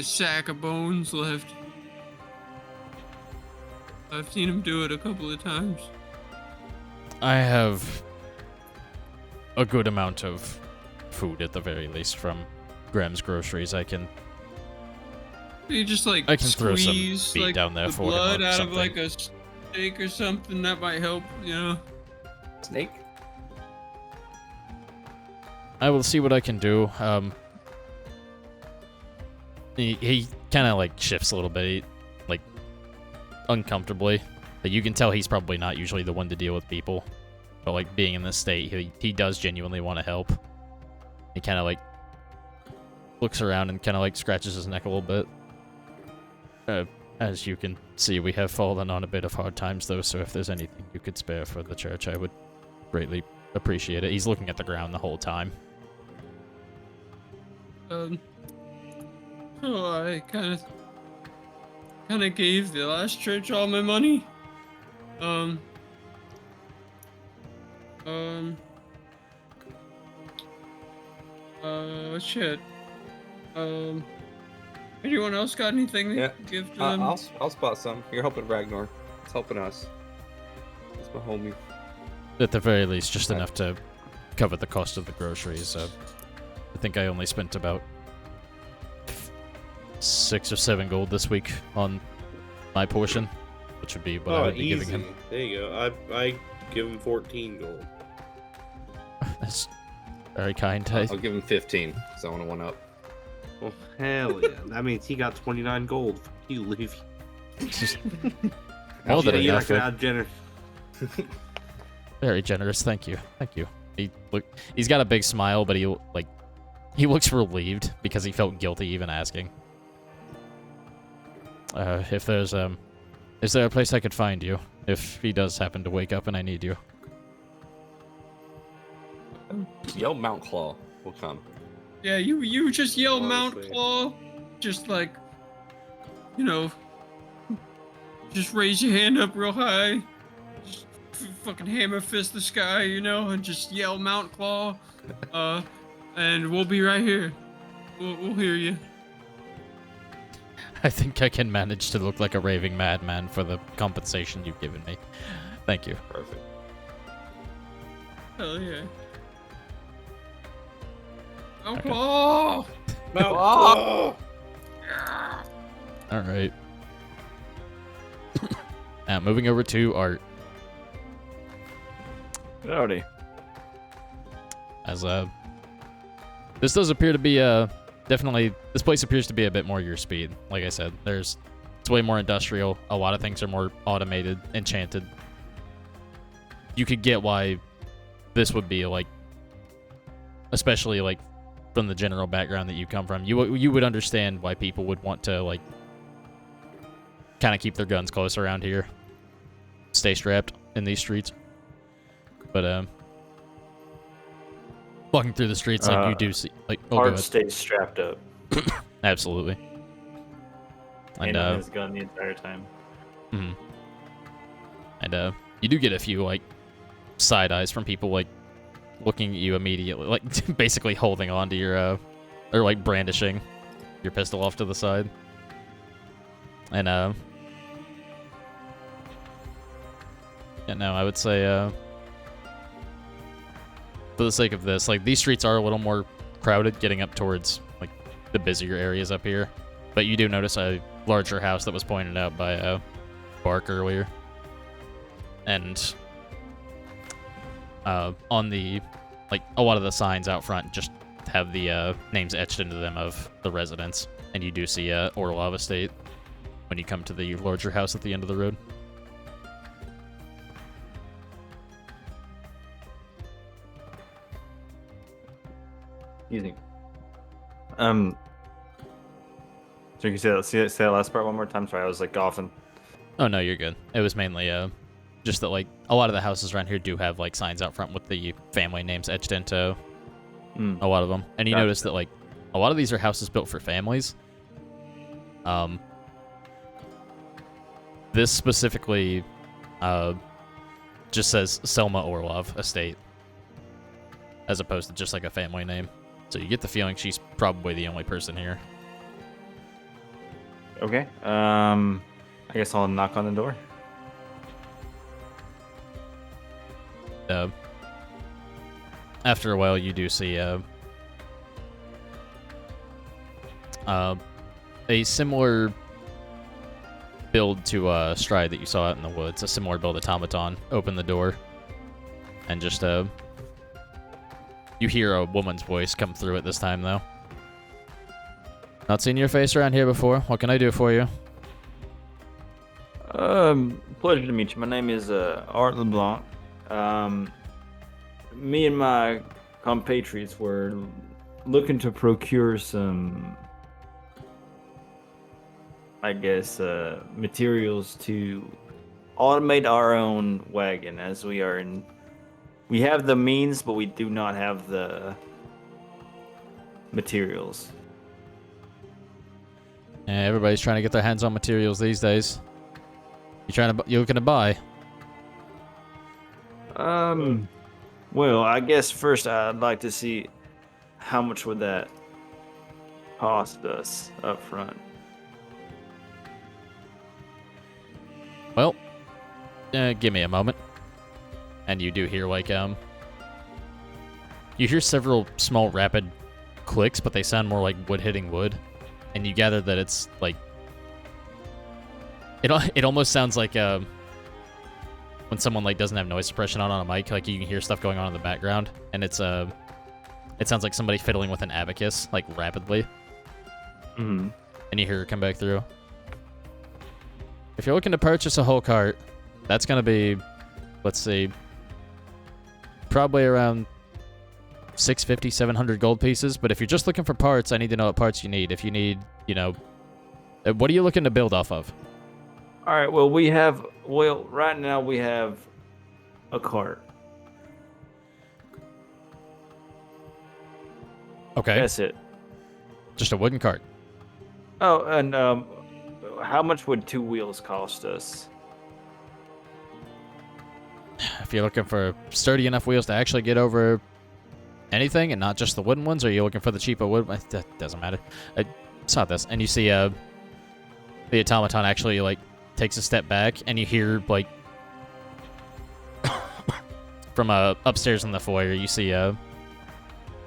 sack of bones left. I've seen him do it a couple of times.
I have a good amount of food at the very least from Graham's groceries.
You just like
I can throw some
squeeze
meat
like
down there
the
for him or
blood out of
something.
like a steak or something. That might help, you know.
Snake?
I will see what I can do. He kind of like shifts a little bit, like uncomfortably. But you can tell he's probably not usually the one to deal with people. But like being in this state, he does genuinely want to help. He kind of like looks around and kind of like scratches his neck a little bit. As you can see, we have fallen on a bit of hard times, though, so if there's anything you could spare for the church, I would greatly appreciate it. He's looking at the ground the whole time.
So I kind of gave the last church all my money. Shit. Anyone else got anything to give to them?
I'll spot some. You're helping Ragnar. It's helping us. It's my homie.
At the very least, just enough to cover the cost of the groceries. I think I only spent about 6 or 7 gold this week on my portion, which would be what I would be giving him.
There you go. I give him 14 gold.
That's very kind.
I'll give him 15, because I want to one up.
Well, hell yeah. That means he got 29 gold. Fuck you, Leafy.
More than
you're
enough.
not gonna generous.
Very generous. Thank you. Thank you. He's got a big smile, but he looks relieved because he felt guilty even asking. If there's is there a place I could find you if he does happen to wake up and I need you?
Yell Mount Claw. We'll come.
Yeah, you just yell Mount
Honestly.
Claw, just like, you know, just raise your hand up real high, just fucking hammer fist the sky, you know, and just yell Mount Claw, and we'll be right here. We'll hear you.
I think I can manage to look like a raving madman for the compensation you've given me. Thank you.
Perfect.
Hell yeah. Mount
Okay.
Claw!
Mount Claw!
All right. Now moving over to Art.
Howdy.
As this does appear to be definitely, this place appears to be a bit more your speed. Like I said, it's way more industrial. A lot of things are more automated, enchanted. You could get why this would be like, especially like from the general background that you come from. You would understand why people would want to like kind of keep their guns close around here, stay strapped in these streets. But walking through the streets, like you do see, like
Hard stays strapped up.
Absolutely.
And on his gun the entire time.
Mhm. And you do get a few like side eyes from people like looking at you immediately, like basically holding on to your or like brandishing your pistol off to the side. And yeah, no, I would say for the sake of this, like these streets are a little more crowded getting up towards like the busier areas up here. But you do notice a larger house that was pointed out by Bark earlier. And on the, like, a lot of the signs out front just have the names etched into them of the residents. And you do see Orlov Estate when you come to the larger house at the end of the road.
Excuse me. So you can say that last part one more time. Sorry, I was like golfing.
Oh no, you're good. It was mainly just that like a lot of the houses around here do have like signs out front with the family names etched into a lot of them. And you notice that like a lot of these are houses built for families. This specifically just says Selma Orlov Estate as opposed to just like a family name. So you get the feeling she's probably the only person here.
Okay. I guess I'll knock on the door.
After a while, you do see a similar build to Stride that you saw out in the woods. A similar build automaton. Open the door, and just you hear a woman's voice come through it this time, though. Not seen your face around here before. What can I do for you?
Pleasure to meet you. My name is Art LeBlanc. Me and my compatriots were looking to procure some I guess, materials to automate our own wagon, as we are in. We have the means, but we do not have the materials.
Yeah, everybody's trying to get their hands on materials these days. You looking to buy?
Well, I guess first I'd like to see how much would that cost us up front.
Well, give me a moment. And you do hear, like, you hear several small rapid clicks, but they sound more like wood hitting wood. And you gather that it's, like, it almost sounds like, when someone, like, doesn't have noise suppression on a mic, like, you can hear stuff going on in the background. And it sounds like somebody fiddling with an abacus, like, rapidly.
Mm-hmm.
And you hear her come back through. If you're looking to purchase a whole cart, that's going to be, let's see, probably around 650, 700 gold pieces. But if you're just looking for parts, I need to know what parts you need. If you need, what are you looking to build off of?
All right, well, right now we have a cart.
Okay.
That's it.
Just a wooden cart.
Oh, and how much would 2 wheels cost us?
If you're looking for sturdy enough wheels to actually get over anything and not just the wooden ones, or are you looking for the cheaper wood? That doesn't matter. It's not this. And you see the automaton actually, like, takes a step back, and you hear, like, from upstairs in the foyer, you see a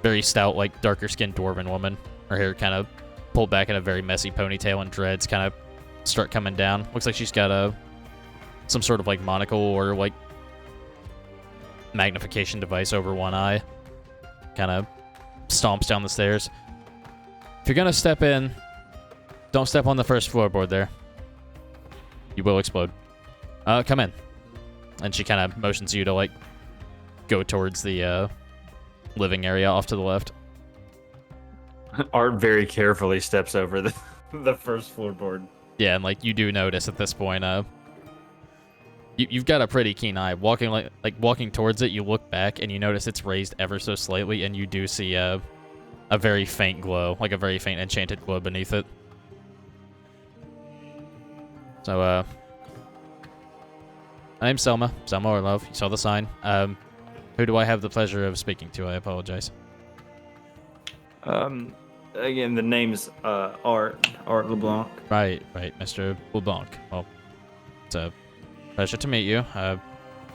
very stout, like, darker-skinned dwarven woman. Her hair kind of pulled back in a very messy ponytail, and dreads kind of start coming down. Looks like she's got some sort of, like, monocle or, like, magnification device over one eye. Kind of stomps down the stairs. If you're gonna step in, don't step on the first floorboard there. You will explode. Come in. And she kind of motions you to, like, go towards the living area off to the left.
Art very carefully steps over the first floorboard.
Yeah, and, like, you do notice at this point, you've got a pretty keen eye. Walking towards it, you look back and you notice it's raised ever so slightly, and you do see a very faint glow, like a very faint enchanted glow beneath it. So, my name's Selma. Selma Orlov. You saw the sign. Who do I have the pleasure of speaking to? I apologize.
Again, the name's Art LeBlanc.
Right, Mr. LeBlanc. Well, it's a pleasure to meet you.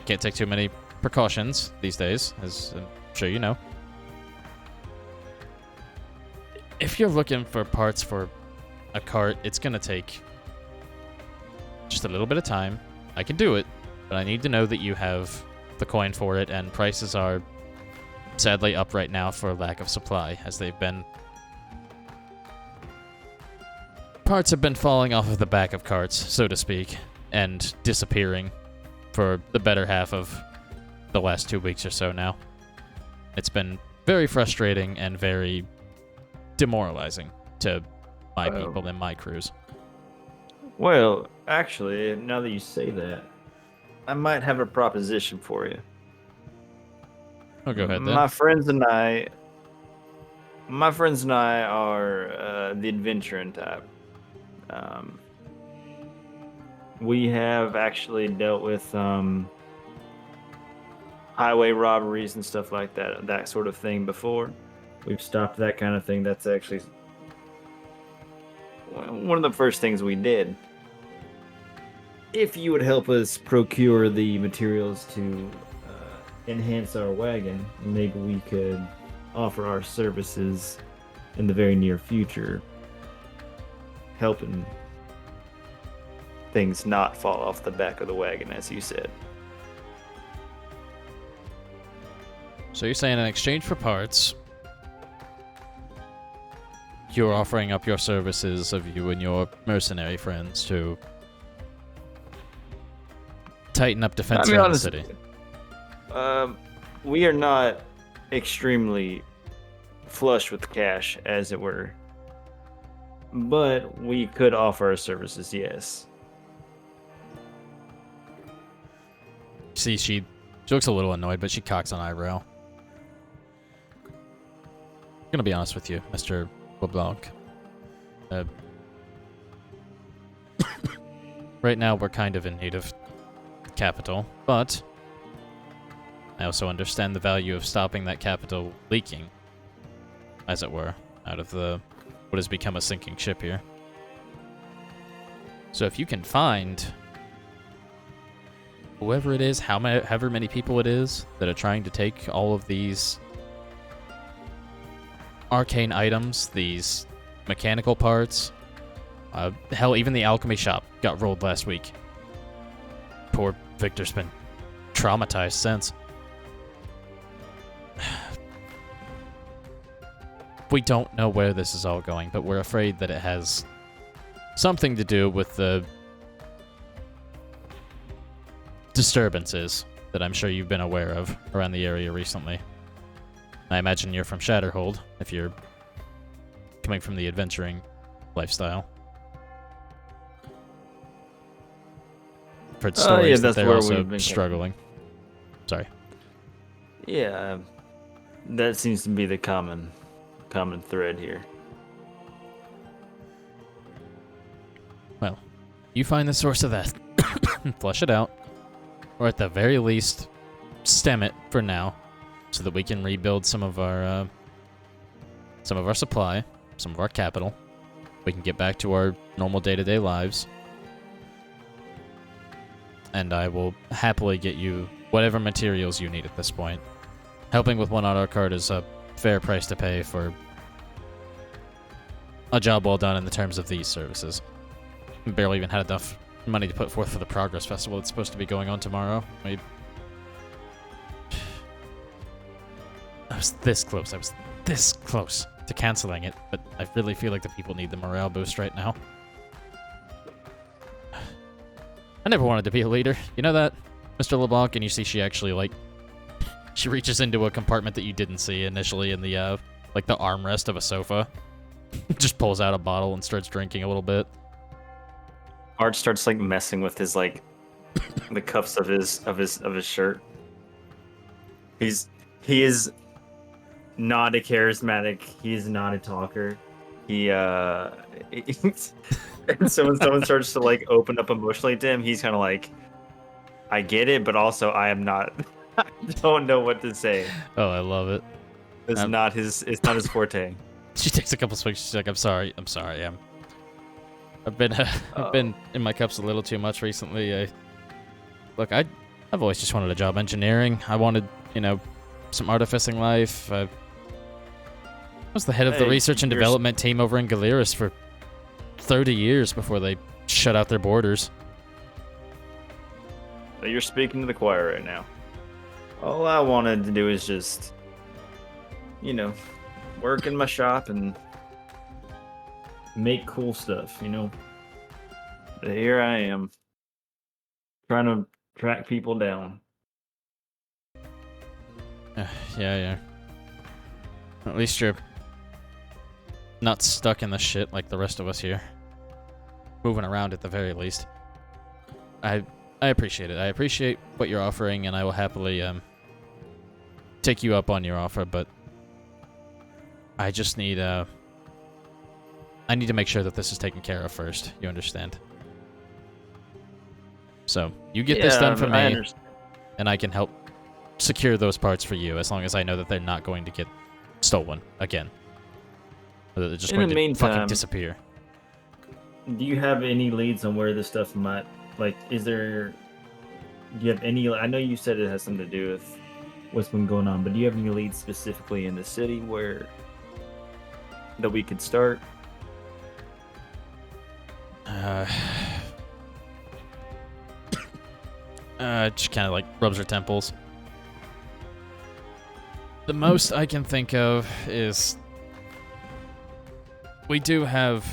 Can't take too many precautions these days, as I'm sure you know. If you're looking for parts for a cart, it's gonna take just a little bit of time. I can do it, but I need to know that you have the coin for it, and prices are sadly up right now for lack of supply, as they've been... Parts have been falling off of the back of carts, so to speak, and disappearing for the better half of the last 2 weeks or so now. It's been very frustrating and very demoralizing to my people and my crews.
Well, actually, now that you say that, I might have a proposition for you.
Oh, go ahead then.
My friends and I are the adventuring type. We have actually dealt with highway robberies and stuff like that sort of thing before. We've stopped that kind of thing. That's actually one of the first things we did. If you would help us procure the materials to enhance our wagon, maybe we could offer our services in the very near future, helping things not fall off the back of the wagon, as you said.
So you're saying in exchange for parts, you're offering up your services of you and your mercenary friends to tighten up defense around the city.
We are not extremely flush with cash, as it were. but we could offer our services, yes.
See, she looks a little annoyed, but she cocks an eyebrow. I'm gonna be honest with you, Mr. LeBlanc. Right now, we're kind of in need of capital, but I also understand the value of stopping that capital leaking, as it were, out of what has become a sinking ship here. So if you can find whoever it is, however many people it is that are trying to take all of these arcane items, these mechanical parts, hell, even the alchemy shop got rolled last week. Poor Victor's been traumatized since. We don't know where this is all going, but we're afraid that it has something to do with the disturbances that I'm sure you've been aware of around the area recently. I imagine you're from Shatterhold, if you're coming from the adventuring lifestyle. I've heard stories that they're also struggling. Sorry.
Yeah, that seems to be the common thread here.
Well, you find the source of that, flush it out, or at the very least, stem it for now, so that we can rebuild some of our supply, some of our capital. We can get back to our normal day-to-day lives, and I will happily get you whatever materials you need at this point. Helping with one auto card is a fair price to pay for a job well done in the terms of these services. We barely even had enough money to put forth for the Progress Festival that's supposed to be going on tomorrow. I was this close. I was this close to canceling it, but I really feel like the people need the morale boost right now. I never wanted to be a leader. You know that, Mr. LeBlanc? And you see she actually, like, she reaches into a compartment that you didn't see initially in the, like, the armrest of a sofa. Just pulls out a bottle and starts drinking a little bit.
Art starts, like, messing with his, like, the cuffs of his shirt. He is not a charismatic. He is not a talker. And so when someone starts to, like, open up emotionally to him, he's kind of like, I get it, but also I am not. I don't know what to say.
Oh, I love it.
It's not his forte.
She takes a couple swings. She's like, I'm sorry. I've been in my cups a little too much recently. I've always just wanted a job engineering. I wanted, some artificing life. I was the head of the research and development team over in Voldaris for 30 years before they shut out their borders.
You're speaking to the choir right now. All I wanted to do is just, work in my shop and make cool stuff, But here I am, trying to track people down.
Yeah. At least you're not stuck in the shit like the rest of us here. Moving around at the very least. I appreciate it. I appreciate what you're offering, and I will happily take you up on your offer, but I just need I need to make sure that this is taken care of first. You understand? So, you get this done for me, and I can help secure those parts for you, as long as I know that they're not going to get stolen again. Or that they're just going to fucking disappear.
Do you have any leads on where this stuff might, do you have any, I know you said it has something to do with what's been going on, but do you have any leads specifically in the city that we could start?
Just kind of like rubs her temples. The most I can think of is we do have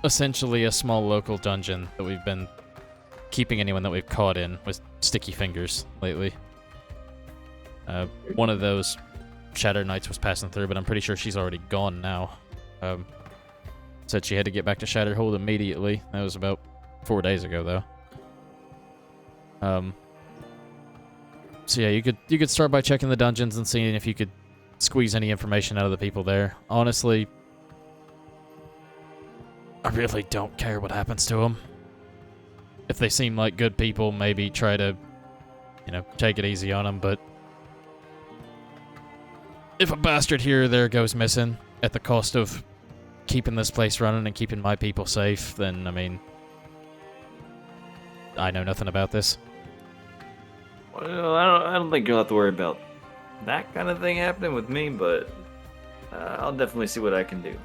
essentially a small local dungeon that we've been keeping anyone that we've caught in with sticky fingers lately. One of those Shadow Knights was passing through, but I'm pretty sure she's already gone now. said she had to get back to Shatterhold immediately. That was about 4 days ago, though. So yeah, you could start by checking the dungeons and seeing if you could squeeze any information out of the people there. Honestly, I really don't care what happens to them. If they seem like good people, maybe try to, take it easy on them, but if a bastard here or there goes missing at the cost of keeping this place running and keeping my people safe, then, I mean, I know nothing about this.
Well, I don't think you'll have to worry about that kind of thing happening with me, but I'll definitely see what I can do.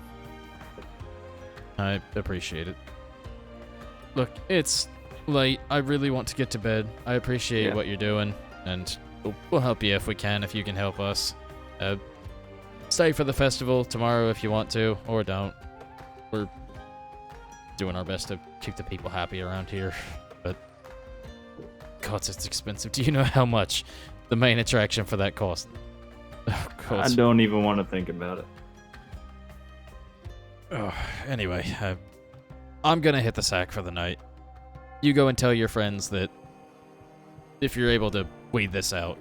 I appreciate it. Look, it's late. I really want to get to bed. I appreciate what you're doing, and we'll help you if we can, if you can help us. Stay for the festival tomorrow if you want to, or don't. We're doing our best to keep the people happy around here, but God, it's expensive. Do you know how much the main attraction for that cost? Oh, God.
I don't even want to think about it.
Oh, anyway, I'm gonna hit the sack for the night. You go and tell your friends that if you're able to weed this out,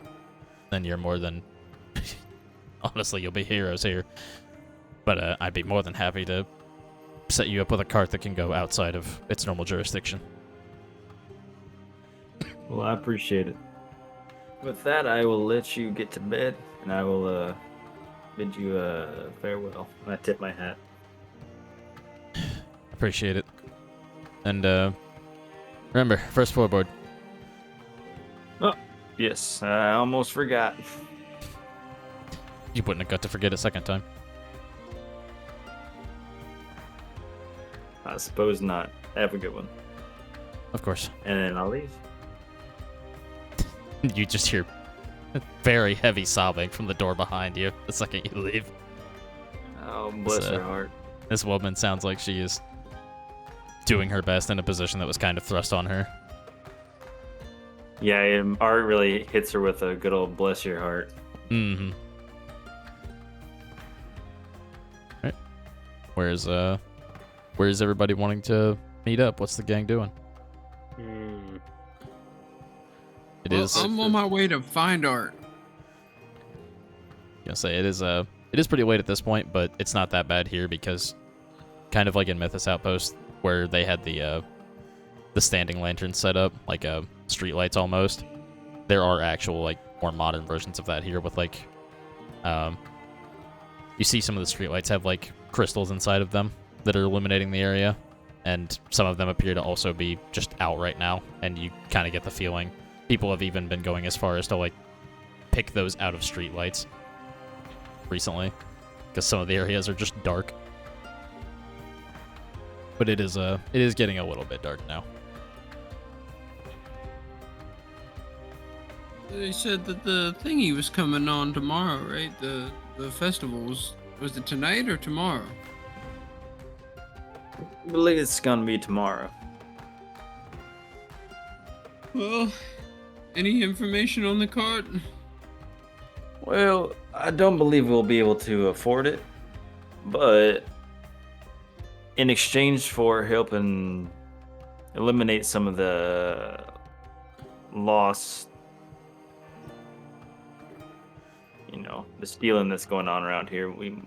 then you're more than... Honestly, you'll be heroes here. But I'd be more than happy to set you up with a cart that can go outside of its normal jurisdiction.
Well, I appreciate it. With that, I will let you get to bed, and I will bid you farewell. I tip my hat.
Appreciate it. And remember, first floorboard.
Oh, yes, I almost forgot.
You wouldn't have got to forget a second time.
I suppose not. Have a good one.
Of course.
And then I'll leave.
You just hear very heavy sobbing from the door behind you the second you leave.
Oh, bless her heart.
This woman sounds like she is doing her best in a position that was kind of thrust on her.
Yeah, Art really hits her with a good old bless your heart.
Mm-hmm. Right. Where's everybody wanting to meet up? What's the gang doing? It is.
I'm on my way to find Art.
Gonna say it is pretty late at this point, but it's not that bad here because, kind of like in Mythos Outpost, where they had the standing lanterns set up, like street lights almost. There are actual like more modern versions of that here with like, you see some of the street lights have like crystals inside of them that are illuminating the area, and some of them appear to also be just out right now, and you kind of get the feeling people have even been going as far as to like pick those out of street lights recently, because some of the areas are just dark. But it is getting a little bit dark now.
They said that the thingy was coming on tomorrow, right? The festival was it tonight or tomorrow?
I believe it's gonna be tomorrow.
Well, any information on the cart?
Well, I don't believe we'll be able to afford it, but in exchange for helping eliminate some of the loss, the stealing that's going on around here, we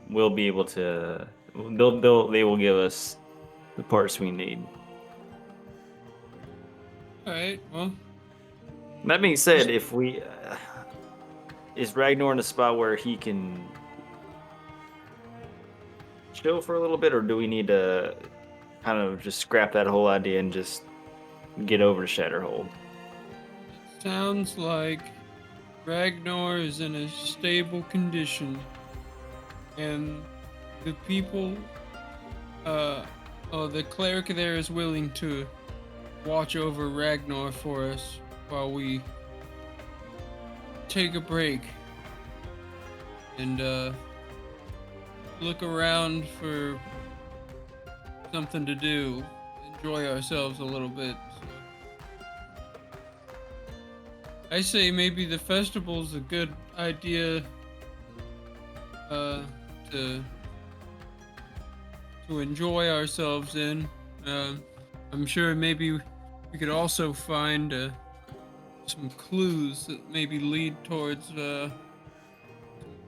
will be able to. They will give us the parts we need.
All right. Well.
That being said, if we is Ragnar in a spot where he can chill for a little bit, or do we need to kind of just scrap that whole idea and just get over to Shatterhold?
Sounds like Ragnar is in a stable condition, and the people, the cleric there is willing to watch over Ragnar for us while we take a break and look around for something to do, enjoy ourselves a little bit. So I say maybe the festival's a good idea to to enjoy ourselves in. I'm sure maybe we could also find some clues that maybe lead towards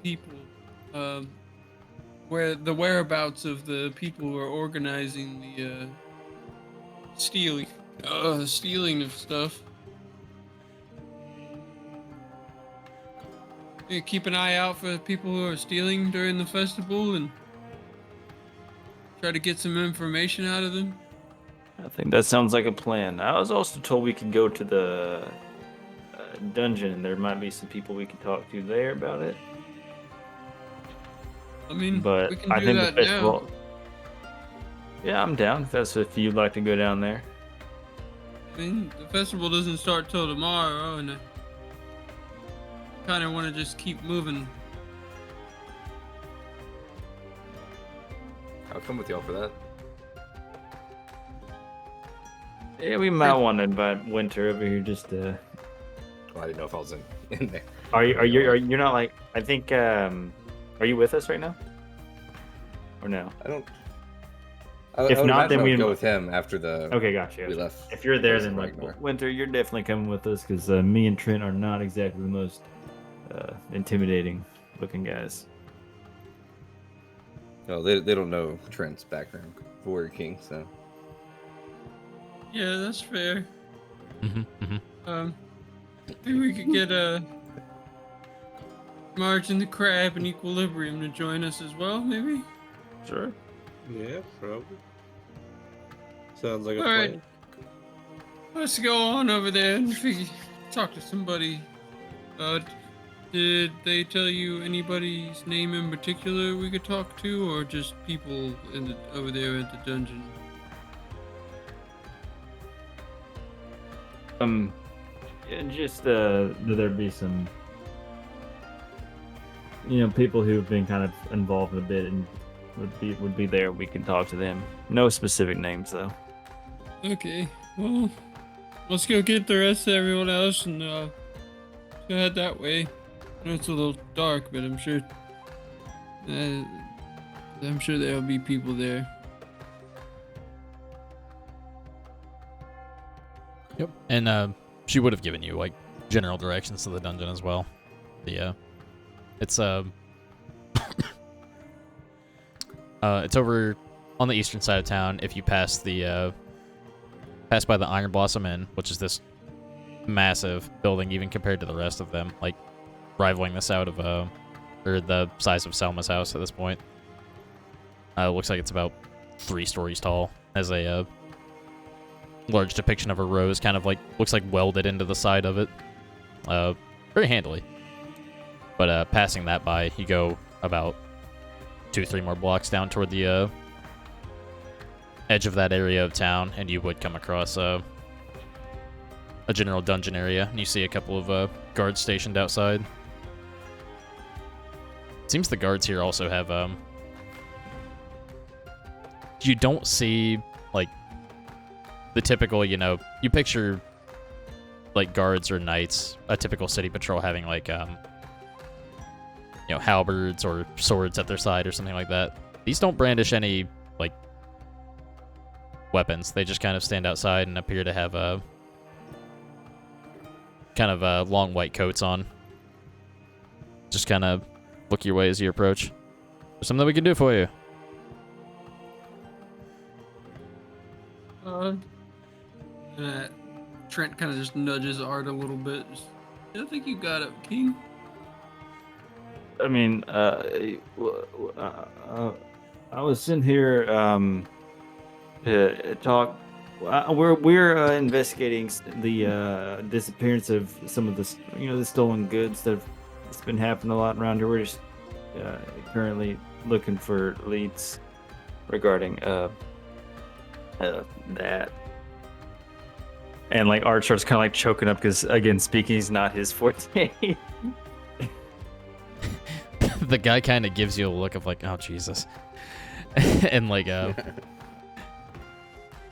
people, where the whereabouts of the people who are organizing the stealing of stuff. Yeah, keep an eye out for people who are stealing during the festival and try to get some information out of them.
I think that sounds like a plan. I was also told we could go to the dungeon, and there might be some people we could talk to there about it.
I mean,
But
we can
I
do
think
that
the festival. Yeah, I'm down. If you'd like to go down there.
now. I mean, the festival doesn't start till tomorrow, and I kind of want to just keep moving.
I'll come with y'all for that.
Yeah, we might want to invite Winter over here just to.
Well, I didn't know if I was in there.
Are you not like? I think. Are you with us right now? Or no?
I don't.
If
I would
not,
imagine
then
I would
we
go with him after the.
Okay, gotcha.
We left.
If you're there,
Place
then
of
like
Ragnar.
Winter, you're definitely coming with us because me and Trent are not exactly the most intimidating looking guys.
No, they don't know Trent's background, Warrior King. So
Yeah, that's fair.
Mm-hmm.
Maybe we could get Marge and the Crab and Equilibrium to join us as well, maybe?
Sure.
Yeah, probably. Sounds like a
All
plan.
right. Let's go on over there and talk to somebody. Did they tell you anybody's name in particular we could talk to, or just people over there at the dungeon?
Yeah, just that there be some, people who've been kind of involved a bit and would be there. We can talk to them. No specific names though.
Okay, well, let's go get the rest of everyone else and go head that way. I know it's a little dark, but I'm sure there'll be people there.
Yep. And she would have given you like general directions to the dungeon as well. It's it's over on the eastern side of town. If you pass by the Iron Blossom Inn, which is this massive building, even compared to the rest of them, like rivaling this out of or the size of Selma's house at this point. It looks like it's about 3 stories tall. Has a large depiction of a rose, kind of like looks like welded into the side of it. Very handily. But passing that by, you go about 2-3 more blocks down toward the edge of that area of town, and you would come across a general dungeon area, and you see a couple of guards stationed outside. Seems the guards here also have you don't see like the typical, you picture like guards or knights, a typical city patrol having like halberds or swords at their side or something like that. These don't brandish any like weapons. They just kind of stand outside and appear to have long white coats on. Just kind of look your way as you approach. There's something we can do for you.
Trent kind of just nudges Art a little bit. I think you got it, King.
I mean, I was sitting here to talk. We're investigating the disappearance of some of the stolen goods that's been happening a lot around here. We're just currently looking for leads regarding that. And like Art starts kind of like choking up because again, speaking is not his forte.
The guy kind of gives you a look of like, oh Jesus, and like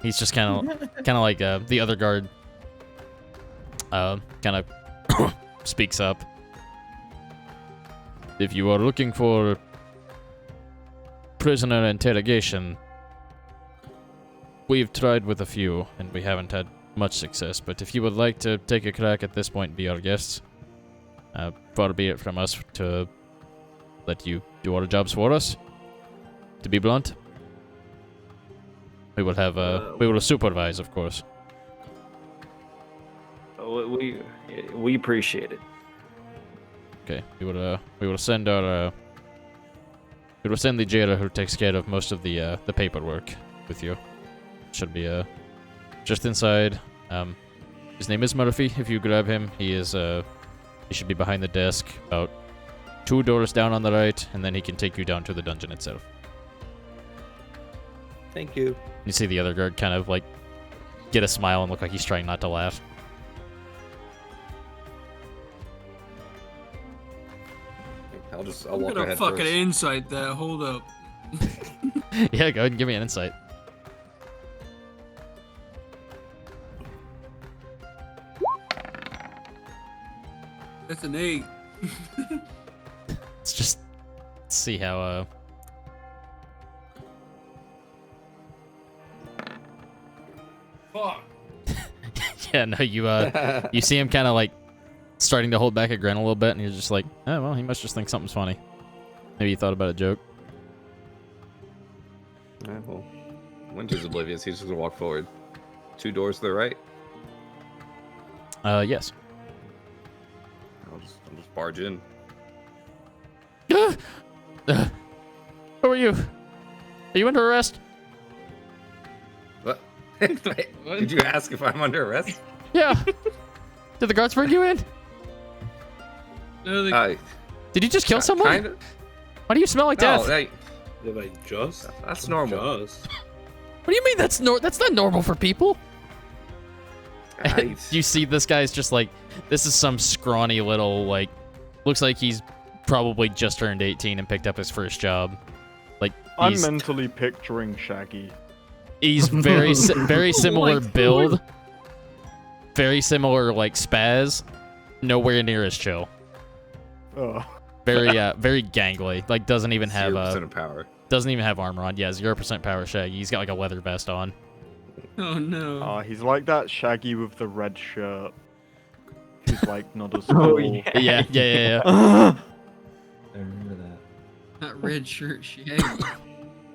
he's just kind of like the other guard kind of speaks up. If you are looking for prisoner interrogation, we've tried with a few, and we haven't had much success, but if you would like to take a crack at this point and be our guests, far be it from us to let you do our jobs for us. To be blunt, we will have we will supervise, of course.
We appreciate it.
Okay, we will send our we will send the jailer who takes care of most of the paperwork with you. Should be just inside. His name is Murphy. If you grab him, he should be behind the desk, about 2 doors down on the right, and then he can take you down to the dungeon itself.
Thank you.
You see the other guard kind of like get a smile and look like he's trying not to laugh.
I'll
I'm
walk
gonna
ahead
fucking
first.
insight that. Hold up.
Yeah, go ahead and give me an insight.
That's an 8.
Let's just see how
Fuck.
yeah, no, you see him kind of like starting to hold back a grin a little bit, and you're just like, oh well, he must just think something's funny. Maybe he thought about a joke.
Alright, well, Winter's oblivious. He's just gonna walk forward. 2 doors to the right.
Yes.
I'll just barge in.
Who are you? Are you under arrest?
What? Wait, did you ask if I'm under arrest?
Yeah. Did the guards bring you in?
No, they,
Did you just kill someone?
Kinda.
Why do you smell like death?
No, hey,
Did I just?
that's normal.
Just.
What do you mean that's not normal for people?
I-
You see this guy's just like, this is some scrawny little, like, looks like he's probably just turned 18 and picked up his first job. Like,
I'm
he's,
mentally picturing Shaggy.
he's very very similar
my
build. Very similar, like, spaz. Nowhere near as chill.
Oh.
Very, very gangly. Like, doesn't even have
0% of power.
doesn't even have armor on. Yeah, 0% power Shaggy. He's got, like, a leather vest on.
oh no.
Ah, he's like that Shaggy with the red shirt. He's like not as
Oh,
cool.
yeah.
Yeah.
I remember that.
That red shirt shaggy.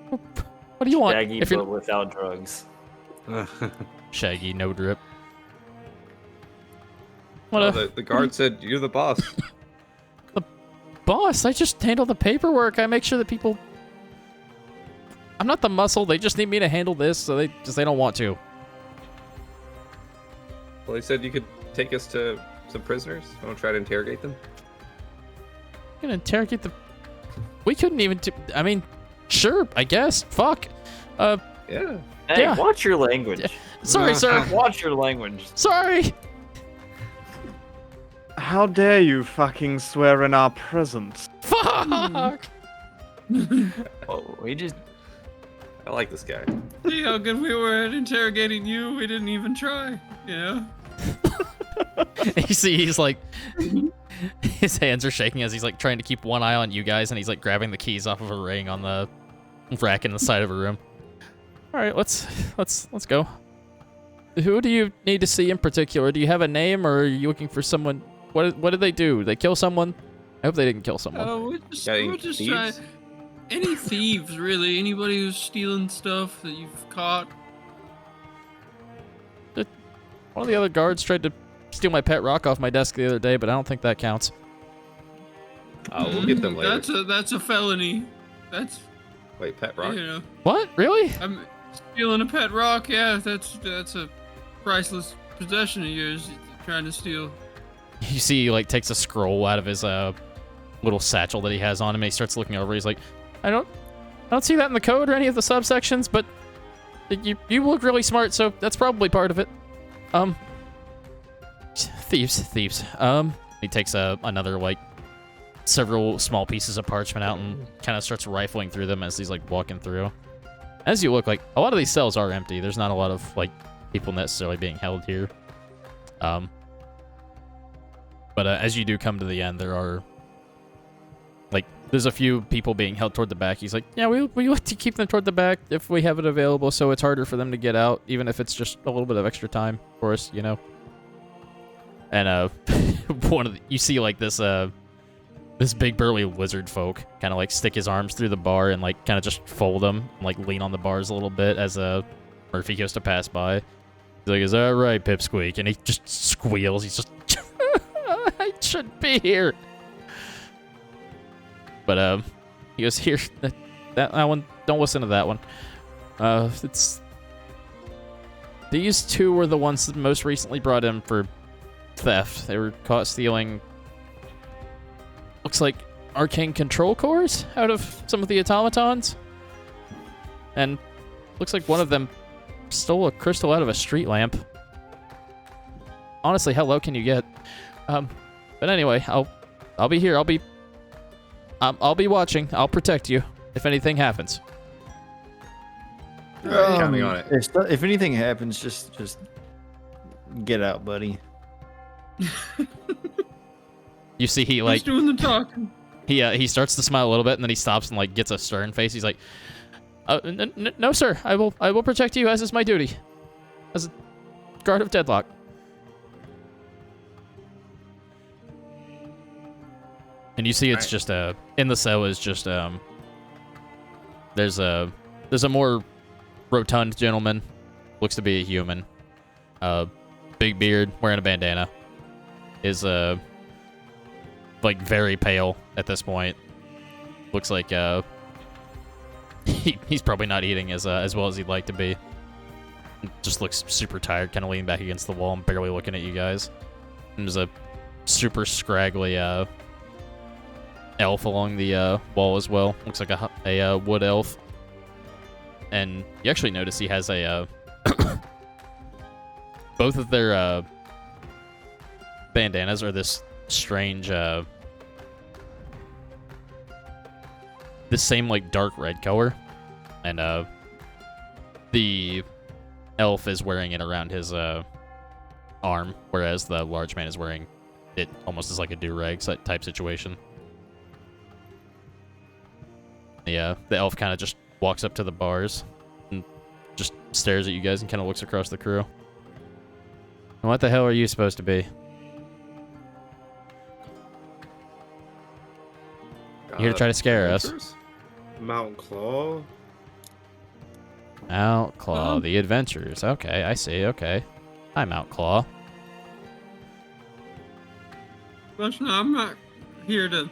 What do you want?
Shaggy,
If you're
but without drugs.
Shaggy, no drip.
Oh, the guard said you're the boss.
Boss, I just handle the paperwork. I make sure that people... I'm not the muscle. They just need me to handle this, so they don't want to.
Well, he said you could take us to some prisoners. I want to try to interrogate them.
I'm gonna interrogate the... We couldn't even... I mean, sure, I guess. Fuck.
Yeah.
Hey,
Yeah.
watch your language.
Sorry, sir.
Watch your language.
Sorry.
How dare you fucking swear in our presence?
Fuck.
Oh, we just...
I like this guy.
See how good we were at interrogating you? We didn't even try. Yeah.
You see, he's like... His hands are shaking as he's like trying to keep one eye on you guys, and he's like grabbing the keys off of a ring on the rack in the side of a room. All right, let's go. Who do you need to see in particular? Do you have a name, or are you looking for someone? What did they do? They kill someone? I hope they didn't kill someone.
We're just trying. Any thieves, really? Anybody who's stealing stuff that you've caught?
One of the other guards tried to steal my pet rock off my desk the other day, but I don't think that counts.
We'll get them later.
That's a felony. That's
Wait, pet rock?
you know.
What? Really?
I'm stealing a pet rock. Yeah, that's a priceless possession of yours. You're trying to steal.
You see, he like takes a scroll out of his little satchel that he has on him, and he starts looking over. He's like, I don't see that in the code or any of the subsections, but you look really smart, so that's probably part of it. Thieves. He takes another like several small pieces of parchment out and kind of starts rifling through them as he's like walking through. As you look, like a lot of these cells are empty. There's not a lot of like people necessarily being held here. But as you do come to the end, there are like there's a few people being held toward the back. He's like, yeah, we like to keep them toward the back if we have it available, so it's harder for them to get out, even if it's just a little bit of extra time for us, you know. And you see like this big burly lizard folk kind of like stick his arms through the bar and like kind of just fold them, and, like lean on the bars a little bit as Murphy goes to pass by. He's like, "Is that right, Pipsqueak?" And he just squeals. He's just, I shouldn't be here. But he goes, "Here, that one. Don't listen to that one. It's these two were the ones that most recently brought in for theft. They were caught stealing, looks like arcane control cores out of some of the automatons. And looks like one of them stole a crystal out of a street lamp. Honestly, how low can you get? But anyway, I'll be here. I'll be watching. I'll protect you if anything happens."
All right, counting on it.
If anything happens, just get out, buddy.
You see, he
Who's
like
doing the talking?
he starts to smile a little bit, and then he stops and like gets a stern face. He's like, "No, sir. I will protect you as is my duty, as a guard of Deadlock." And you see, it's just in the cell is just there's a more rotund gentleman, looks to be a human, big beard, wearing a bandana, is like very pale at this point. Looks like he's probably not eating as well as he'd like to be. Just looks super tired, kind of leaning back against the wall and barely looking at you guys. And there's a super scraggly elf along the wall as well. Looks like a wood elf. And you actually notice he has a both of their bandanas are this strange this same like dark red color, and the elf is wearing it around his arm, whereas the large man is wearing it almost as like a do-rag type situation. The elf kind of just walks up to the bars and just stares at you guys and kind of looks across the crew. What the hell are you supposed to be? You here to try to scare us?
Mountain Claw.
Outclaw, the adventurers. Okay, I see. Okay. I'm Outclaw.
Listen, I'm not here to,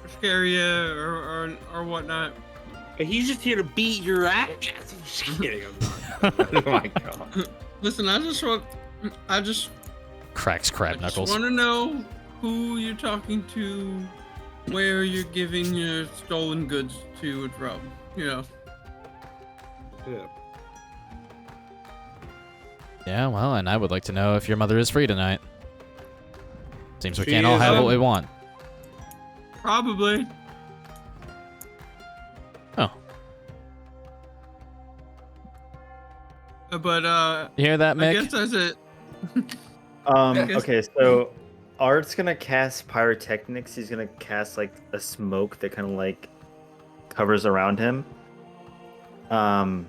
scare you or whatnot.
He's just here to beat your ass. Just kidding, I'm not.
Oh my god.
Listen, I just
Cracks crab knuckles.
want to know who you're talking to, where you're giving your stolen goods to and from.
Yeah.
Yeah, well, and I would like to know if your mother is free tonight. Seems we
She
can't all
is,
have what we want.
Probably.
Oh.
But
You hear that,
I
Mick?
guess that's it. guess-
Okay, so Art's gonna cast pyrotechnics. He's gonna cast like a smoke that kind of like covers around him. And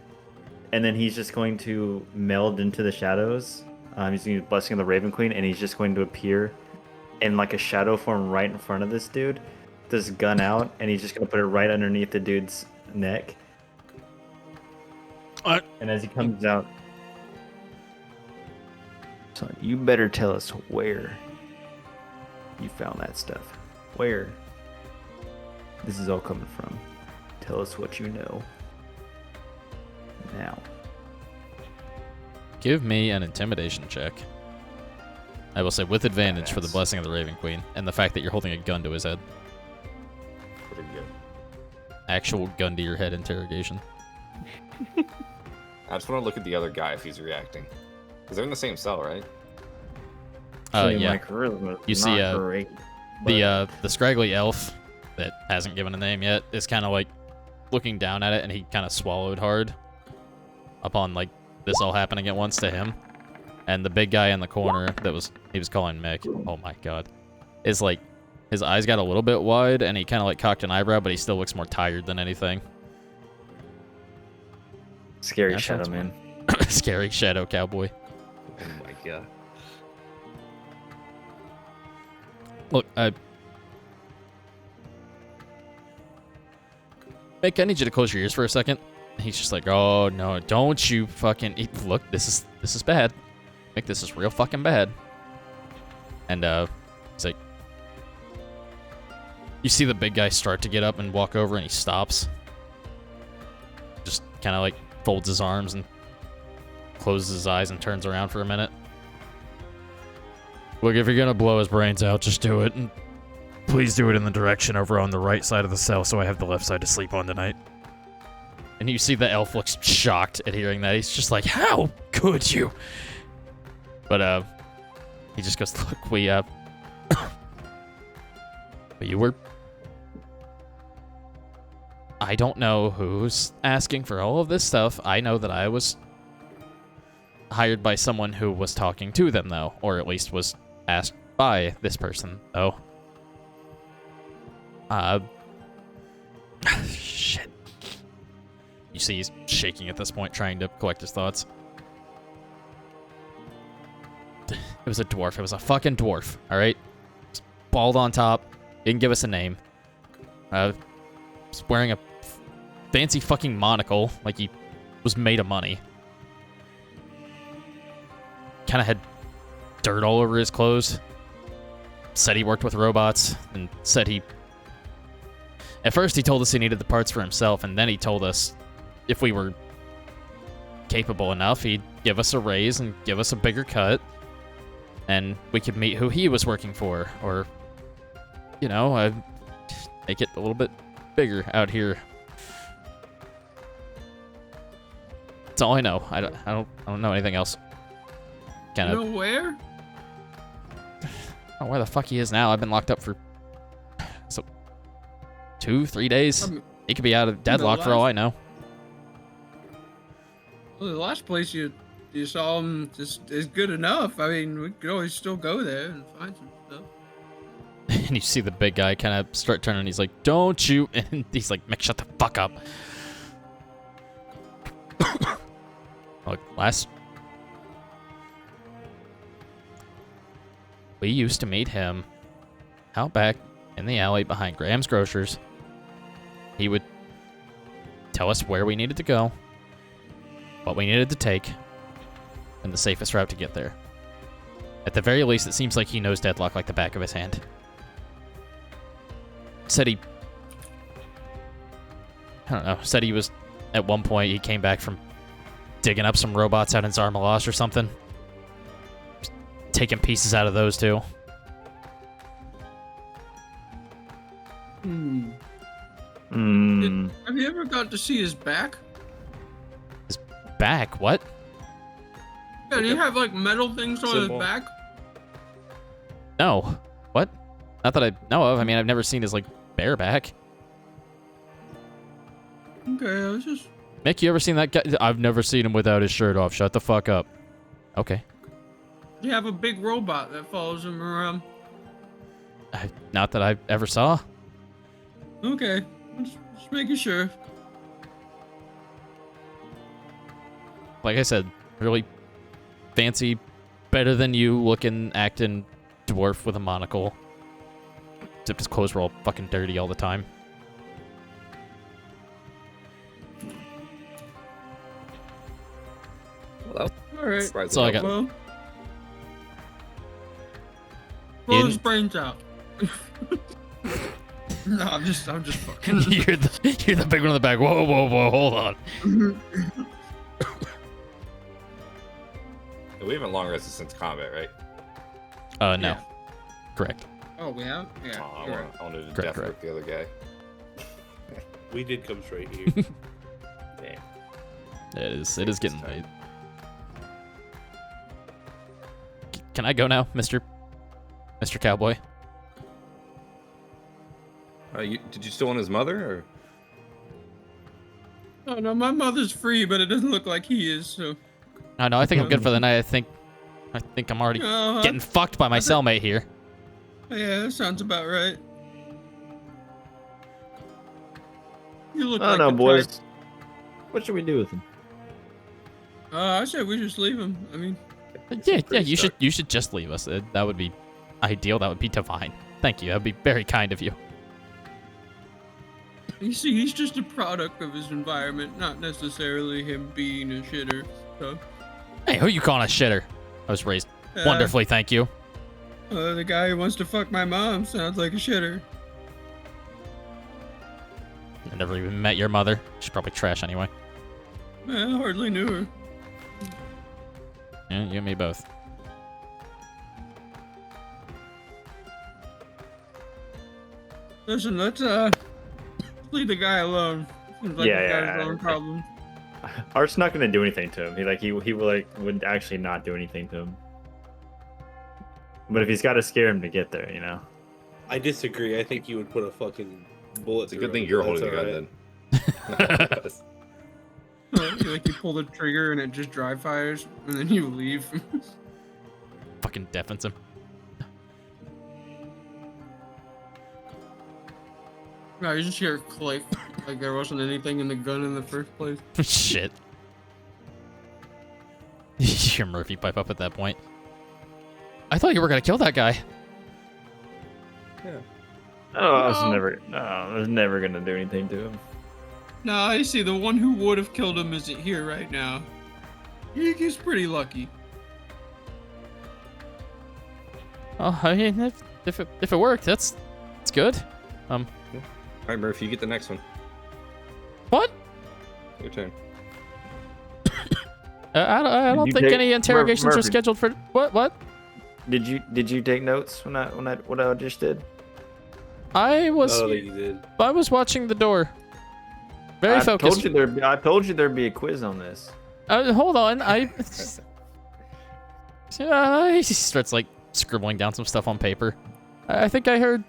then he's just going to meld into the shadows. He's going to use Blessing of the Raven Queen, and he's just going to appear in like a shadow form right in front of this dude. This gun out, and he's just going to put it right underneath the dude's neck. And as he comes out, son, you better tell us where you found that stuff. Where this is all coming from. Tell us what you know. Now.
Give me an intimidation check. I will say with advantage for the Blessing of the Raven Queen, and the fact that you're holding a gun to his head.
Pretty good.
Actual gun to your head interrogation.
I just want to look at the other guy if he's reacting. Because they're in the same cell, right?
Yeah.
My charisma is
You see,
not great,
The scraggly elf that hasn't given a name yet is kind of like looking down at it, and he kind of swallowed hard upon like this all happening at once to him. And the big guy in the corner that he was calling Mick, oh my god, is like His eyes got a little bit wide, and he kind of like cocked an eyebrow, but he still looks more tired than anything.
Scary
Yeah,
shadow
that's
man.
Scary shadow cowboy.
Oh my god.
Look, Mick, I need you to close your ears for a second. He's just like, oh no, don't you fucking look. This is bad. Mick, this is real fucking bad. And he's like, you see the big guy start to get up and walk over, and he stops. Just kind of like folds his arms and closes his eyes and turns around for a minute. Look, if you're gonna blow his brains out, just do it. And please do it in the direction over on the right side of the cell so I have the left side to sleep on tonight. And you see the elf looks shocked at hearing that. He's just like, how could you? But, he just goes, look, we, but you were... I don't know who's asking for all of this stuff. I know that I was hired by someone who was talking to them, though. Or at least was asked by this person, though. Shit. You see he's shaking at this point, trying to collect his thoughts. It was a dwarf. It was a fucking dwarf, alright? Bald on top. Didn't give us a name. Was wearing a fancy fucking monocle, like he was made of money. Kind of had dirt all over his clothes. Said he worked with robots, and said he... At first he told us he needed the parts for himself, and then he told us if we were capable enough, he'd give us a raise and give us a bigger cut, and we could meet who he was working for, or, you know, make it a little bit bigger out here. That's all I know. I don't know anything else. Kind of.
You know where?
I don't know where the fuck he is now. I've been locked up for 2-3 days. He could be out of deadlock for all I know.
Well, the last place you saw him just is good enough. I mean, we could always still go there and find some stuff.
And you see the big guy kind of start turning. He's like, "Don't you?" And he's like, "Mick, shut the fuck up." Look, we used to meet him out back in the alley behind Graham's Grocers. He would tell us where we needed to go, what we needed to take, and the safest route to get there. At the very least, it seems like he knows Deadlock like the back of his hand. Said he... I don't know. Said he was... At one point, he came back from digging up some robots out in Zarmalos or something. Just taking pieces out of those, too.
Have you ever got to see his back?
His back? What?
Yeah, do you have, like, metal things on his back?
No. What? Not that I know of. I mean, I've never seen his, like, bare back.
Okay, I was just...
Mick, you ever seen that guy? I've never seen him without his shirt off. Shut the fuck up. Okay.
You have a big robot that follows him around.
Not that I ever saw.
Okay, just making sure.
Like I said, really fancy, better than you looking, acting dwarf with a monocle. Except his clothes were all fucking dirty all the time.
Well,
Alright.
That's all I got.
Well, blow his brains out. No, I'm just fucking.
you're the big one in the back. Whoa, whoa, whoa, hold on.
we haven't long rested since combat, right?
No.
Yeah.
Correct.
Oh, we have? Yeah.
Oh,
you're right.
I wanted to
Correct,
death grip the other guy.
We did come straight here.
Damn.
It is getting late. Can I go now, Mr. Cowboy?
Did you still want his mother, or?
Oh no, my mother's free, but it doesn't look like he is. So.
Oh, no, I think I'm good for the night. I think I'm already getting fucked by my cellmate here.
Yeah, that sounds about right. You look
I
like
don't know,
the
boys.
type-
What should we do with him?
I said we just leave him. I mean,
Yeah, you should just leave us. That would be ideal. That would be divine. Thank you. That would be very kind of you.
you see, he's just a product of his environment, not necessarily him being a shitter. So,
Hey, who you calling a shitter? I was raised wonderfully, thank you.
The guy who wants to fuck my mom sounds like a shitter.
I never even met your mother. She's probably trash anyway.
I hardly knew her.
Yeah, you and me both.
Listen, let's leave the guy alone. Seems like the guy's own problem.
Art's not gonna do anything to him. Would actually not do anything to him. But if he's got to scare him to get there, you know.
I disagree. I think you would put a fucking bullet.
It's a good thing you're holding the gun then.
Like you pull the trigger and it just dry fires, and then you leave.
Fucking deafens him.
No, you just hear a click, like there wasn't anything in the gun in the first place.
Shit. You hear Murphy pipe up at that point. I thought you were gonna kill that guy.
Yeah.
Oh, I was never gonna do anything to him.
No, I see. The one who would have killed him isn't here right now. He's pretty lucky.
Oh, I mean, if it worked, that's good.
All right, Murphy, you get the next one.
What?
Your turn.
I don't think any interrogations are
Murphy.
scheduled for what?
Did you take notes when what I just did?
I was
I don't think you did.
I was watching the door. Very focused.
I told you there'd be a quiz on this.
Hold on, he starts like scribbling down some stuff on paper. I think I heard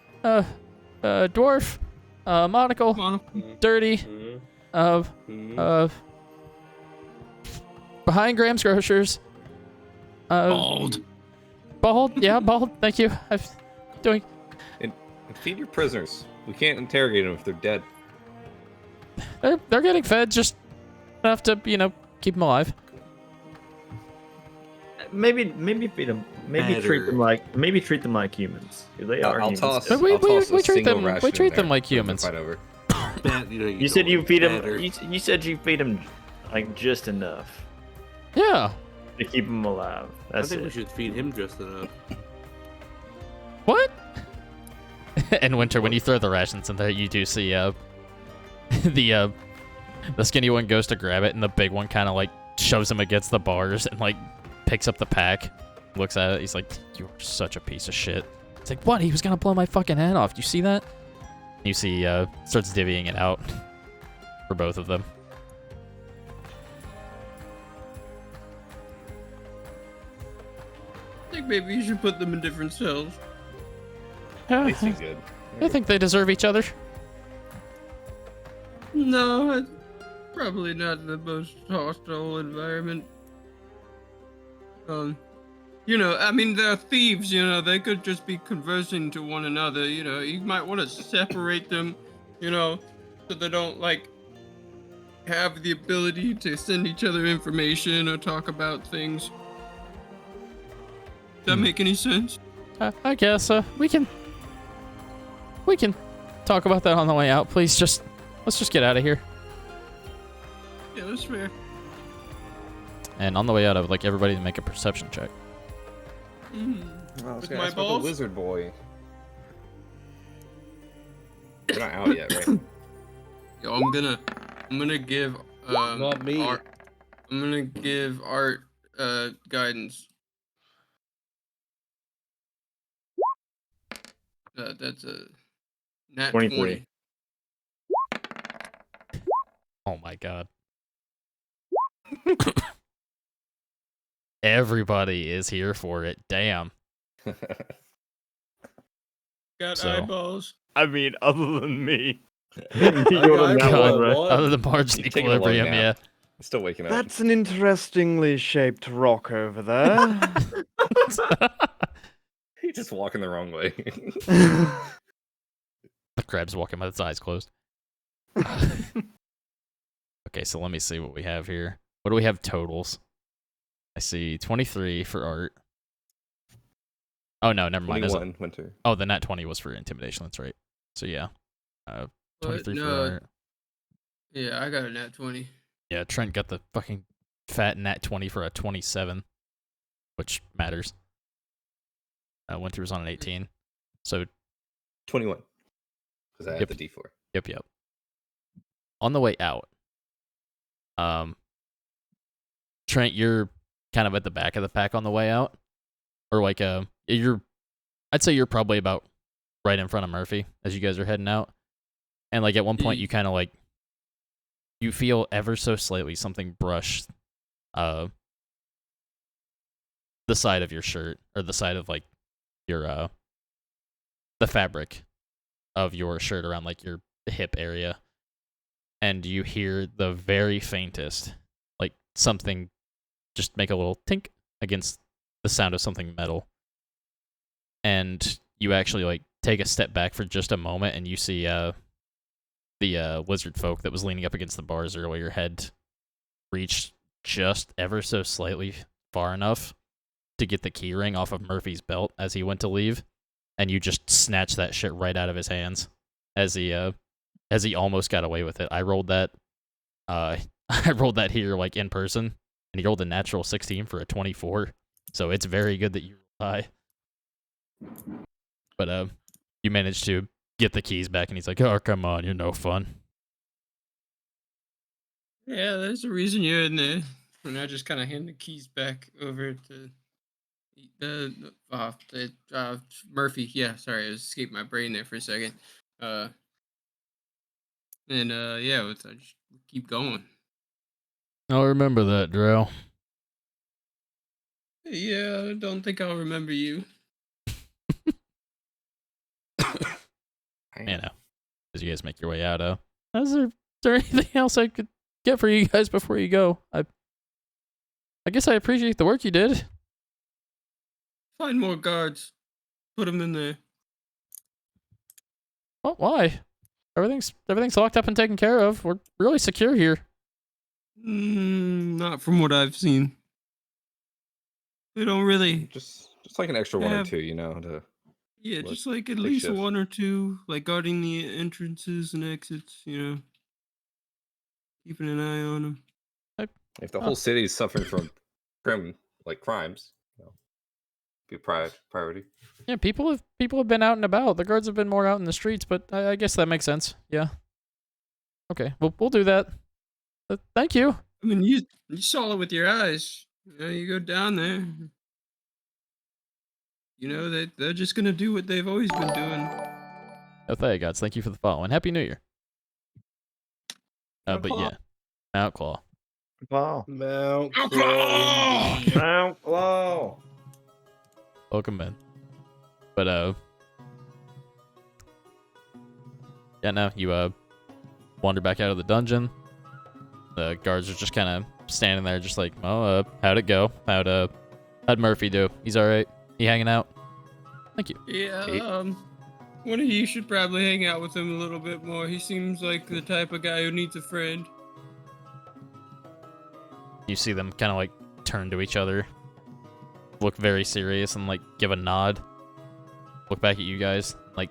dwarf, monocle, dirty, behind Graham's Grocers. Bald, yeah, bald. Thank you. I'm doing.
And feed your prisoners. We can't interrogate them if they're dead.
They're getting fed, just enough to keep them alive.
Maybe feed them. Maybe treat them like humans. They are
I'll
humans.
toss.
still.
We
I'll toss a
treat
single
them.
ration
We
in
treat them
there
like
for them to
humans.
fight over.
You said you feed them. You said you feed them like just enough
Yeah.
to keep them alive.
I
That's
think we
it.
should feed him just enough.
What? And Winter, when you throw the rations in there, you do see the skinny one goes to grab it, and the big one kind of like shoves him against the bars and like picks up the pack, looks at it. He's like, "You're such a piece of shit." It's like, what? He was gonna blow my fucking head off. Do you see that? You see, starts divvying it out for both of them.
I think maybe you should put them in different cells.
Yeah,
They seem good.
I think they deserve each other.
No, it's probably not the most hostile environment. I mean, they're thieves, they could just be conversing to one another, you might want to separate them, so they don't, have the ability to send each other information or talk about things. Does that make any sense?
I guess we can talk about that on the way out. Please, let's just get out of here.
Yeah, that's fair.
And on the way out, I would like everybody to make a perception check.
With
Okay,
my
that's about
balls?
the lizard boy. We're not out yet, right?
Yo, I'm gonna give
Not me.
Art, I'm gonna give Art guidance. That's a nat
23.
20.
Oh my god. Everybody is here for it. Damn.
Got
So-
eyeballs.
I mean, other than me.
You on that
God.
one, right?
Other than Marge's
You're taking a long
equilibrium, yeah.
nap. Still waking up.
That's an interestingly shaped rock over there.
He's just walking the wrong way.
The crab's walking with its eyes closed. Okay, so let me see what we have here. What do we have totals? I see 23 for art. Oh no, never mind.
21 winter.
Oh, the nat 20 was for intimidation. That's right. So yeah, 23 for art.
Yeah, I got a nat 20.
Yeah, Trent got the fucking fat nat 20 for a 27, which matters. Winter was on an 18. So
21. Because I
Yep.
had the D4.
Yep. On the way out, Trent, you're kind of at the back of the pack on the way out, or like I'd say you're probably about right in front of Murphy as you guys are heading out, and like at one point you kind of like you feel ever so slightly something brush, the side of your shirt or the side of like your the fabric of your shirt around like your hip area. And you hear the very faintest, like something just make a little tink against the sound of something metal. And you actually like take a step back for just a moment and you see the lizard folk that was leaning up against the bars earlier had reached just ever so slightly far enough to get the key ring off of Murphy's belt as he went to leave. And you just snatched that shit right out of his hands as he almost got away with it. I rolled that here like in person, and he rolled a natural 16 for a 24. So it's very good that you rolled high. But you managed to get the keys back, and he's like, "Oh, come on, you're no fun."
Yeah, there's a reason you're in there. And I just kind of hand the keys back over to Murphy. Yeah, sorry, I escaped my brain there for a second. Yeah, I just keep going.
I'll remember that, Drow.
Yeah, I don't think I'll remember you.
You know, as you guys make your way out, is there anything else I could get for you guys before you go? I guess I appreciate the work you did.
Find more guards. Put them in there.
Well, why? Everything's locked up and taken care of. We're really secure here.
Not from what I've seen. They don't really.
Just like an extra one or two, to.
Yeah,
Like,
just like at
take
least
shifts.
one or two, like guarding the entrances and exits. Keeping an eye on them.
If the whole city is suffering from crimes, be a priority.
Yeah, people have been out and about. The guards have been more out in the streets, but I guess that makes sense. Yeah. Okay, we'll do that. Thank you.
I mean, you saw it with your eyes. You go down there. They're just gonna do what they've always been doing.
Oh, Gods, thank you for the follow and Happy New Year. But yeah, Outclaw.
Wow.
Mount
Outlaw!
Outlaw.
Welcome in. But yeah, no, you wander back out of the dungeon. The guards are just kind of standing there, just like, "Oh, how'd it go? How'd Murphy do? He's all right. He hanging out? Thank you."
Yeah, one of you should probably hang out with him a little bit more. He seems like the type of guy who needs a friend.
You see them kind of like turn to each other, look very serious, and like give a nod. Look back at you guys. Like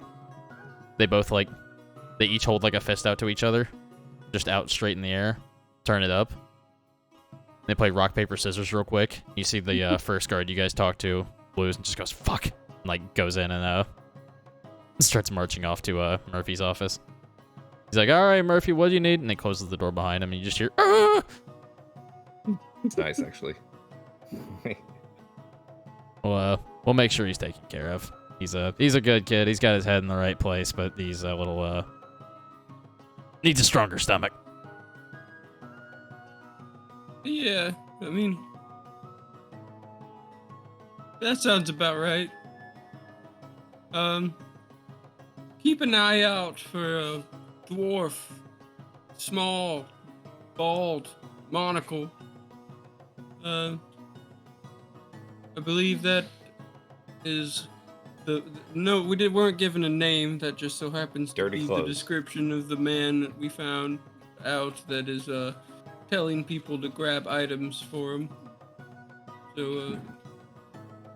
they both they each hold like a fist out to each other, just out straight in the air. Turn it up. They play rock paper scissors real quick. You see the first guard you guys talk to lose and just goes fuck, and, like goes in and starts marching off to Murphy's office. He's like, "All right, Murphy, what do you need?" And he closes the door behind him, and you just hear, "Ah!"
It's nice, actually.
We'll make sure he's taken care of. He's a good kid. He's got his head in the right place, but he's a little needs a stronger stomach.
Yeah, I mean, that sounds about right. Keep an eye out for a dwarf, small, bald, monocle. I believe that is we weren't given a name. That just so happens to
Dirty
be
clothes.
the description of the man that we found out. That is telling people to grab items for him. So,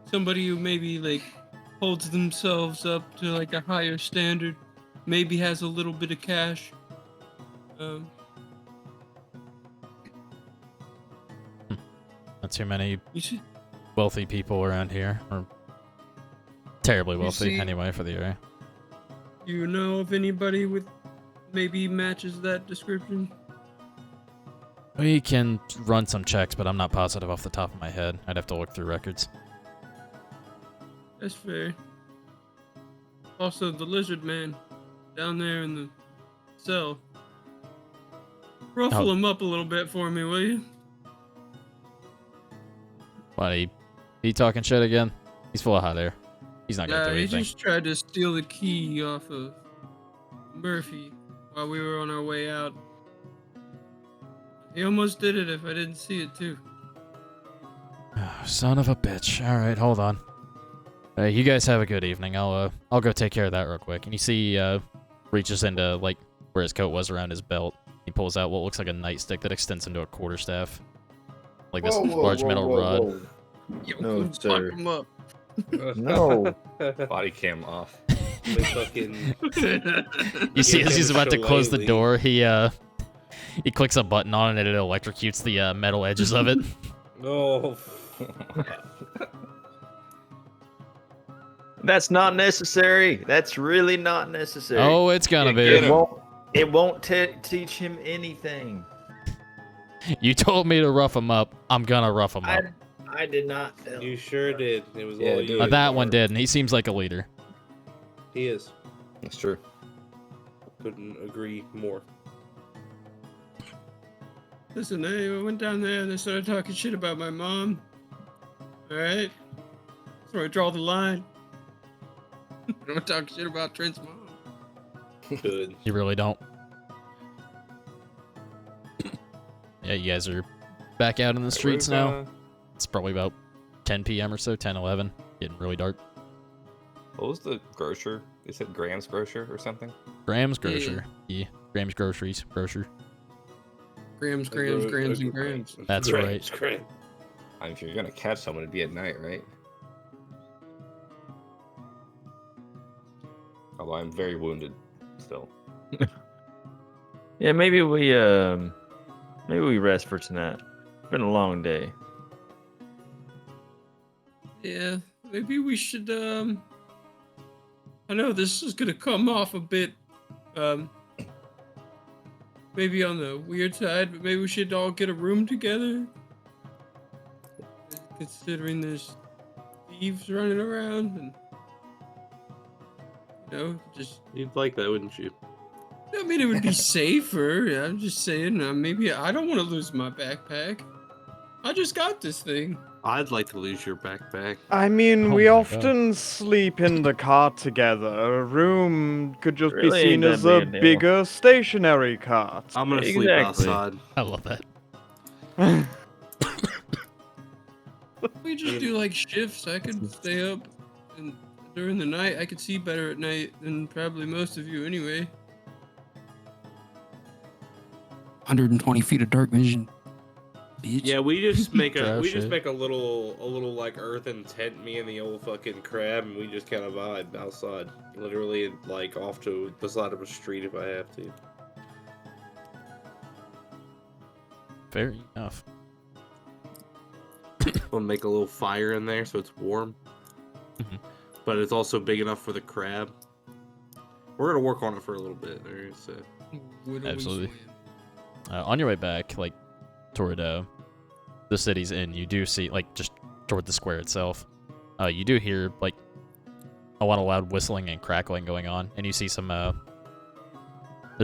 somebody who maybe like holds themselves up to like a higher standard, maybe has a little bit of cash.
Not too many
You see,
wealthy people around here, or terribly wealthy
see-
anyway for the area.
you know of anybody with maybe matches that description?
We can run some checks, but I'm not positive off the top of my head. I'd have to look through records.
That's fair. Also, the lizard man down there in the cell. Ruffle
Oh.
him up a little bit for me, will you?
Why, he talking shit again? He's full of hot air. He's not gonna do
He
anything.
just tried to steal the key off of Murphy while we were on our way out. He almost did it if I didn't see it too.
Oh, son of a bitch. All right, hold on. You guys have a good evening. I'll go take care of that real quick. And you see, reaches into like where his coat was around his belt. He pulls out what looks like a nightstick that extends into a quarterstaff, like this large metal rod.
Yo,
No,
fuck
sir.
him up.
No.
Body cam off.
They fucking.
You see,
Yeah,
as he's about to close the
shillelagh.
door, he clicks a button on it and it electrocutes the metal edges of it.
No.
That's not necessary. That's really not necessary.
Oh, it's gonna
Yeah,
be.
It won't teach him anything.
You told me to rough him up. I'm gonna rough him up.
I did not.
You sure did. It was
Yeah,
all
dude.
you.
That one did, and he seems like a leader.
He is.
That's true.
Couldn't agree more.
Listen, I went down there and they started talking shit about my mom. Alright? So I draw the line. I don't talk shit about Trent's mom.
Good.
You really don't. Yeah, you guys are back out in the streets now. It's probably about 10 p.m. or so, 10, 11. Getting really dark.
What was the grocer? They said Graham's Grocer or something?
Graham's Grocer. Yeah, Graham's Groceries. Grocer.
Grams, and grams.
That's right.
Grams.
I mean, if you're gonna catch someone, it'd be at night, right? Although I'm very wounded still.
Yeah, maybe we rest for tonight. It's been a long day.
Yeah, maybe we should, I know this is gonna come off a bit, maybe on the weird side, but maybe we should all get a room together. Considering there's thieves running around and, you know, just...
You'd like that, wouldn't you?
I mean, it would be safer. I'm just saying, maybe I don't want to lose my backpack. I just got this thing.
I'd like to lose your backpack.
I mean,
Oh
we
my
often sleep in the car together. A room could just
Really
be seen
ain't
as
that
a
big a deal.
bigger stationary cart.
I'm gonna sleep
Exactly.
outside.
I love that.
We just do like shifts. I could stay up and during the night. I could see better at night than probably most of you anyway.
120 feet of dark vision. Bitch.
Yeah, we just make a
Trash
we just
it.
make a little like earthen tent, me and the old fucking crab, and we just kind of vibe outside, literally like off to the side of a street if I have to.
Fair enough.
We'll make a little fire in there so it's warm,
Mhm.
but it's also big enough for the crab. We're gonna work on it for a little bit. There's
Absolutely. On your way back, like, toward the city's end, you do see, like, just toward the square itself, you do hear, like, a lot of loud whistling and crackling going on, and you see some, there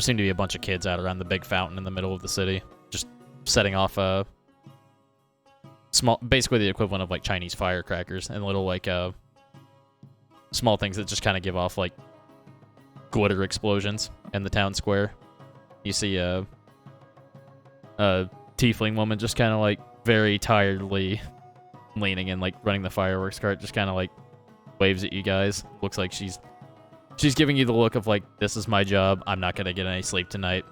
seem to be a bunch of kids out around the big fountain in the middle of the city, just setting off, small, basically the equivalent of, like, Chinese firecrackers, and little, like, small things that just kind of give off, like, glitter explosions in the town square. You see, a tiefling woman just kind of like very tiredly leaning and like running the fireworks cart, just kind of like waves at you guys. Looks like she's giving you the look of like, this is my job. I'm not gonna get any sleep tonight.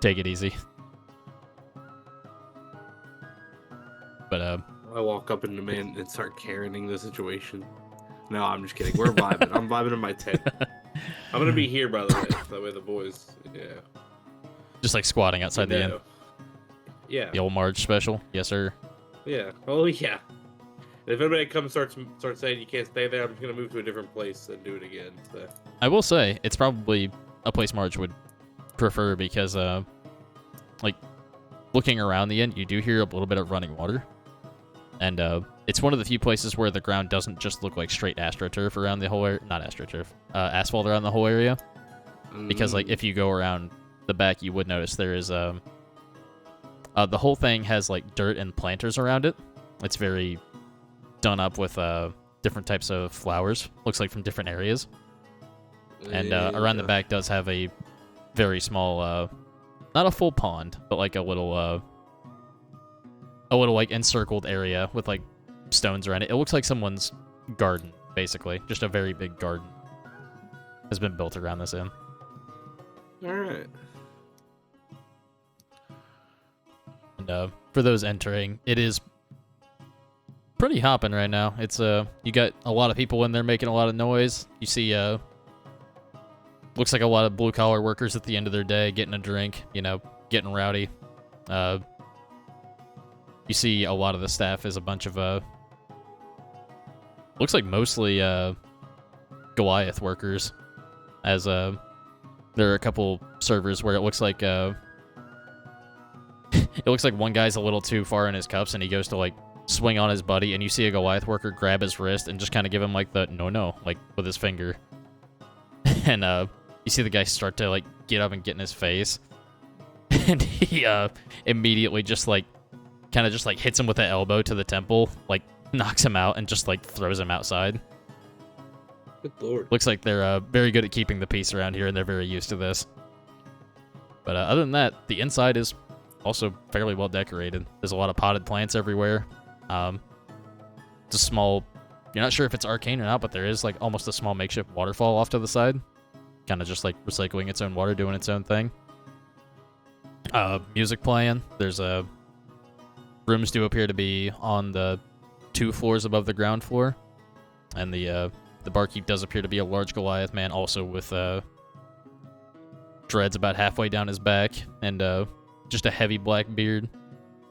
Take it easy. But
I walk up in the man and start carrying the situation. No, I'm just kidding. We're vibing. I'm vibing in my tent. I'm gonna be here, by the way. That way the boys, yeah.
just like squatting outside the inn.
No. Yeah.
The old Marge special. Yes, sir.
Yeah. Oh yeah. And if anybody comes starts saying you can't stay there, I'm just gonna move to a different place and do it again. So.
I will say it's probably a place Marge would prefer because, like, looking around the inn, you do hear a little bit of running water, and it's one of the few places where the ground doesn't just look like straight astroturf around the whole area. Not astroturf, asphalt around the whole area. Because like if you go around the back, you would notice there is the whole thing has like dirt and planters around it. It's very done up with different types of flowers. Looks like from different areas. And around the back does have a very small, not a full pond, but like a little like encircled area with like stones around it. It looks like someone's garden, basically. Just a very big garden has been built around this inn.
All right.
And for those entering, it is pretty hopping right now. It's you got a lot of people in there making a lot of noise. You see looks like a lot of blue collar workers at the end of their day getting a drink, you know, getting rowdy. You see a lot of the staff is a bunch of looks like mostly Goliath workers, as there are a couple servers where it looks like it looks like one guy's a little too far in his cups and he goes to like swing on his buddy, and you see a Goliath worker grab his wrist and just kind of give him like the no, like with his finger. And you see the guy start to like get up and get in his face, and he immediately just like kind of just like hits him with the elbow to the temple, like knocks him out and just like throws him outside.
Good lord.
Looks like they're very good at keeping the peace around here, and they're very used to this. But other than that, the inside is also fairly well decorated. There's a lot of potted plants everywhere. It's a small, you're not sure if it's arcane or not, but there is like almost a small makeshift waterfall off to the side. Kind of just like recycling its own water, doing its own thing. Music playing. There's rooms do appear to be on the 2 floors above the ground floor. And the barkeep does appear to be a large Goliath man, also with dreads about halfway down his back, and just a heavy black beard.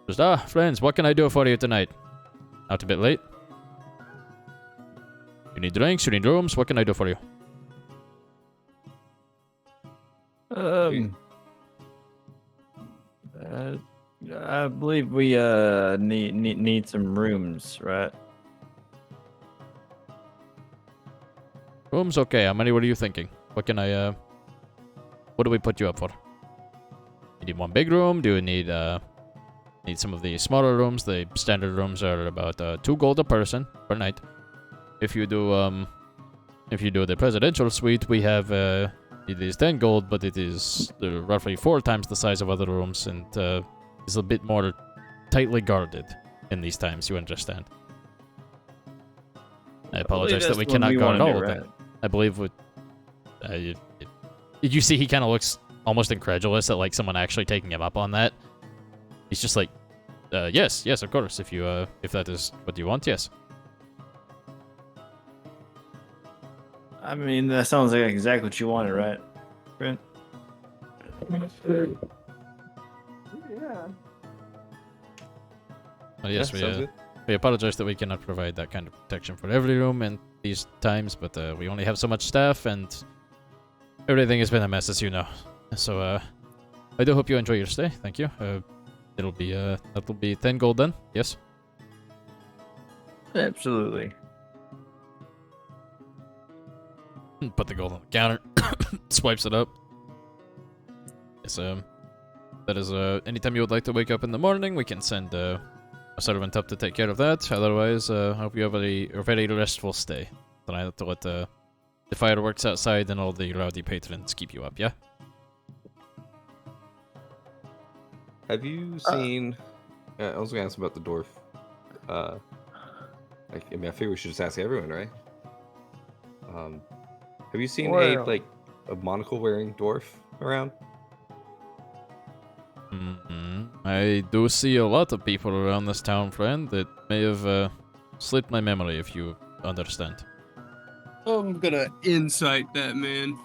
Just, friends, what can I do for you tonight? Out a bit late? You need drinks, you need rooms, what can I do for you?
I believe we need some rooms, right?
Rooms, okay. How many were you thinking? What can I, what do we put you up for? You need one big room? Do you need some of the smaller rooms? The standard rooms are about 2 gold a person per night. If you do the presidential suite, we have, it is 10 gold, but it is roughly 4 times the size of other rooms, and is a bit more tightly guarded in these times, you understand. I apologize that we cannot guard all of them. I believe what you see, he kind of looks almost incredulous at like someone actually taking him up on that. He's just like, yes, of course. If that is what you want, yes.
I mean, that sounds like exactly what you wanted, right, Brent?
Yeah.
Oh, yes,
sounds
we apologize that we cannot provide that kind of protection for every room in these times, but we only have so much staff, and everything has been a mess, as you know. So, I do hope you enjoy your stay. Thank you. That'll be 10 gold then. Yes.
Absolutely.
Put the gold on the counter. Swipes it up. Yes. That is anytime you would like to wake up in the morning, we can send a servant up to take care of that. Otherwise, I hope you have a very restful stay. Then I have to let the fireworks outside and all the rowdy patrons keep you up, yeah?
Have you seen? I was gonna ask about the dwarf. I figure we should just ask everyone, right? Have you seen a monocle wearing dwarf around?
I do see a lot of people around this town, friend. It may have slipped my memory, if you understand.
I'm gonna insight that man.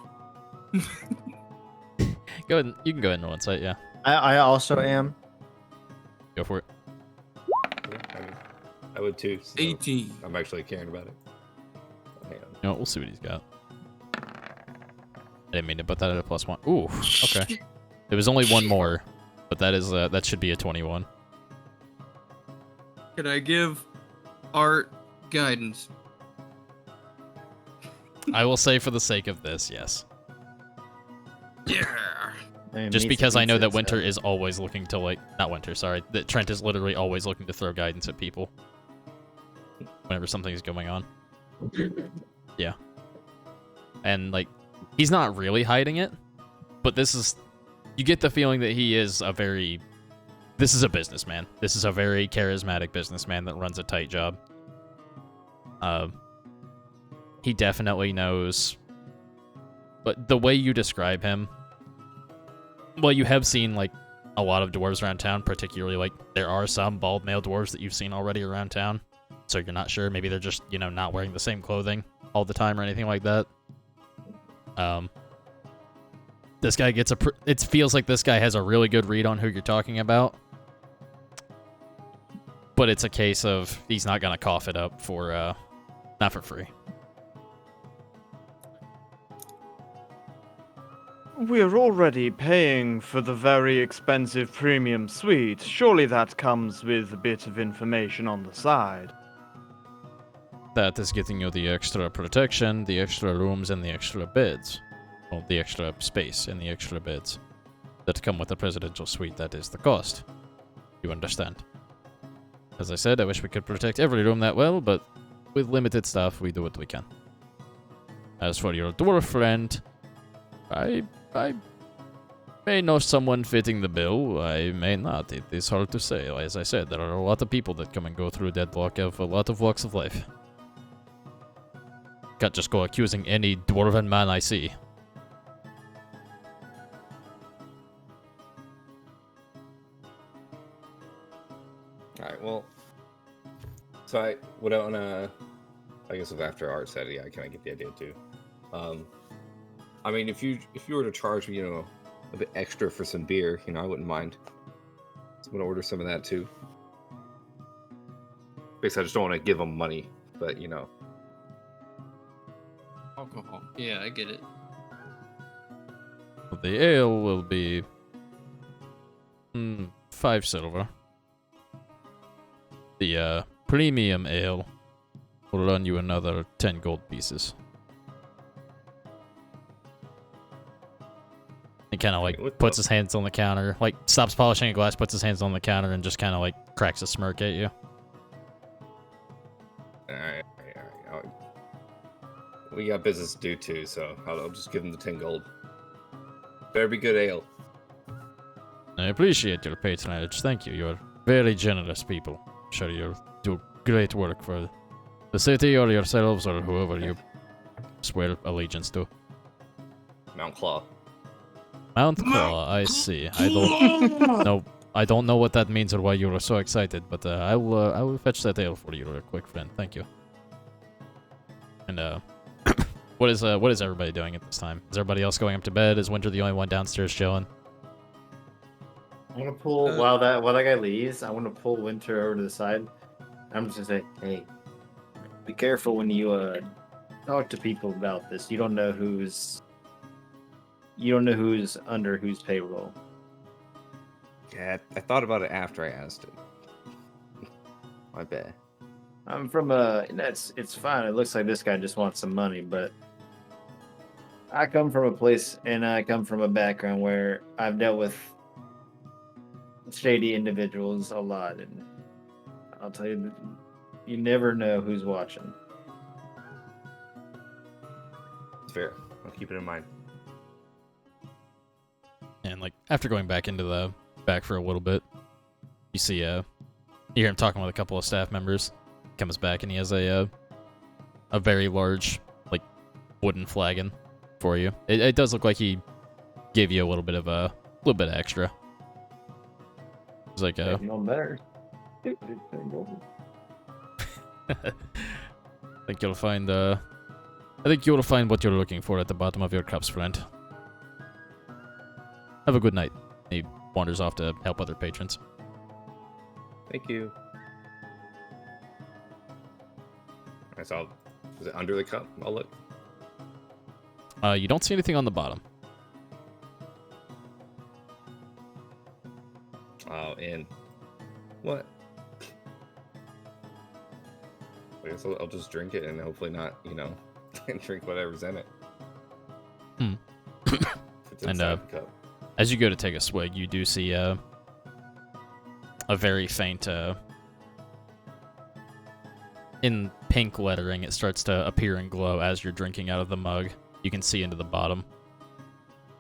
Go ahead. You can go ahead and roll insight. Yeah,
I also am.
go for it.
Yeah, I mean, I would too. So
18.
I'm actually caring about it. Hang on.
You know, we'll see what he's got. I didn't mean to put that at a +1. Ooh, okay. There was only one more, but that is that should be a 21.
Could I give Art guidance?
I will say for the sake of this, yes.
Yeah.
Just because I know that Winter is always looking to, like, not Winter, sorry, that Trent is literally always looking to throw guidance at people whenever something's going on. Yeah. And, like, he's not really hiding it, but this is, you get the feeling that he is a very, this is a businessman. This is a very charismatic businessman that runs a tight job. He definitely knows, but the way you describe him, well, you have seen, like, a lot of dwarves around town, particularly, like, there are some bald male dwarves that you've seen already around town, so you're not sure. Maybe they're just, you know, not wearing the same clothing all the time or anything like that. This guy gets it feels like this guy has a really good read on who you're talking about, but it's a case of he's not gonna cough it up for, not for free.
We're already paying for the very expensive premium suite. Surely that comes with a bit of information on the side.
That is getting you the extra protection, the extra rooms, and the extra beds. Well, the extra space and the extra beds that come with the presidential suite. That is the cost. You understand? As I said, I wish we could protect every room that well, but with limited stuff, we do what we can. As for your dwarf friend, I may know someone fitting the bill. I may not. It is hard to say. As I said, there are a lot of people that come and go through Deadlock of a lot of walks of life. Can't just go accusing any dwarven man I see.
Alright, well. So I wanna, I guess if after Art said it, yeah, I kind of get the idea too. I mean, if you were to charge me, you know, a bit extra for some beer, you know, I wouldn't mind. So I'm gonna order some of that too. Basically, I just don't want to give them money, but you know.
Alcohol. Yeah, I get it.
The ale will be 5 silver. The premium ale will run you another 10 gold pieces. He kind of like puts his hands on the counter, like stops polishing a glass, puts his hands on the counter, and just kind of like cracks a smirk at you.
Alright. We got business to do too, so I'll just give him the 10 gold. Better be good ale.
I appreciate your patronage. Thank you. You're very generous people. I'm sure you do great work for the city or yourselves or whoever you swear allegiance to.
Mount Claw.
Mount Claw, I see. I don't know what that means or why you were so excited, but I will fetch that ale for you real quick, friend. Thank you. And what is everybody doing at this time? Is everybody else going up to bed? Is Winter the only one downstairs chilling?
I want to pull while that guy leaves. I want to pull Winter over to the side. I'm just gonna say, hey, be careful when you talk to people about this. You don't know who's under whose payroll.
Yeah, I thought about it after I asked it. My bad.
I'm from it's fine. It looks like this guy just wants some money, but I come from a place and I come from a background where I've dealt with shady individuals a lot, and I'll tell you that you never know who's watching.
It's fair. I'll keep it in mind.
And like after going back into the back for a little bit, you see you hear him talking with a couple of staff members. Comes back and he has a very large like wooden flagon for you. It does look like he gave you a little bit extra. It's like
No better.
I think you'll find I think you'll find what you're looking for at the bottom of your cups, friend. Have a good night. He wanders off to help other patrons.
Thank you. I saw. Is it under the cup? I'll look.
You don't see anything on the bottom.
Oh, and what? I guess I'll just drink it and hopefully not, drink whatever's in it. If it's
And
inside the cup.
as you go to take a swig, you do see a very faint in pink lettering. It starts to appear and glow as you're drinking out of the mug. You can see into the bottom.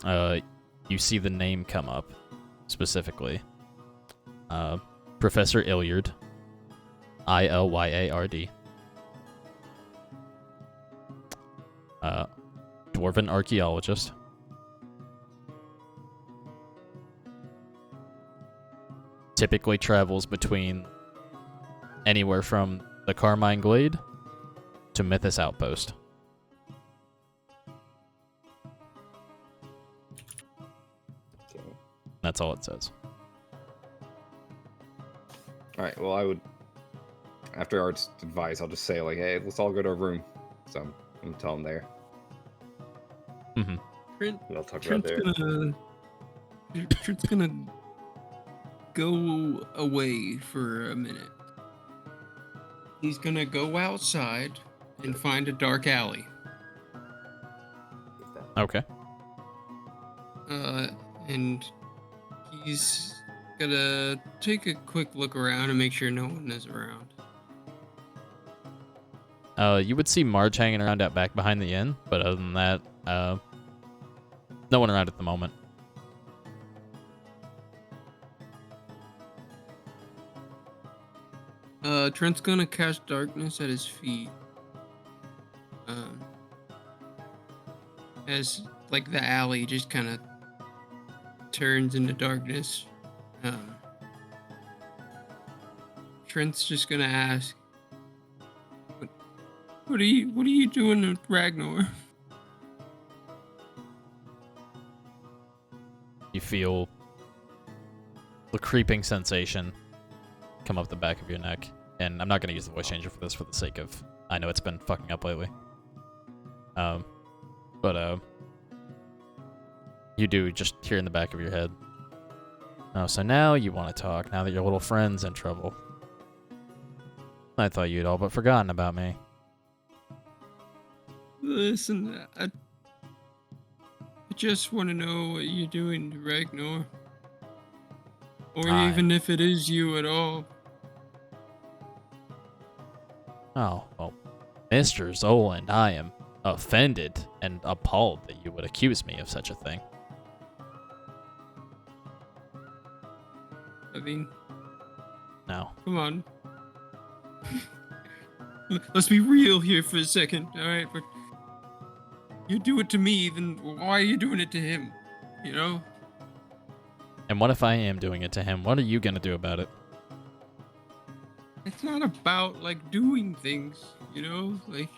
You see the name come up specifically. Professor Ilyard. Ilyard. Dwarven archaeologist. Typically travels between anywhere from the Carmine Glade to Mythos Outpost.
Okay.
That's all it says.
All right. Well, I would. After Art's advice, I'll just say like, "Hey, let's all go to a room." So I'm gonna tell him there.
Mm-hmm.
Trent,
And I'll talk about there.
Trent's gonna go away for a minute. He's gonna go outside and find a dark alley.
Okay.
And he's gonna take a quick look around and make sure no one is around.
You would see Marge hanging around out back behind the inn, but other than that, no one around at the moment.
Trent's gonna cast darkness at his feet. As like the alley just kind of turns into darkness. Trent's just gonna ask, "What are you doing with Ragnar?"
You feel the creeping sensation come up the back of your neck. And I'm not going to use the voice changer for this for the sake of... I know it's been fucking up lately. You do just hear in the back of your head. Oh, so now you want to talk, now that your little friend's in trouble. I thought you'd all but forgotten about me.
Listen, I just want to know what you're doing to Ragnar. Or even if it is you at all.
Oh, well, Mr. Zoland, I am offended and appalled that you would accuse me of such a thing.
I mean...
No.
Come on. Let's be real here for a second, alright? But you do it to me, then why are you doing it to him? You know?
And what if I am doing it to him? What are you gonna do about it?
It's not about, like, doing things, you know? Like,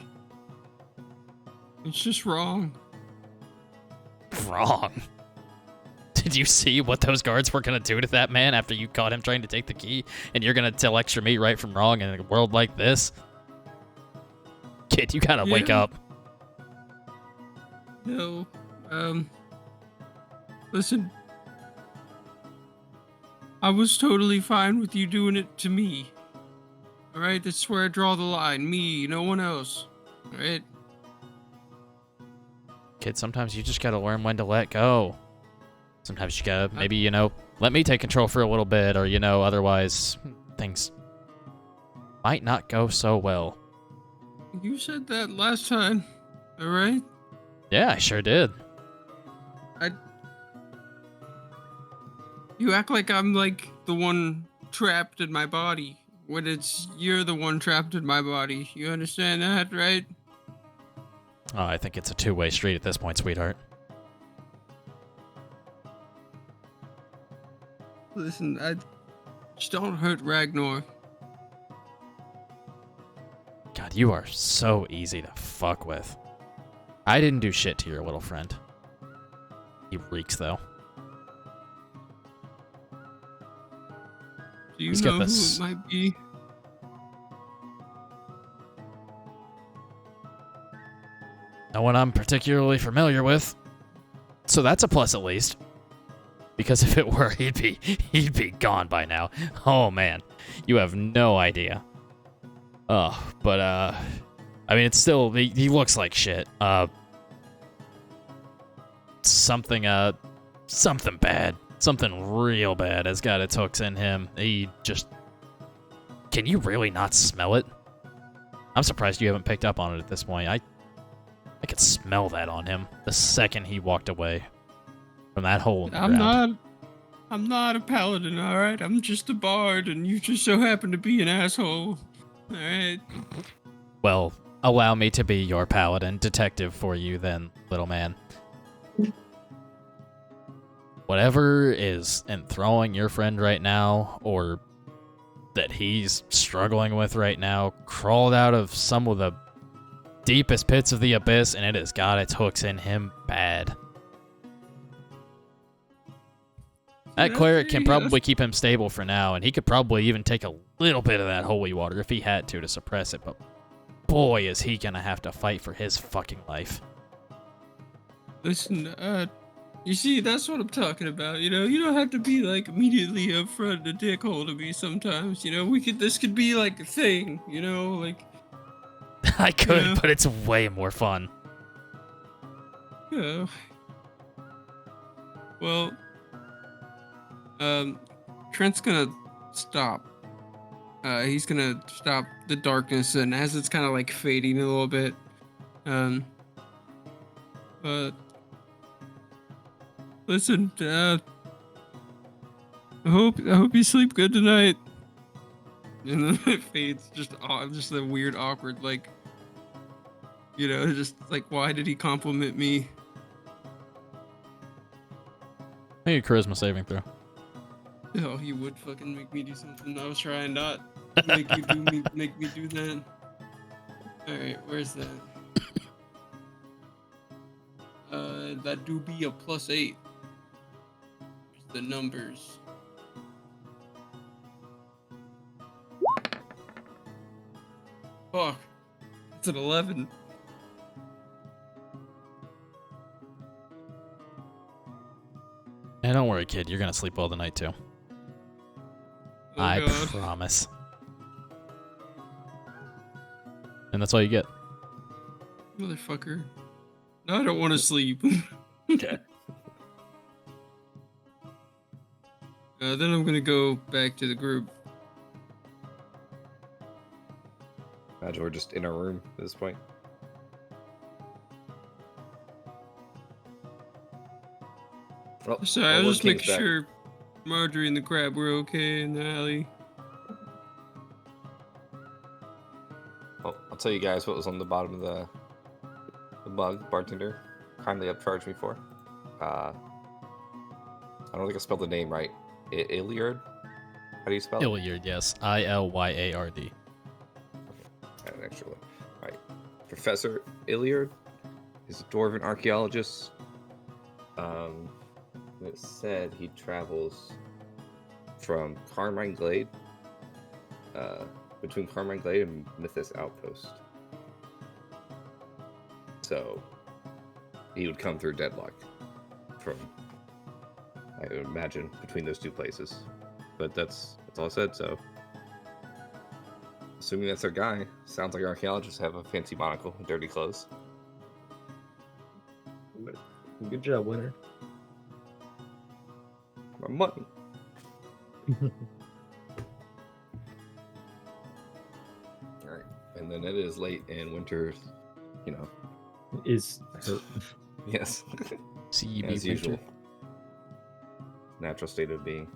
it's just wrong.
Wrong? Did you see what those guards were gonna do to that man after you caught him trying to take the key? And you're gonna tell lecture me right from wrong in a world like this? Kid, you gotta wake up.
No, listen. I was totally fine with you doing it to me. Alright, that's where I draw the line. Me, no one else. Alright?
Kid, sometimes you just gotta learn when to let go. Sometimes you gotta, maybe, let me take control for a little bit, or, otherwise things might not go so well.
You said that last time, alright?
Yeah, I sure did.
You act like I'm, like, the one trapped in my body, when you're the one trapped in my body. You understand that, right?
Oh, I think it's a two-way street at this point, sweetheart.
Listen, Just don't hurt Ragnar.
God, you are so easy to fuck with. I didn't do shit to your little friend. He reeks, though.
Do you
Let's
know
get
who
this.
it might be?
No one I'm particularly familiar with. So that's a plus at least. Because if it were, he'd be gone by now. Oh man, you have no idea. But I mean, it's still he looks like shit. Something bad, something real bad has got its hooks in him. He just, can you really not smell it? I'm surprised you haven't picked up on it at this point. I could smell that on him the second he walked away from that hole in the ground.
I'm not a paladin, alright? I'm just a bard, and you just so happen to be an asshole. Alright?
Well, allow me to be your paladin detective for you then, little man. Whatever is enthralling your friend right now, or that he's struggling with right now, crawled out of some of the deepest pits of the abyss, and it has got its hooks in him bad. That cleric can probably keep him stable for now, and he could probably even take a little bit of that holy water if he had to suppress it, but boy, is he gonna have to fight for his fucking life.
Listen, you see, that's what I'm talking about, you know? You don't have to be, like, immediately up front a dickhole to me sometimes, you know? This could be, like, a thing, you know? Like...
I could, but it's way more fun.
Yeah. Well... Trent's gonna stop. He's gonna stop the darkness, and as it's kind of like fading a little bit, but listen, I hope you sleep good tonight. And then it fades, just a weird, awkward, like, you know, just like, why did he compliment me?
Make a charisma saving throw.
Oh, he would fucking make me do something. I was trying not to make me do that. Alright, where's that? That do be a +8. The numbers. Fuck. It's an 11.
And don't worry, kid. You're gonna sleep well tonight, too.
Oh,
I
God.
promise. And that's all you get.
Motherfucker. No, I don't want to sleep.
Okay.
Then I'm gonna go back to the group.
Imagine we're just in our room at this point. Well,
Sorry, I
well,
was just
King's
making
back.
sure Marjorie and the crab were okay in the alley.
Well, I'll tell you guys what was on the bottom of the mug. Bartender kindly upcharged me for. I don't think I spelled the name right. Iliard? How do you spell it?
Ilyard, yes. Ilyard.
Add an extra one. All right. Professor Iliard is a dwarven archaeologist. It said he travels from Carmine Glade, between Carmine Glade and Mythos Outpost. So he would come through Deadlock from, I would imagine, between those two places. But that's all I said, so assuming that's our guy. Sounds like archaeologists have a fancy monocle and dirty clothes.
Good job, winner.
My money. Alright. And then it is late and winter, you know.
Is
Yes.
CB
As usual. Natural state of being.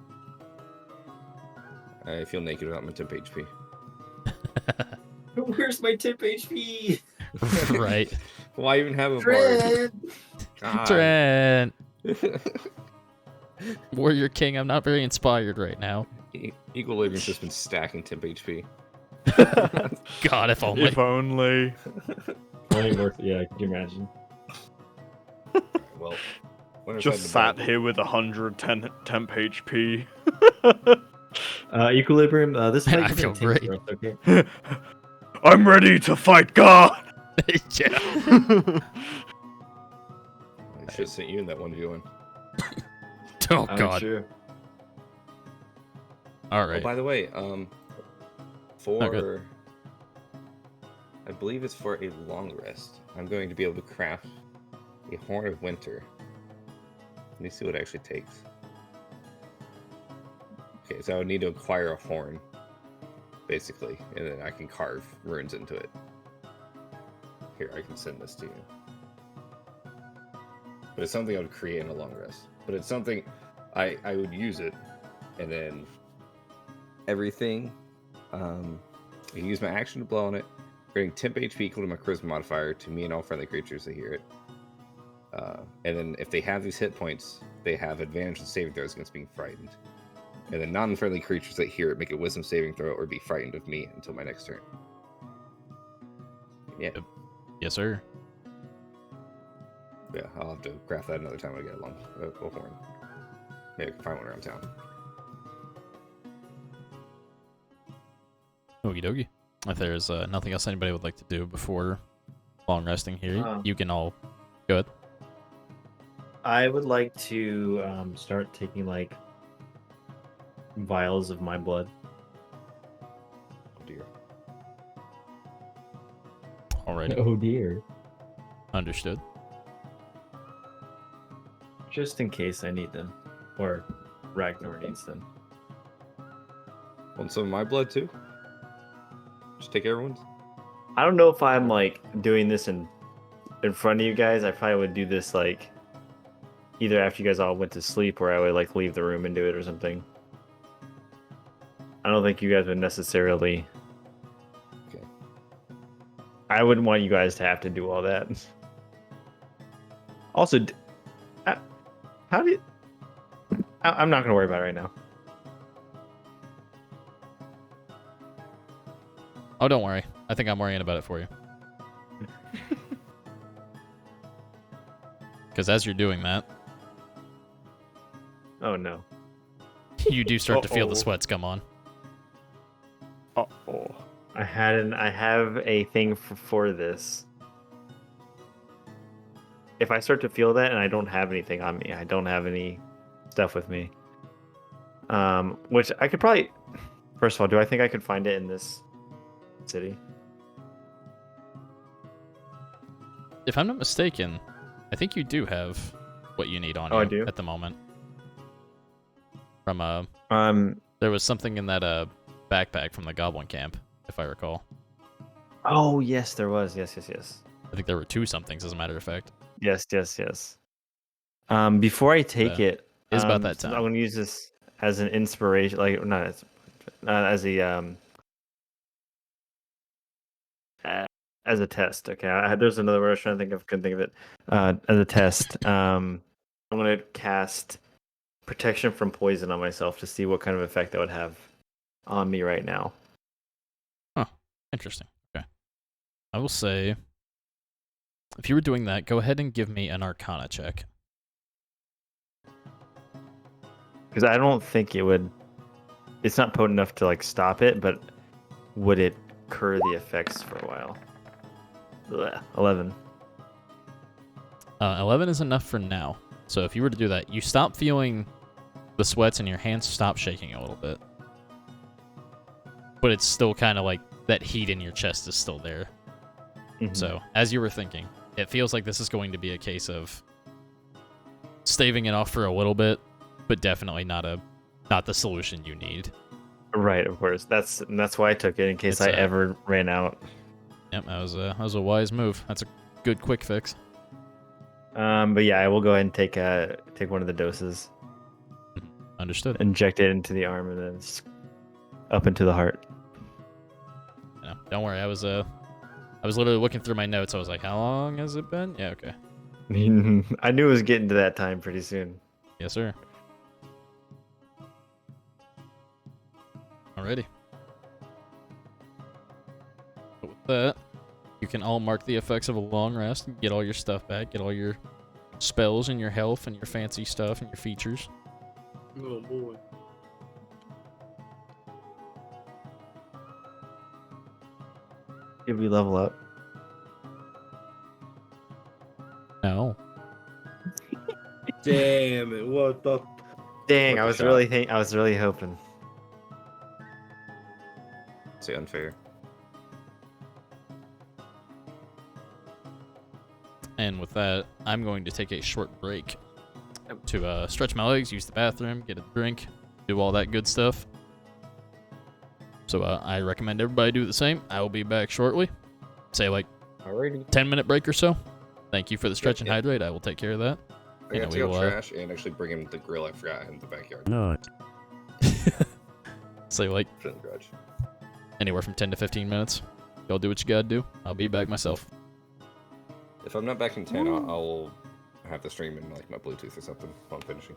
I feel naked without my temp HP.
Where's my tip HP?
Right.
Why even have a bar? God.
Trent! Warrior King, I'm not very inspired right now.
Equilibrium's just been stacking temp HP.
God, if only.
If only.
Only worth, yeah, can you imagine?
Well, winner's
Just
had the
sat
bug.
here with 110 temp HP.
Equilibrium, this might
I
give
feel
it a tinge
great.
growth, okay?
I'm ready to fight God!
Yeah.
I should have sent you in that 1v1.
Oh,
I'm
God.
sure.
All
Oh,
right.
by the way, for
good.
I believe it's for a long rest. I'm going to be able to craft a Horn of Winter. Let me see what it actually takes. Okay, so I would need to acquire a horn, basically, and then I can carve runes into it. Here, I can send this to you. But it's something I would create in a long rest. But it's something I would use it, and then everything. I use my action to blow on it, creating temp HP equal to my charisma modifier to me and all friendly creatures that hear it. And then if they have these hit points, they have advantage on saving throws against being frightened. And then non-friendly creatures that hear it make a wisdom saving throw or be frightened of me until my next turn. Yeah.
Yes, sir.
Yeah, I'll have to craft that another time when I get a horn. Maybe I can find one around town.
Okie dokie. If there's nothing else anybody would like to do before long resting here, you can all go ahead.
I would like to start taking like vials of my blood.
Oh dear.
Alrighty.
Oh dear.
Understood.
Just in case I need them, or Ragnar needs them.
Want some of my blood too? Just take everyone's?
I don't know if I'm like doing this in front of you guys. I probably would do this like either after you guys all went to sleep, or I would like leave the room and do it or something. I don't think you guys would necessarily.
Okay.
I wouldn't want you guys to have to do all that. Also, how do you? I'm not gonna worry about it right now.
Oh, don't worry. I think I'm worrying about it for you. Because as you're doing that,
Oh no.
you do start to feel the
Uh-oh.
sweats come on.
Uh-oh.
I have a thing for this. If I start to feel that and I don't have anything on me, I don't have any stuff with me. Which I could probably. First of all, do I think I could find it in this city?
If I'm not mistaken, I think you do have what you need on
Oh,
you
I do?
at the moment. From
Um.
there was something in that backpack from the goblin camp, if I recall.
Oh yes, there was. Yes.
I think there were two somethings, as a matter of fact.
Yes. Before I take it,
It's about that
so
time.
I'm gonna use this as an inspiration, like not as as a test. Okay, there's another word I was trying to think of. Couldn't think of it. As a test, I'm gonna cast protection from poison on myself to see what kind of effect that would have on me right now.
Interesting. Okay. I will say, if you were doing that, go ahead and give me an Arcana check.
Because I don't think it would. It's not potent enough to like stop it, but would it cur the effects for a while? Blech, 11.
11 is enough for now. So if you were to do that, you stop feeling the sweats and your hands stop shaking a little bit. But it's still kind of like that heat in your chest is still there.
Mhm.
So, as you were thinking, it feels like this is going to be a case of staving it off for a little bit, but definitely not the solution you need.
Right, of course. That's why I took it in case
It's,
I ever ran out.
Yep, that was a wise move. That's a good quick fix.
But yeah, I will go ahead and take one of the doses,
Understood.
inject it into the arm, and then up into the heart.
No, don't worry. I was literally looking through my notes. I was like, how long has it been? Yeah, okay.
I knew it was getting to that time pretty soon.
Yes, sir. Alrighty. But with that, you can all mark the effects of a long rest and get all your stuff back, get all your spells and your health and your fancy stuff and your features.
Oh boy.
Did we level up?
No.
Damn it! What the?
Dang,
Worth
I
a
was
shot.
really hoping.
It's unfair.
And with that, I'm going to take a short break to stretch my legs, use the bathroom, get a drink, do all that good stuff. So I recommend everybody do the same. I will be back shortly. Say like
Alrighty.
10-minute break or so. Thank you for the stretch and
yeah.
hydrate. I will take care of that.
I gotta
we
take out
will,
trash and actually bring him the grill I forgot in the backyard.
No.
Say like
Put it in the garage.
anywhere from 10 to 15 minutes. Y'all do what you gotta do. I'll be back myself.
If I'm not back in 10, I'll have the stream in like my Bluetooth or something while I'm finishing.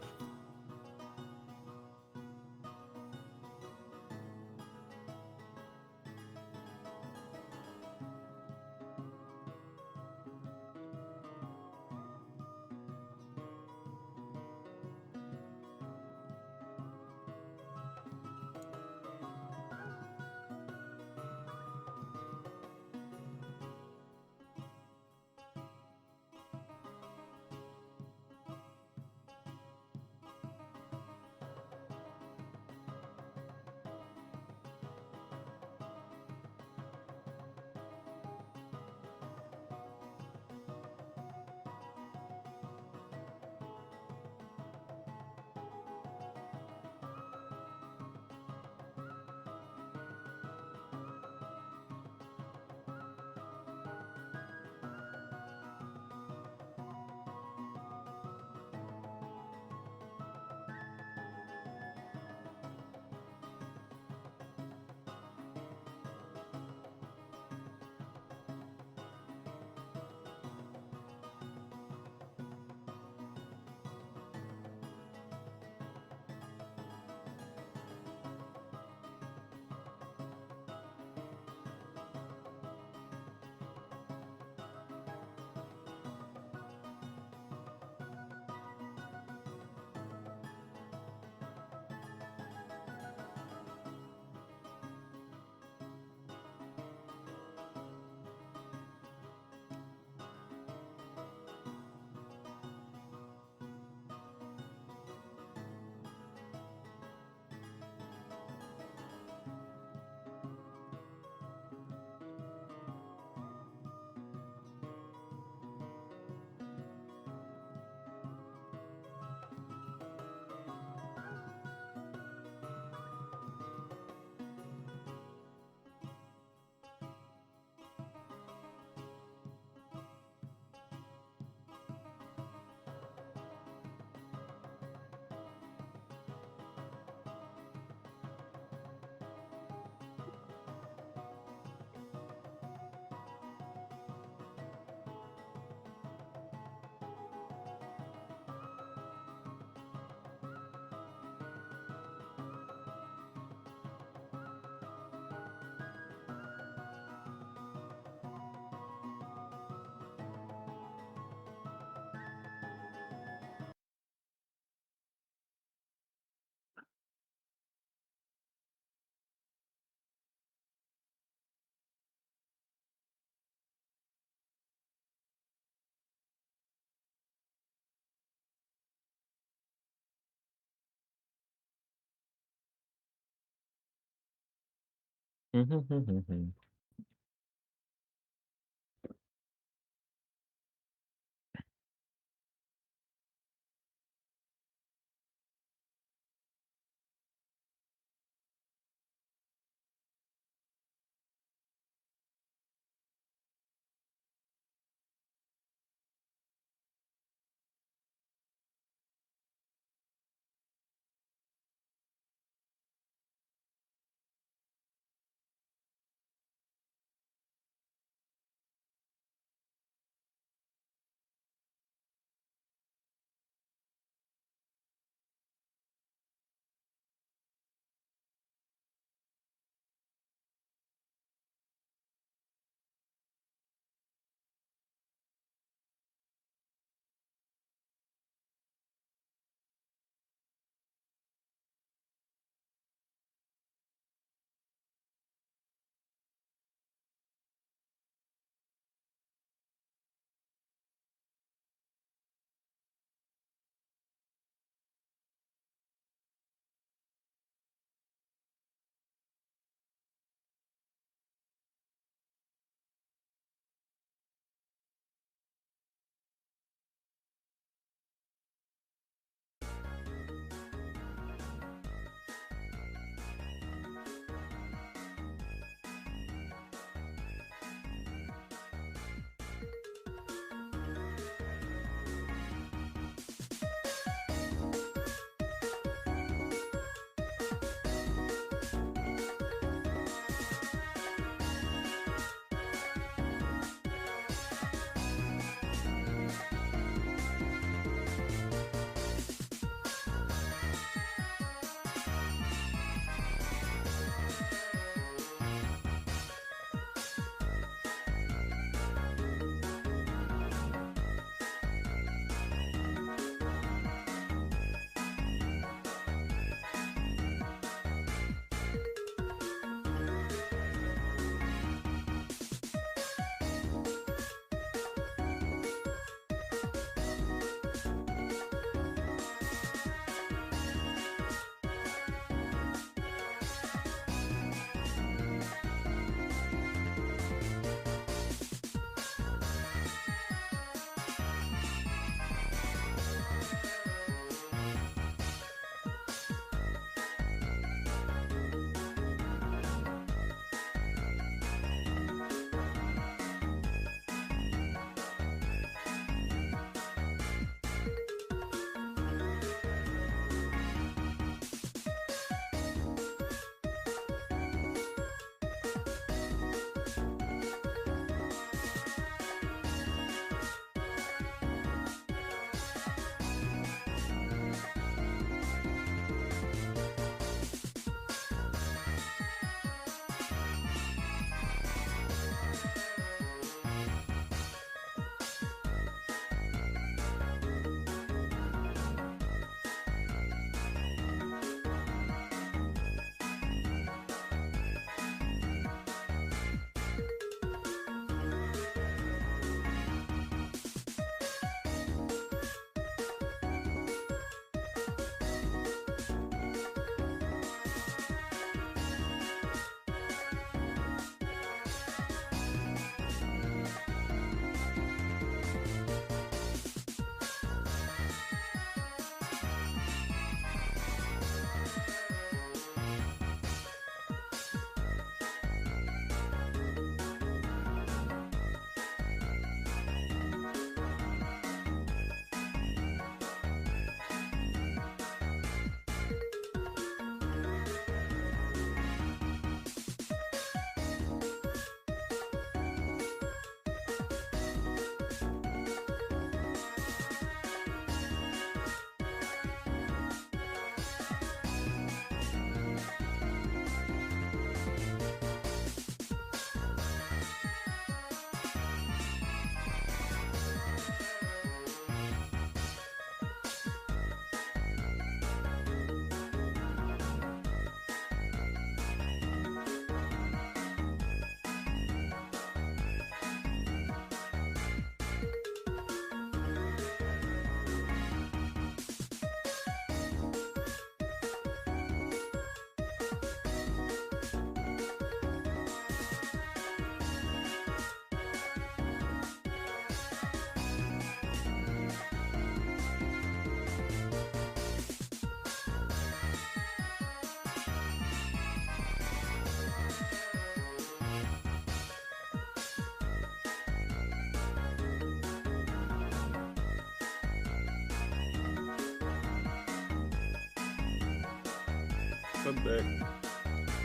I'm back.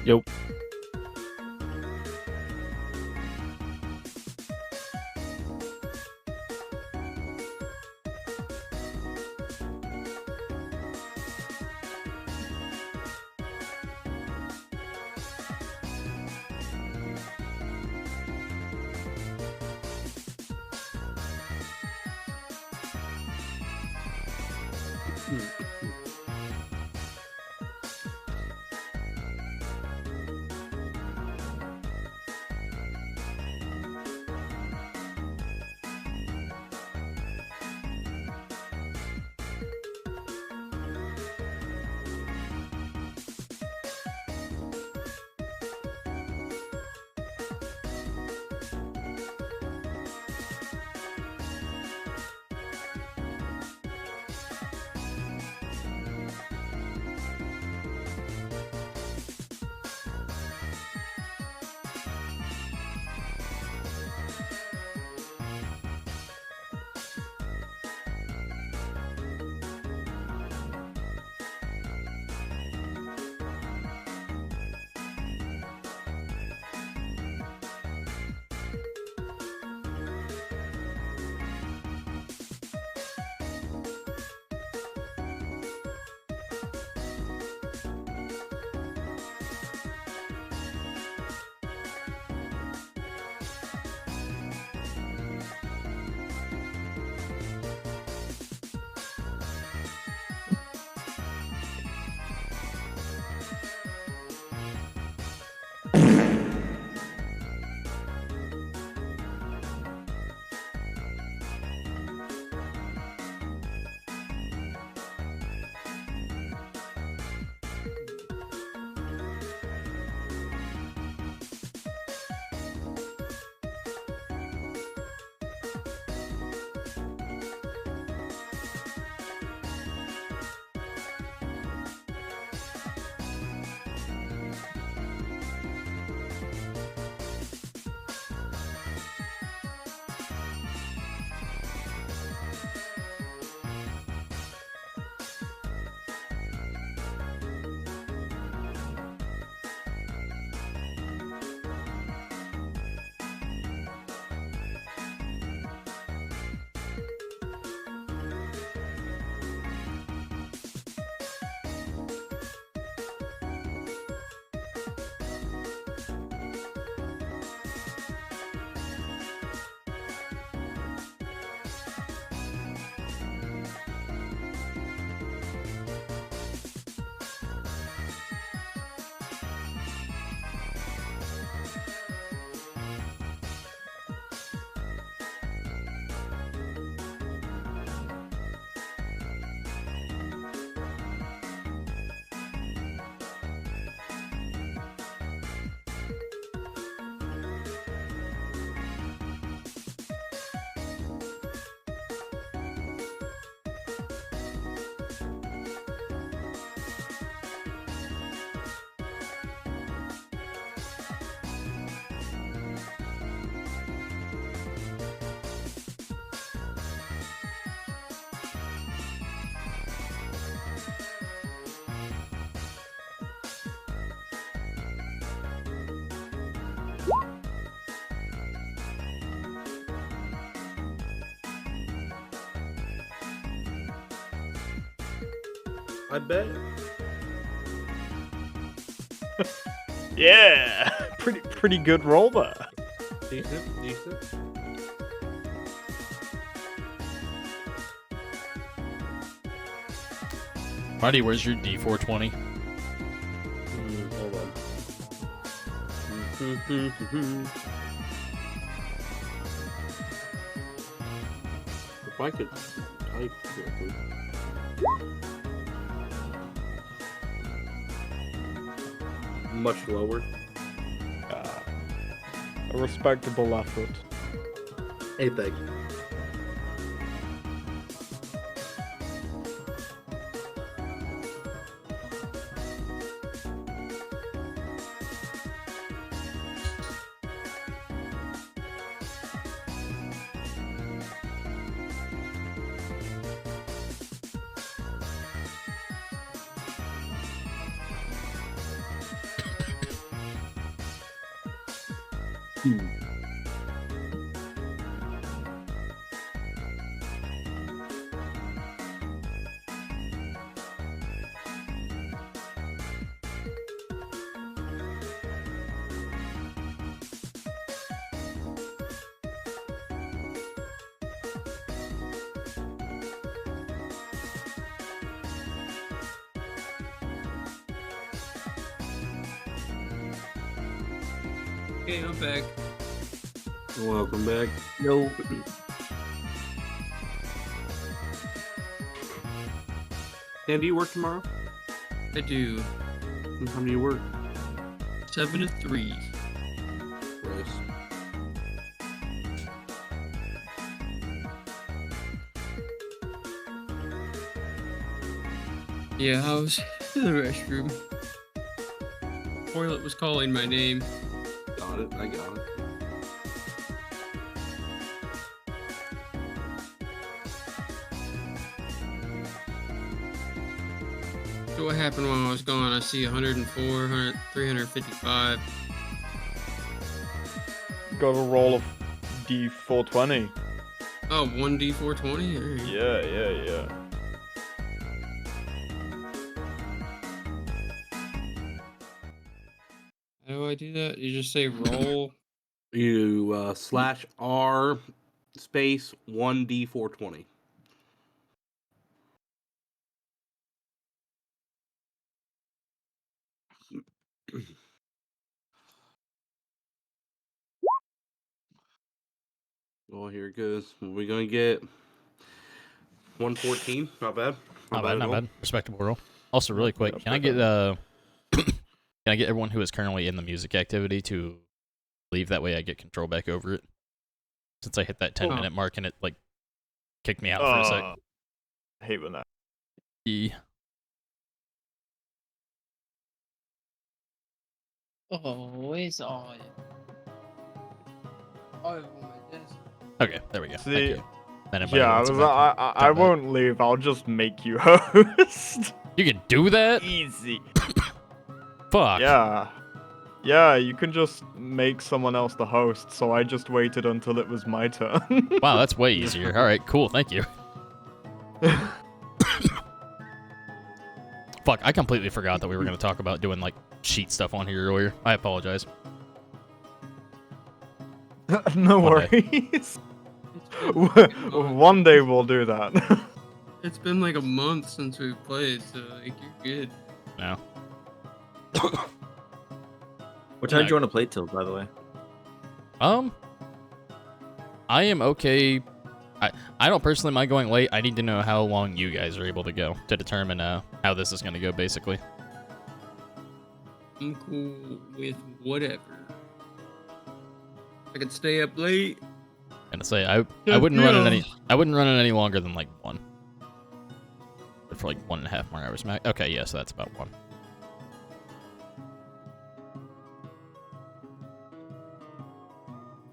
Yo.
I bet.
Yeah, pretty good roll there.
Decent, decent.
Marty, where's your D420?
Hold on. If I could type correctly. Much lower.
A respectable effort.
Hey, thank you.
Okay, I'm back.
Welcome back.
No.
Dan, do you work tomorrow?
I do.
What time do you work?
7 to 3.
Gross.
Yeah, I was in the restroom. Toilet was calling my name.
Got it. I got it.
So what happened while I was gone? I see 104, 100, 355.
Got a roll of D420.
Oh, 1d420? Alright.
Yeah.
How do I do that? You just say roll.
You /R space 1d420. Well, here it goes. What are we gonna get? 114. Not bad.
Not bad,
at
not
all.
bad. Respectable roll. Also, really quick, can I get can I get everyone who is currently in the music activity to leave? That way I get control back over it. Since I hit that 10-minute mark and it like kicked me out for a sec.
I hate when that.
E.
Always on. Oh, on my desk.
Okay, there we go.
See,
Thank you. Then anybody
Yeah,
wants it back,
I
come back.
won't leave. I'll just make you host.
You can do that?
Easy.
Fuck.
Yeah, you can just make someone else the host, so I just waited until it was my turn.
Wow, that's way easier. Alright, cool, thank you. Fuck, I completely forgot that we were going to talk about doing, like, sheet stuff on here earlier. I apologize.
No
One
worries. One day we'll do that.
It's been like a month since we've played, so like you're good.
No.
What time do you want to play till, by the way?
I am okay. I don't personally mind going late. I need to know how long you guys are able to go to determine how this is going to go, basically.
I'm cool with whatever. I could stay up late.
And say I wouldn't run it any longer than like 1. But for like 1.5 more hours max. Okay, yeah, so that's about 1.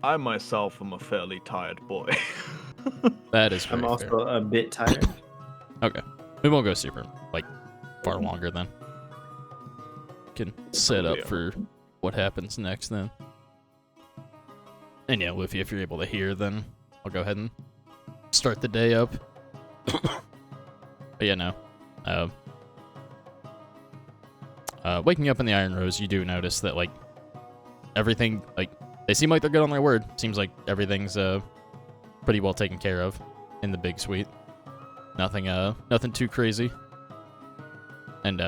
I myself am a fairly tired boy.
That is very
I'm also
fair.
a bit tired.
Okay. We won't go super, like, far longer then. Can set up for what happens next then. And yeah, Luffy, if you're able to hear, then I'll go ahead and start the day up. But yeah, no. Waking up in the Iron Rose, you do notice that, like, everything, like, they seem like they're good on their word. Seems like everything's, pretty well taken care of in the big suite. Nothing too crazy. And,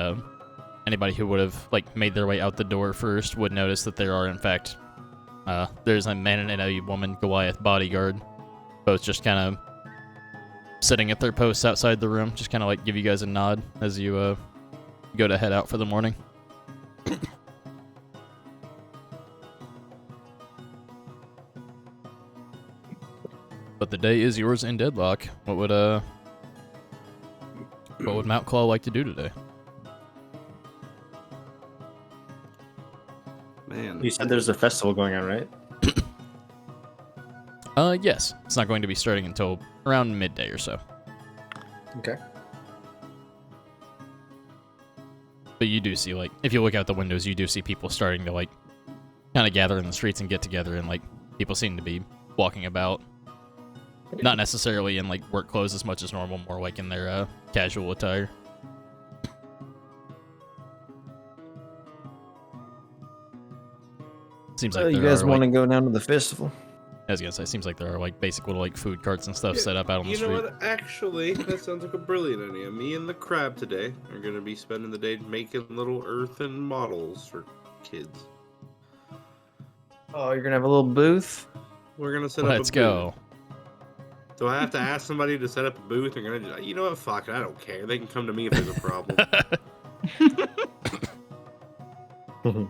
anybody who would have, like, made their way out the door first would notice that there are, in fact, there's a man and a woman Goliath bodyguard, both just kind of sitting at their posts outside the room, just kind of like give you guys a nod as you go to head out for the morning. But the day is yours in Deadlock. What would Mount Claw like to do today?
Man.
You said there's a festival going on, right?
Yes. It's not going to be starting until around midday or so.
Okay.
But you do see, like, if you look out the windows, you do see people starting to, like, kind of gather in the streets and get together, and like people seem to be walking about. Not necessarily in like work clothes as much as normal, more like in their casual attire. Seems like
you guys want to go down to the festival?
I was gonna say, seems like there are like basic little like food carts and stuff set up out on the street.
You know what? Actually, that sounds like a brilliant idea. Me and the crab today are gonna be spending the day making little earthen models for kids.
Oh, you're gonna have a little booth?
We're gonna set up a booth.
Let's go.
Do I have to ask somebody to set up a booth? They're gonna, you know what? Fuck it, I don't care. They can come to me if there's a problem.
You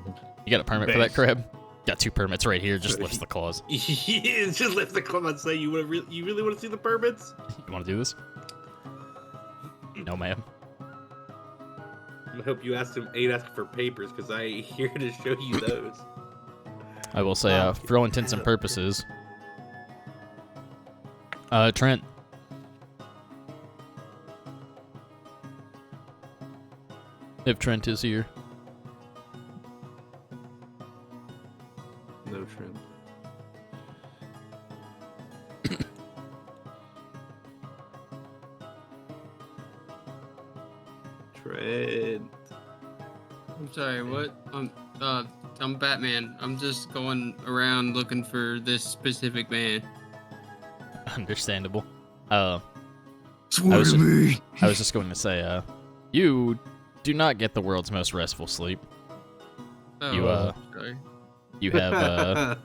got a permit for that, crab? Got 2 permits right here. Just lifts the claws.
Yeah, just lift the claw and say you really want to see the permits?
You want to do this? No, ma'am.
I hope you ain't asking for papers, because I ain't here to show you those.
I will say, for all intents and purposes, Trent. If Trent is here.
No Trent. Trent.
I'm sorry, what? I'm Batman. I'm just going around looking for this specific man.
Understandable.
Swear to me.
I was just going to say, you do not get the world's most restful sleep.
Oh, sorry.
You have,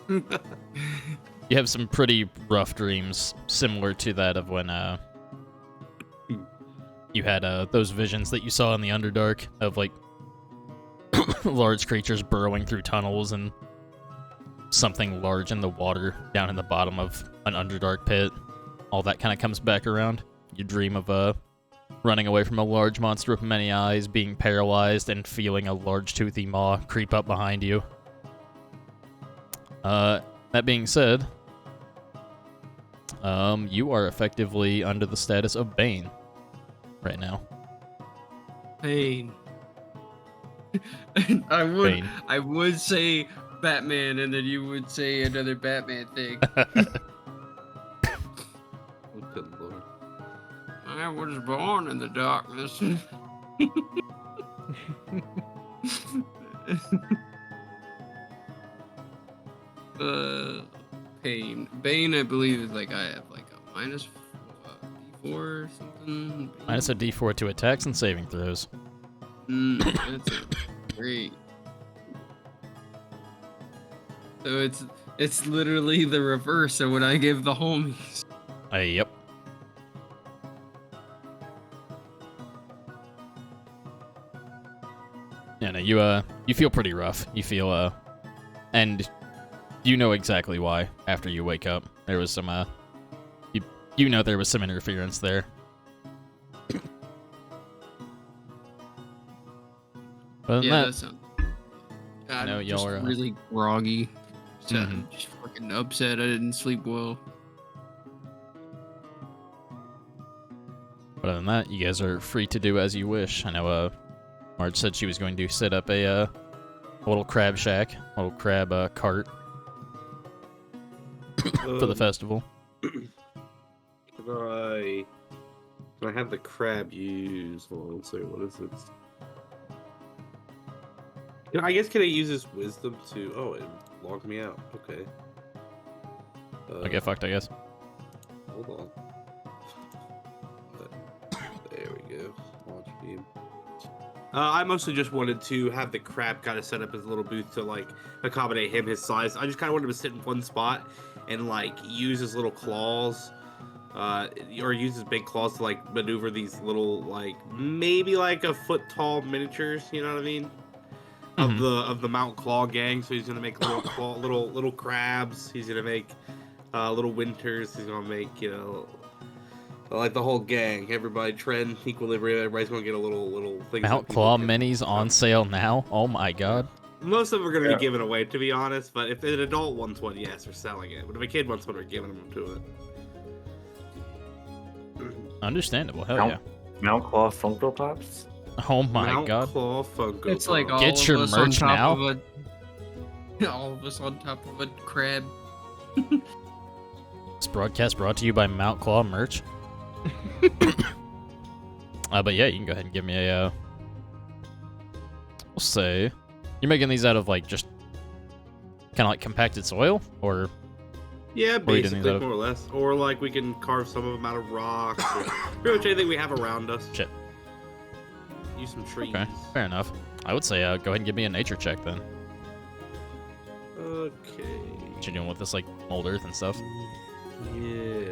you have some pretty rough dreams, similar to that of when, you had, those visions that you saw in the Underdark of, like, large creatures burrowing through tunnels and something large in the water down in the bottom of an Underdark pit. All that kind of comes back around. You dream of, running away from a large monster with many eyes, being paralyzed, and feeling a large toothy maw creep up behind you. That being said, you are effectively under the status of Bane right now.
Pain.
Bane.
I would say Batman, and then you would say another Batman thing.
Good lord.
I was born in the darkness. Pain. Bane, I believe, is like I have like a minus D4 or something.
Minus a D4 to attacks and saving throws.
That's great. So it's literally the reverse of what I give the homies.
Yep. Yeah, no, you feel pretty rough. You feel, and you know exactly why after you wake up. There was some, you know there was some interference there. Other than
Yeah,
that,
that sounds.
I know
I'm
y'all
just
are,
really groggy. So
Mhm.
I'm just fucking upset I didn't sleep well.
Other than that, you guys are free to do as you wish. I know, Marge said she was going to set up a little crab shack, a little crab cart for the festival.
Can I have the crab use? Hold on, let's see, what is this? I guess can I use this wisdom to? Oh, it logged me out. Okay.
I'll get fucked, I guess.
Hold on. There we go. Launch beam. I mostly just wanted to have the crab kind of set up his little booth to like accommodate him, his size. I just kind of wanted him to sit in one spot and like use his little claws, or use his big claws to like maneuver these little like maybe like a foot tall miniatures. You know what I mean? Of the Mount Claw gang. So he's gonna make little crabs. He's gonna make little winters. He's gonna make, you know, like the whole gang. Everybody, Trend, Equilibrium. Everybody's gonna get a little thing.
Mount Claw minis on sale now. Oh my god.
Most of them are gonna be given away, to be honest. But if an adult wants one, yes, we're selling it. But if a kid wants one, we're giving them to it.
Understandable. Hell yeah.
Mount Claw Funko Pops?
Oh my
Mount
god.
Claw Funko.
It's like
Pop.
all
Get
of
your
us on
merch
top
now.
of a All of us on top of a crab.
This broadcast brought to you by Mount Claw merch. But yeah, you can go ahead and give me a. We'll say, you're making these out of like just kind of like compacted soil, or
Yeah,
What are you doing
basically,
out of?
more or less. Or like we can carve some of them out of rocks. Or pretty much anything we have around us.
Shit.
Use some trees.
Okay, fair enough. I would say go ahead and give me a nature check then.
Okay.
What you doing with this like mold earth and stuff?
Yeah.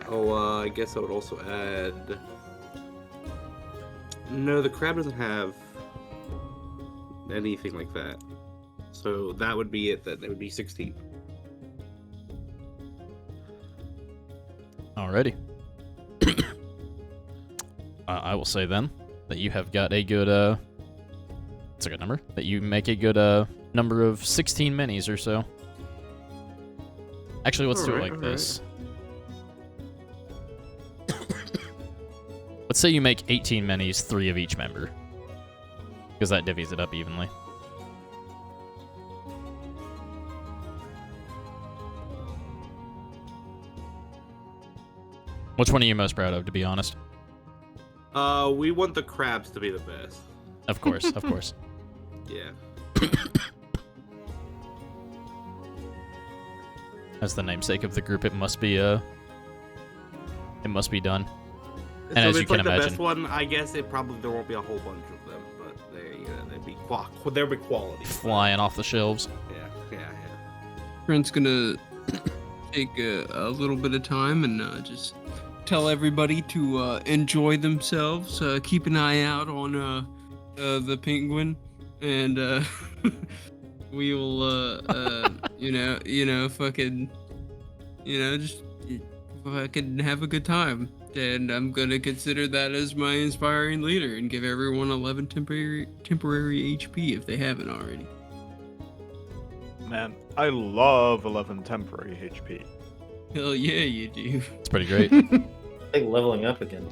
Oh, I guess I would also add. No, the crab doesn't have anything like that. So that would be it. Then it would be 16.
Alrighty. I will say then that you have got a good it's a good number. That you make a good number of 16 minis or so. Actually, let's do it like this. Let's say you make 18 minis, 3 of each member. Because that divvies it up evenly. Which one are you most proud of, to be honest?
We want the crabs to be the best.
Of course, of course.
Yeah.
As the namesake of the group, it must be done. And
so
as you
it's
can
like the
imagine,
best one, I guess there won't be a whole bunch of them, but they'd be quality.
flying off the shelves.
Yeah.
Trent's gonna take a little bit of time and just tell everybody to enjoy themselves. Keep an eye out on the penguin, and we will, fucking, just fucking have a good time. And I'm gonna consider that as my inspiring leader and give everyone 11 temporary HP if they haven't already.
Man, I love 11 temporary HP.
Hell yeah, you do.
It's pretty great.
Like leveling up again.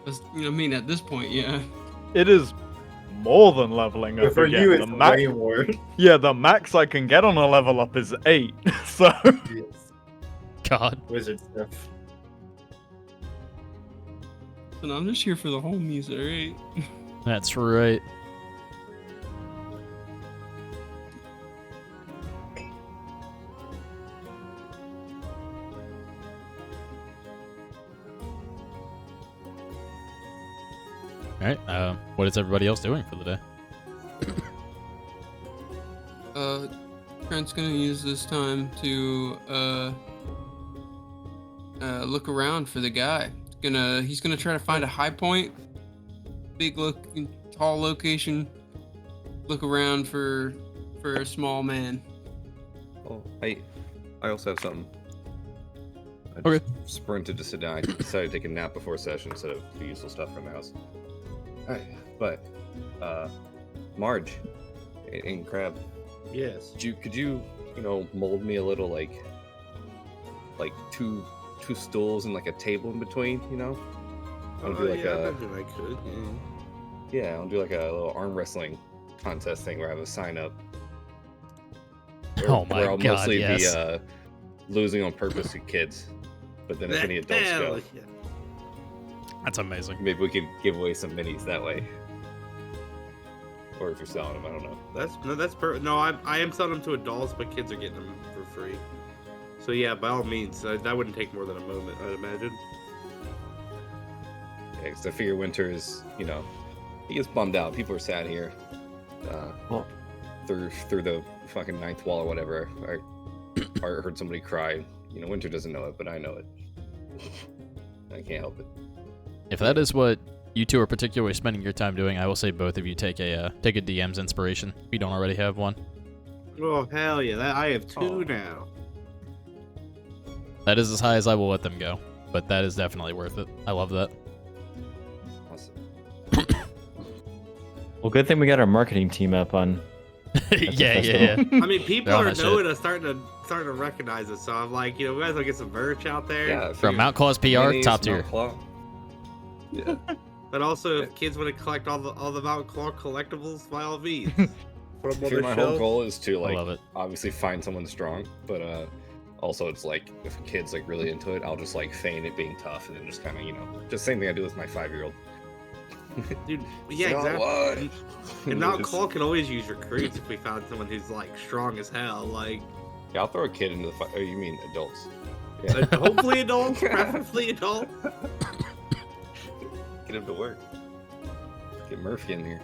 At this point, yeah.
It is more than leveling up
For
again.
you,
The
it's
max,
way more.
yeah, the max I can get on a level up is 8. So
God.
Wizard stuff.
And I'm just here for the homies, alright?
That's right. Alright, what is everybody else doing for the day?
Trent's gonna use this time to look around for the guy. He's gonna try to find a high point, tall location. Look around for a small man.
Oh, I also have something. I
Okay.
just sprinted to sit down. I decided to take a nap before session instead of the useful stuff from the house. Alright, but Marge and Crab,
Yes.
could you mold me a little like two stools and like a table in between, I'll do like
I imagine I could. Yeah.
I'll do like a little arm wrestling contest thing where I have a sign up.
Oh my
where I'll
God,
mostly
yes.
be losing on purpose to kids. But then if any adults go,
Yeah.
That's amazing.
maybe we could give away some minis that way. Or if you're selling them, I don't know.
That's perfect. No, I am selling them to adults, but kids are getting them for free. So yeah, by all means, that wouldn't take more than a moment, I'd imagine.
Yeah, because I figure winter is, he gets bummed out. People are sad here.
Well-
Through the fucking ninth wall or whatever. I heard somebody cry. Winter doesn't know it, but I know it. I can't help it.
If that is what you two are particularly spending your time doing, I will say both of you take a DM's inspiration if you don't already have one.
Oh hell yeah! I have 2 now.
That is as high as I will let them go, but that is definitely worth it. I love that.
Awesome.
Well, good thing we got our marketing team up on.
yeah.
I mean, people
They're on
are
that
knowing us, starting to recognize us. So I'm like, we might as well get some merch out there.
Yeah,
From Mount Claw's PR,
minis,
top tier.
Mount Claw. Yeah.
But also, if kids want to collect all the Mount Clark collectibles, by all means. Put them on
Sure,
the
my whole
shelf.
goal is to
I love
like
it.
obviously find someone strong, but also it's like if a kid's like really into it, I'll just like feign it being tough and then just kind of just same thing I do with my 5-year-old.
Dude, yeah,
So
exactly.
what?
And Mount
Just-
Clark can always use recruits if we found someone who's like strong as hell. Like,
Yeah, I'll throw a kid into the fight. Oh, you mean adults?
hopefully adults, preferably adults.
Get him to work. Get Murphy in here.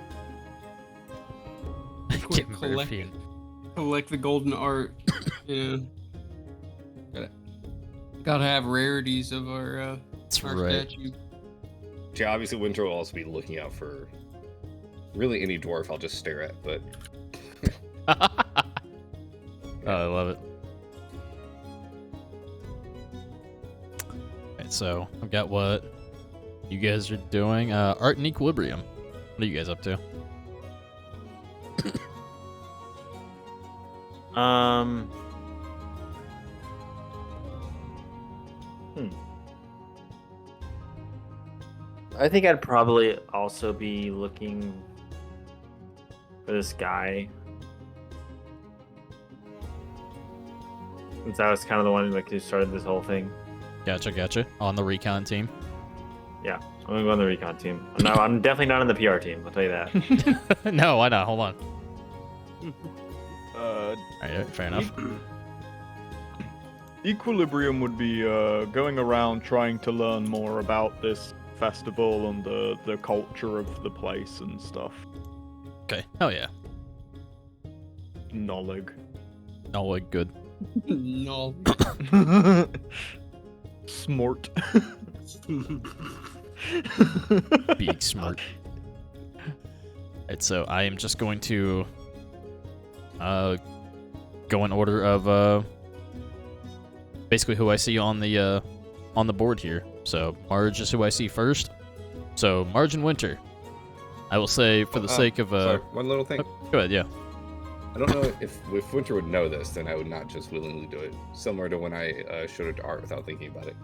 Get
collect,
Murphy in.
collect the golden art. You know. Gotta have rarities of our
That's
our
right.
statue.
Yeah, obviously Winter will also be looking out for really any dwarf I'll just stare at, but
Oh, I love it. Alright, so I've got what you guys are doing. Art and Equilibrium. What are you guys up to?
I think I'd probably also be looking for this guy. Since I was kind of the one like who started this whole thing.
Gotcha. On the recon team.
Yeah, I'm gonna go on the recon team. No, I'm definitely not on the PR team. I'll tell you that.
No, why not? Hold on.
Uh,
Alright, fair enough.
Equilibrium would be going around trying to learn more about this festival and the culture of the place and stuff.
Okay. Hell yeah.
Knowledge.
No, like good.
No.
Smart.
Being smart. Alright, so I am just going to go in order of basically who I see on the board here. So Marge is who I see first. So Marge and Winter. I will say for the sake of
sorry, one little thing.
go ahead, yeah.
I don't know if Winter would know this, then I would not just willingly do it. Similar to when I showed it to Art without thinking about it.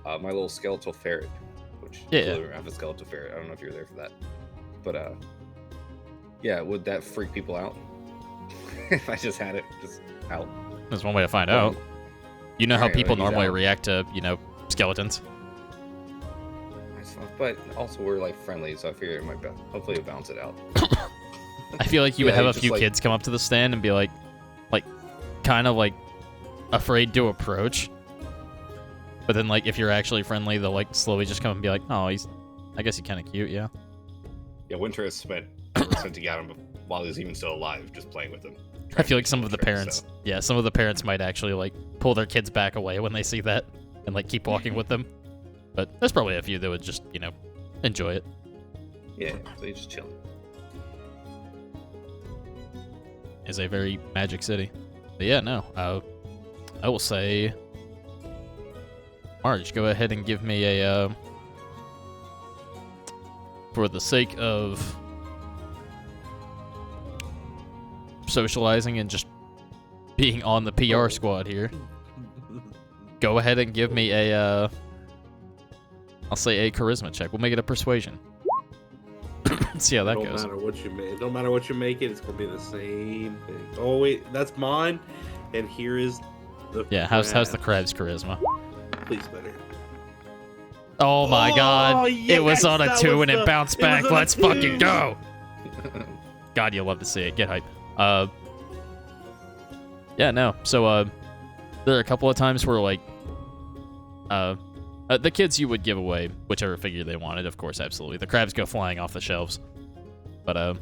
My little skeletal ferret, which
Yeah.
I have a skeletal ferret. I don't know if you were there for that, but yeah, would that freak people out if I just had it just out?
There's one way to find out. You know how
Alright,
people
well, he's
normally
out.
react to, skeletons.
That's fine. But also we're like friendly, so I figure it might hopefully it'll balance it out.
I feel like you would
Yeah,
have a
just
few
like-
kids come up to the stand and be like kind of like afraid to approach. But then like if you're actually friendly, they'll like slowly just come and be like, oh, I guess he's kind of cute, yeah.
Yeah, Winter has spent ever since he got him while he was even still alive, just playing with him.
I feel like some
trying
of
to
the
teach him
parents,
tricks,
yeah, some of the parents might actually like pull their kids back away when they see that and like keep walking with them. But there's probably a few that would just, enjoy it.
so. Yeah, so he's just chilling.
Is a very magic city. But yeah, no, I will say, Marge, go ahead and give me a, for the sake of socializing and just being on the PR squad here, go ahead and give me a, I'll say a charisma check. We'll make it a persuasion. Let's see how that
Don't
goes.
matter what you make. Don't matter what you make it. It's gonna be the same thing. Oh wait, that's mine. And here is the.
Yeah, how's the
crab.
crab's charisma?
Please better.
Oh my god, it was
yes,
on a
that
2
was
and it
the-
bounced
it was
back.
on a
Let's fucking
2.
go! God, you love to see it. Get hype. Yeah, no. So, there are a couple of times where, like, the kids you would give away whichever figure they wanted, of course, absolutely. The crabs go flying off the shelves. But,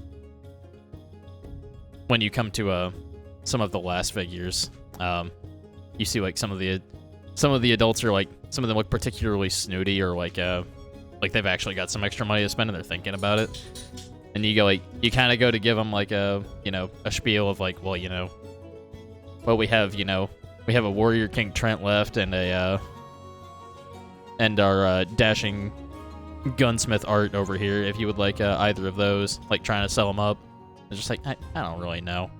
when you come to, some of the last figures, you see, like, some of the adults are, like, some of them look particularly snooty or, like they've actually got some extra money to spend and they're thinking about it. And you go, like, you kind of go to give them, like, a spiel of, like, well, we have, we have a Warrior King Trent left and and our dashing gunsmith Art over here. If you would like either of those, like trying to sell them up. It's just like, I don't really know.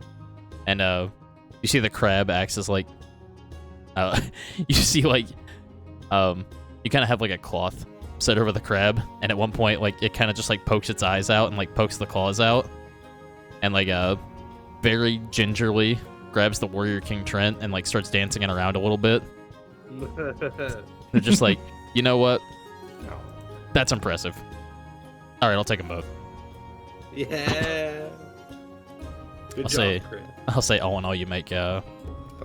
And you see the crab acts as like, you see like, you kind of have like a cloth set over the crab, and at one point, like, it kind of just, like, pokes its eyes out and, like, pokes the claws out, and, like, very gingerly grabs the Warrior King Trent and, like, starts dancing it around a little bit. They're just like, you know what? That's impressive. All right, I'll take them both.
Yeah. Good
I'll
job, Chris.
I'll say all in all, you make
About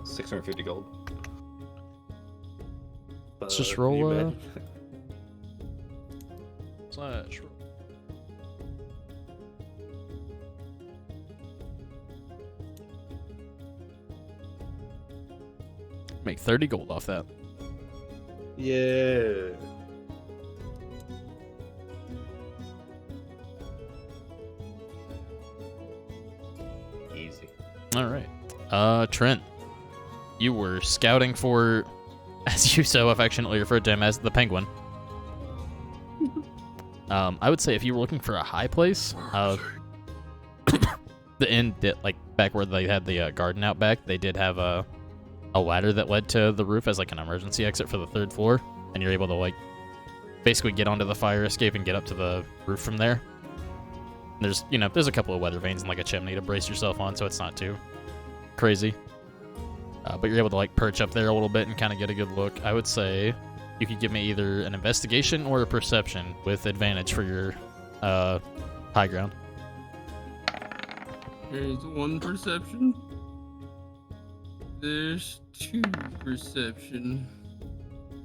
650 gold.
let's just
You
roll
man.
slash. Make 30 gold off that.
Yeah.
Easy.
All right. Trent, you were scouting for, as you so affectionately referred to him as, the Penguin. I would say if you were looking for a high place, the inn that, like, back where they had the garden out back, they did have a ladder that led to the roof as, like, an emergency exit for the 3rd floor, and you're able to, like, basically get onto the fire escape and get up to the roof from there. There's, you know, there's a couple of weather vanes and, like, a chimney to brace yourself on, so it's not too crazy. But you're able to, like, perch up there a little bit and kind of get a good look. I would say you could give me either an investigation or a perception with advantage for your high ground.
There's 1 perception. There's 2 perception.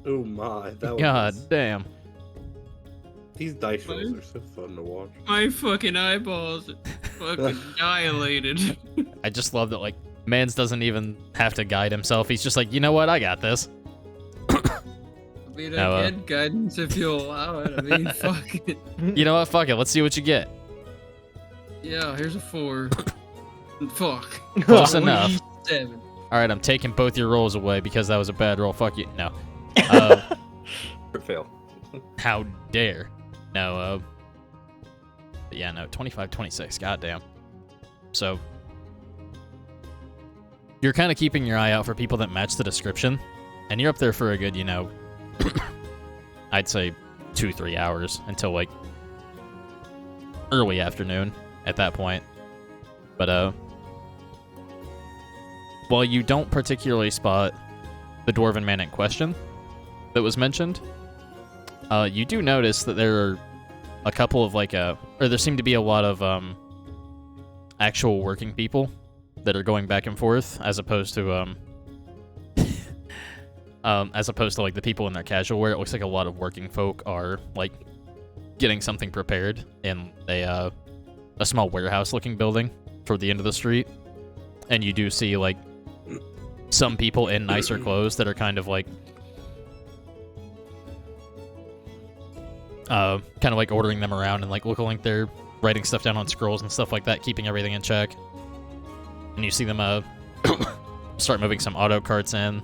Oh my, that was.
God damn.
These dice rolls are so fun to watch.
My fucking eyeballs fucking dilated.
I just love that, like, Mans doesn't even have to guide himself. He's just like, you know what? I got this.
I mean,
Now,
I get guidance if you'll allow it. I mean, fuck it.
You know what? Fuck it. Let's see what you get.
Yeah, here's a 4. Fuck.
Close enough.
7.
All right, I'm taking both your rolls away because that was a bad roll. Fuck you. No.
Or fail.
How dare. No, yeah, no, 25, 26. Goddamn. So, you're kind of keeping your eye out for people that match the description, and you're up there for a good, you know, I'd say 2-3 hours until, like, early afternoon at that point. But, while you don't particularly spot the dwarven man in question that was mentioned, you do notice that there are a couple of, like, or there seem to be a lot of actual working people that are going back and forth, as opposed to like the people in their casual wear. It looks like a lot of working folk are, like, getting something prepared in a small warehouse-looking building toward the end of the street, and you do see, like, some people in nicer clothes that are kind of like like ordering them around and, like, looking like they're writing stuff down on scrolls and stuff like that, keeping everything in check. And you see them start moving some auto carts in,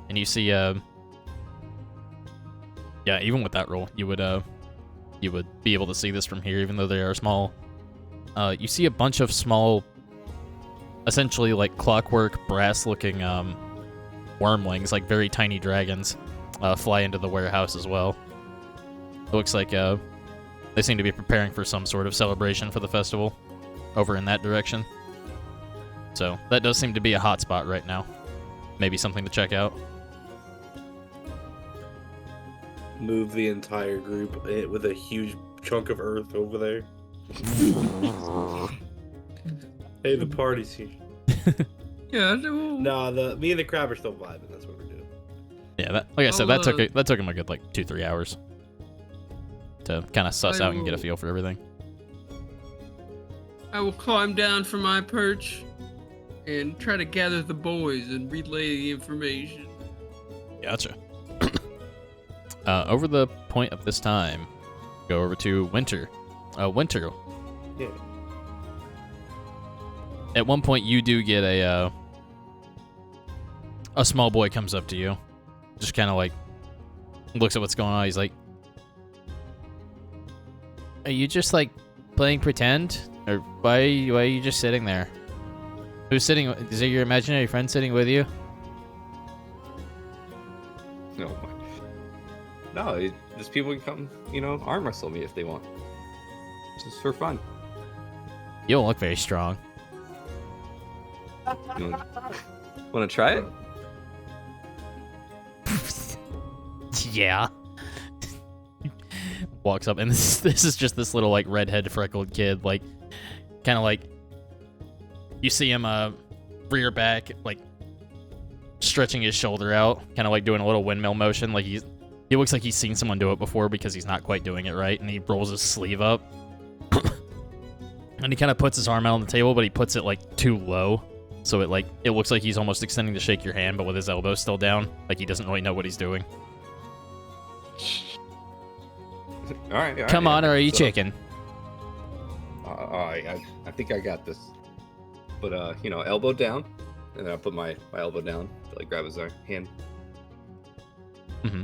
and you see yeah, even with that roll, you would be able to see this from here, even though they are small. You see a bunch of small, essentially like clockwork brass-looking wormlings, like very tiny dragons, fly into the warehouse as well. It looks like they seem to be preparing for some sort of celebration for the festival over in that direction. So that does seem to be a hot spot right now. Maybe something to check out.
Move the entire group with a huge chunk of earth over there. Hey, the party's here.
Yeah, no.
Nah, me and the crab are still vibing. That's what we're doing.
Yeah, like I said, that took him a good, like, 2-3 hours to kind of suss out and get a feel for everything.
I will climb down from my perch and try to gather the boys and relay the information.
Gotcha. Over the point of this time, go over to Winter. Winter.
Yeah.
At one point, you do get a small boy comes up to you, just kind of like looks at what's going on. He's like, "Are you just like playing pretend, or why are you just sitting there? Who's sitting? Is it your imaginary friend sitting with you?"
No, just people can come, you know, arm wrestle me if they want, just for fun.
You don't look very strong.
Want to try it?
Yeah. Walks up, and this is just this little like redhead freckled kid, like kind of like you see him rear back, like stretching his shoulder out, kind of like doing a little windmill motion, like he looks like he's seen someone do it before because he's not quite doing it right, and he rolls his sleeve up. And he kind of puts his arm out on the table, but he puts it like too low, so it looks like he's almost extending to shake your hand, but with his elbow still down, like he doesn't really know what he's doing.
All right.
Come on, or are you chicken?
I think I got this. But you know, elbow down, and then I put my elbow down to like grab his hand.
Mm-hmm.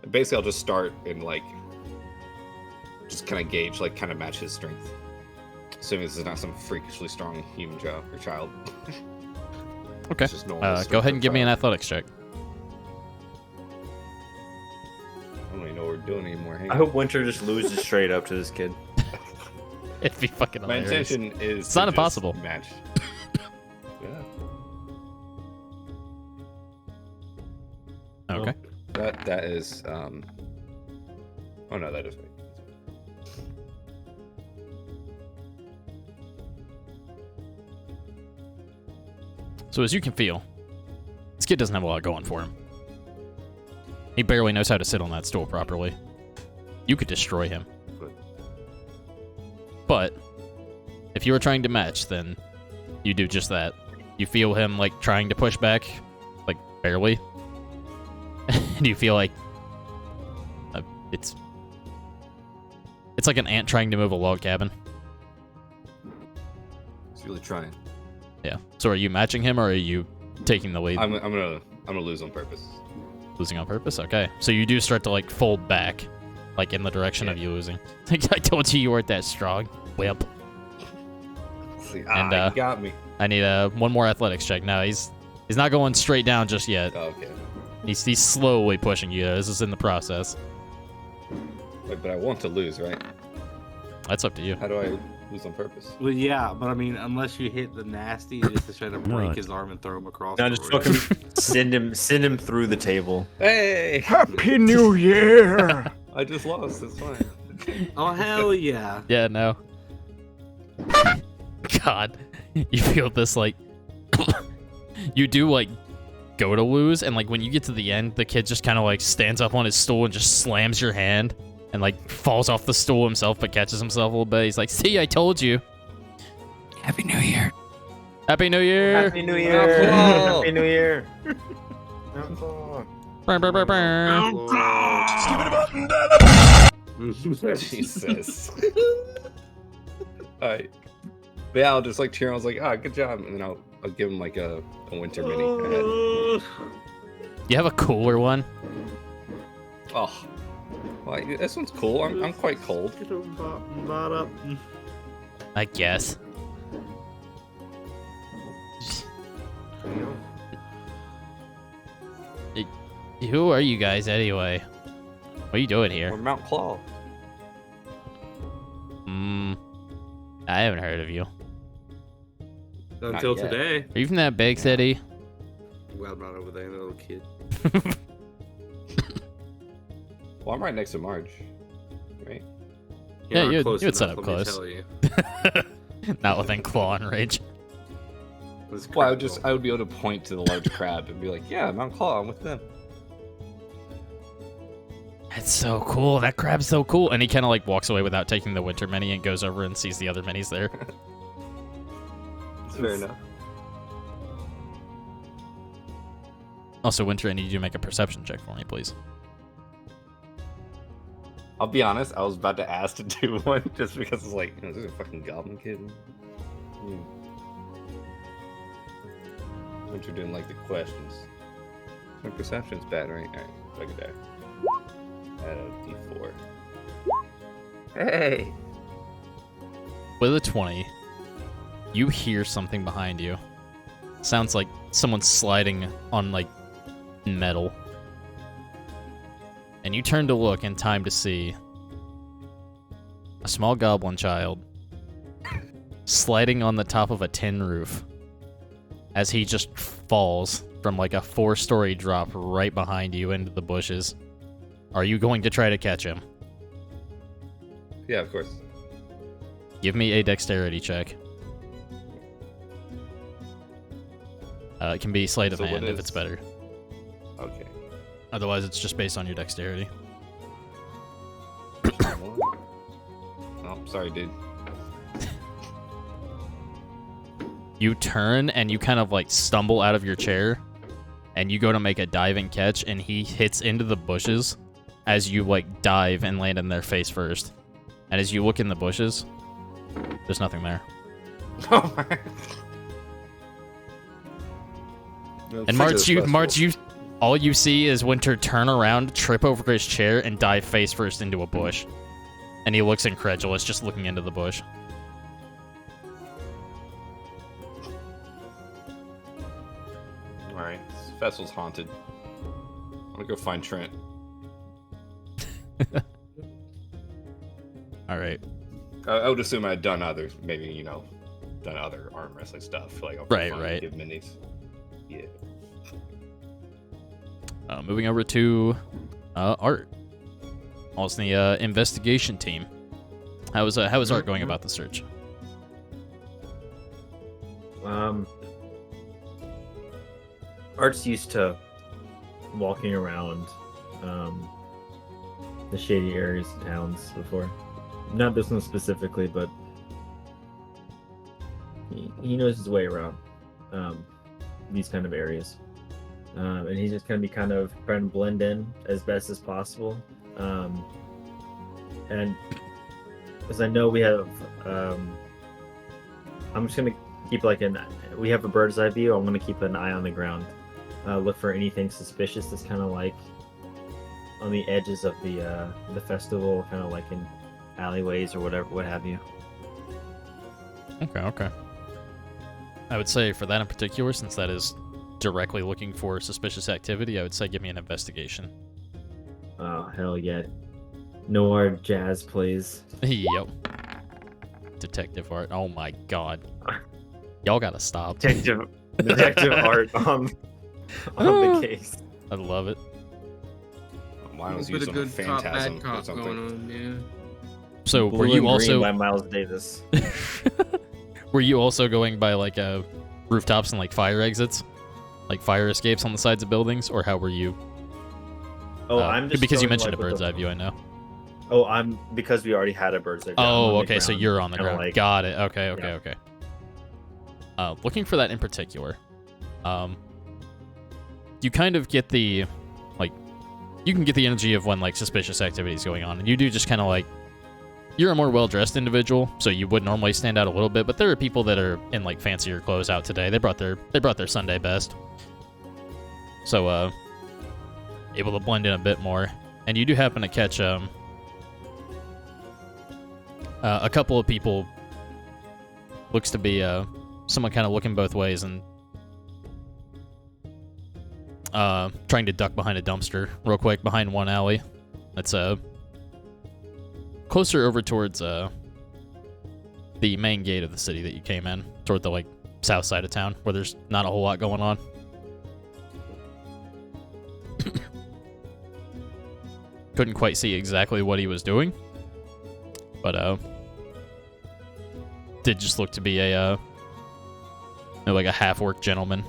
And basically, I'll just start and like just kind of gauge, like kind of match his strength. Assuming this is not some freakishly strong human child.
Okay. Go ahead and give me an athletics check.
I don't even know what we're doing anymore.
I hope Winter just loses straight up to this kid.
It'd be fucking
My
hilarious.
intention is
It's not impossible.
Match. Yeah.
Okay.
Well, that is oh no, that is right.
So as you can feel, this kid doesn't have a lot going for him. He barely knows how to sit on that stool properly. You could destroy him.
Good.
But if you were trying to match, then you do just that. You feel him like trying to push back, like barely. And you feel like it's like an ant trying to move a log cabin.
He's really trying.
Yeah. So are you matching him, or are you taking the lead?
I'm gonna lose on purpose.
Losing on purpose? Okay. So you do start to like fold back, like in the direction of you losing. I told you weren't that strong. Wimp.
See,
You
got me.
I need one more athletics check. No, he's not going straight down just yet.
Oh, okay.
He's slowly pushing you. This is in the process.
Wait, but I want to lose, right?
That's up to you.
How do I lose on purpose?
Well, yeah, but I mean, unless you hit the nasty just to try to break
Right.
his arm and throw him across.
No,
the
just
room.
fucking send him through the table.
Hey!
Happy New Year!
I just lost. It's fine.
Oh hell yeah!
Yeah, no. God, you feel this like you do like go to lose, and like when you get to the end, the kid just kind of like stands up on his stool and just slams your hand and like falls off the stool himself, but catches himself a little bit. He's like, "See, I told you."
Happy New Year.
Happy New Year.
Happy New Year! Happy New Year!
Brr, brr, brr, brr.
Jesus. Alright. But yeah, I'll just like cheer him. I was like, good job. And then I'll give him like a winter mini ahead.
You have a cooler one?
Oh. Well, this one's cool. I'm quite cold.
I guess. Who are you guys anyway? What are you doing
Or
here?
Mount Claw.
I haven't heard of you.
Until
yet.
today.
Are you from that big city?
Well, I'm not over there, little kid.
Well, I'm right next to Marge. Right?
Yeah,
not
you
close
would set
enough,
up
let me
close.
tell you.
Not within claw and rage.
This
Well, I
crap
would be able to point to the large crab and be like, yeah, Mount Claw, I'm with them.
That's so cool. That crab's so cool. And he kind of like walks away without taking the winter mini and goes over and sees the other minis there.
It's fair enough.
Also, Winter, I need you to make a perception check for me, please.
I'll be honest, I was about to ask to do one just because it's like, this is a fucking goblin kid. Once you're doing like the questions. My perception's bad, right? Alright, look at that. Add a d4. Hey!
With a 20, you hear something behind you. Sounds like someone sliding on like metal. and you turn to look in time to see a small goblin child sliding on the top of a tin roof as he just falls from like a 4-story drop right behind you into the bushes. Are you going to try to catch him?
Yeah, of course.
Give me a dexterity check. It can be sleight of
So what
hand if
is-
it's better.
Okay.
Otherwise, it's just based on your dexterity.
Oh, sorry, dude.
You turn and you kind of like stumble out of your chair and you go to make a diving catch and he hits into the bushes as you like dive and land in their face first. And as you look in the bushes, there's nothing there.
Oh my.
And March, all you see is Winter turn around, trip over his chair, and dive face first into a bush. And he looks incredulous, just looking into the bush.
Alright, this vessel's haunted. I'm gonna go find Trent.
All right.
I would assume I'd done other, maybe, you know, done other arm wrestling stuff. Like, I'll
Right,
find
right.
Give minis. Yeah.
Moving over to Art. Also the investigation team. How is Art going about the search?
Art's used to walking around the shady areas of towns before. Not this one specifically, but he knows his way around these kind of areas. And he's just going to be kind of trying to blend in as best as possible. And as I know we have, I'm just going to keep we have a bird's eye view. I'm going to keep an eye on the ground. Look for anything suspicious that's kind of like on the edges of the festival, kind of like in alleyways or whatever, what have you.
Okay. I would say for that in particular, since that is directly looking for suspicious activity, I would say give me an investigation.
Oh, hell yeah. Noir jazz plays.
Yep. Detective Art. Oh my god. Y'all gotta stop.
Detective Art on the case.
I love it.
Mine was
With a
used on a
good cop,
phantasm
bad
or
cop
something.
going on, yeah.
So
Blue
were
and
you
Green
also
by Miles Davis.
were you also going by like rooftops and like fire exits? Like fire escapes on the sides of buildings, or how were you?
Oh, I'm just
because you
going,
mentioned
like,
a
with
bird's
the-
eye view, I know.
Oh, I'm because we already had a bird's eye view. I'm
Oh,
on the
okay, so
ground,
you're on the
kinda
ground.
like-
Got it. Okay.
Yeah.
Okay. Looking for that in particular, you kind of get the, like, you can get the energy of when like suspicious activity is going on, and you do just kind of like, you're a more well-dressed individual, so you would normally stand out a little bit, but there are people that are in like fancier clothes out today. They brought their Sunday best, so able to blend in a bit more, and you do happen to catch a couple of people. Looks to be someone kind of looking both ways and trying to duck behind a dumpster real quick behind one alley. That's closer over towards the main gate of the city that you came in, toward the like south side of town where there's not a whole lot going on. Couldn't quite see exactly what he was doing, but did just look to be a like a half-orc gentleman.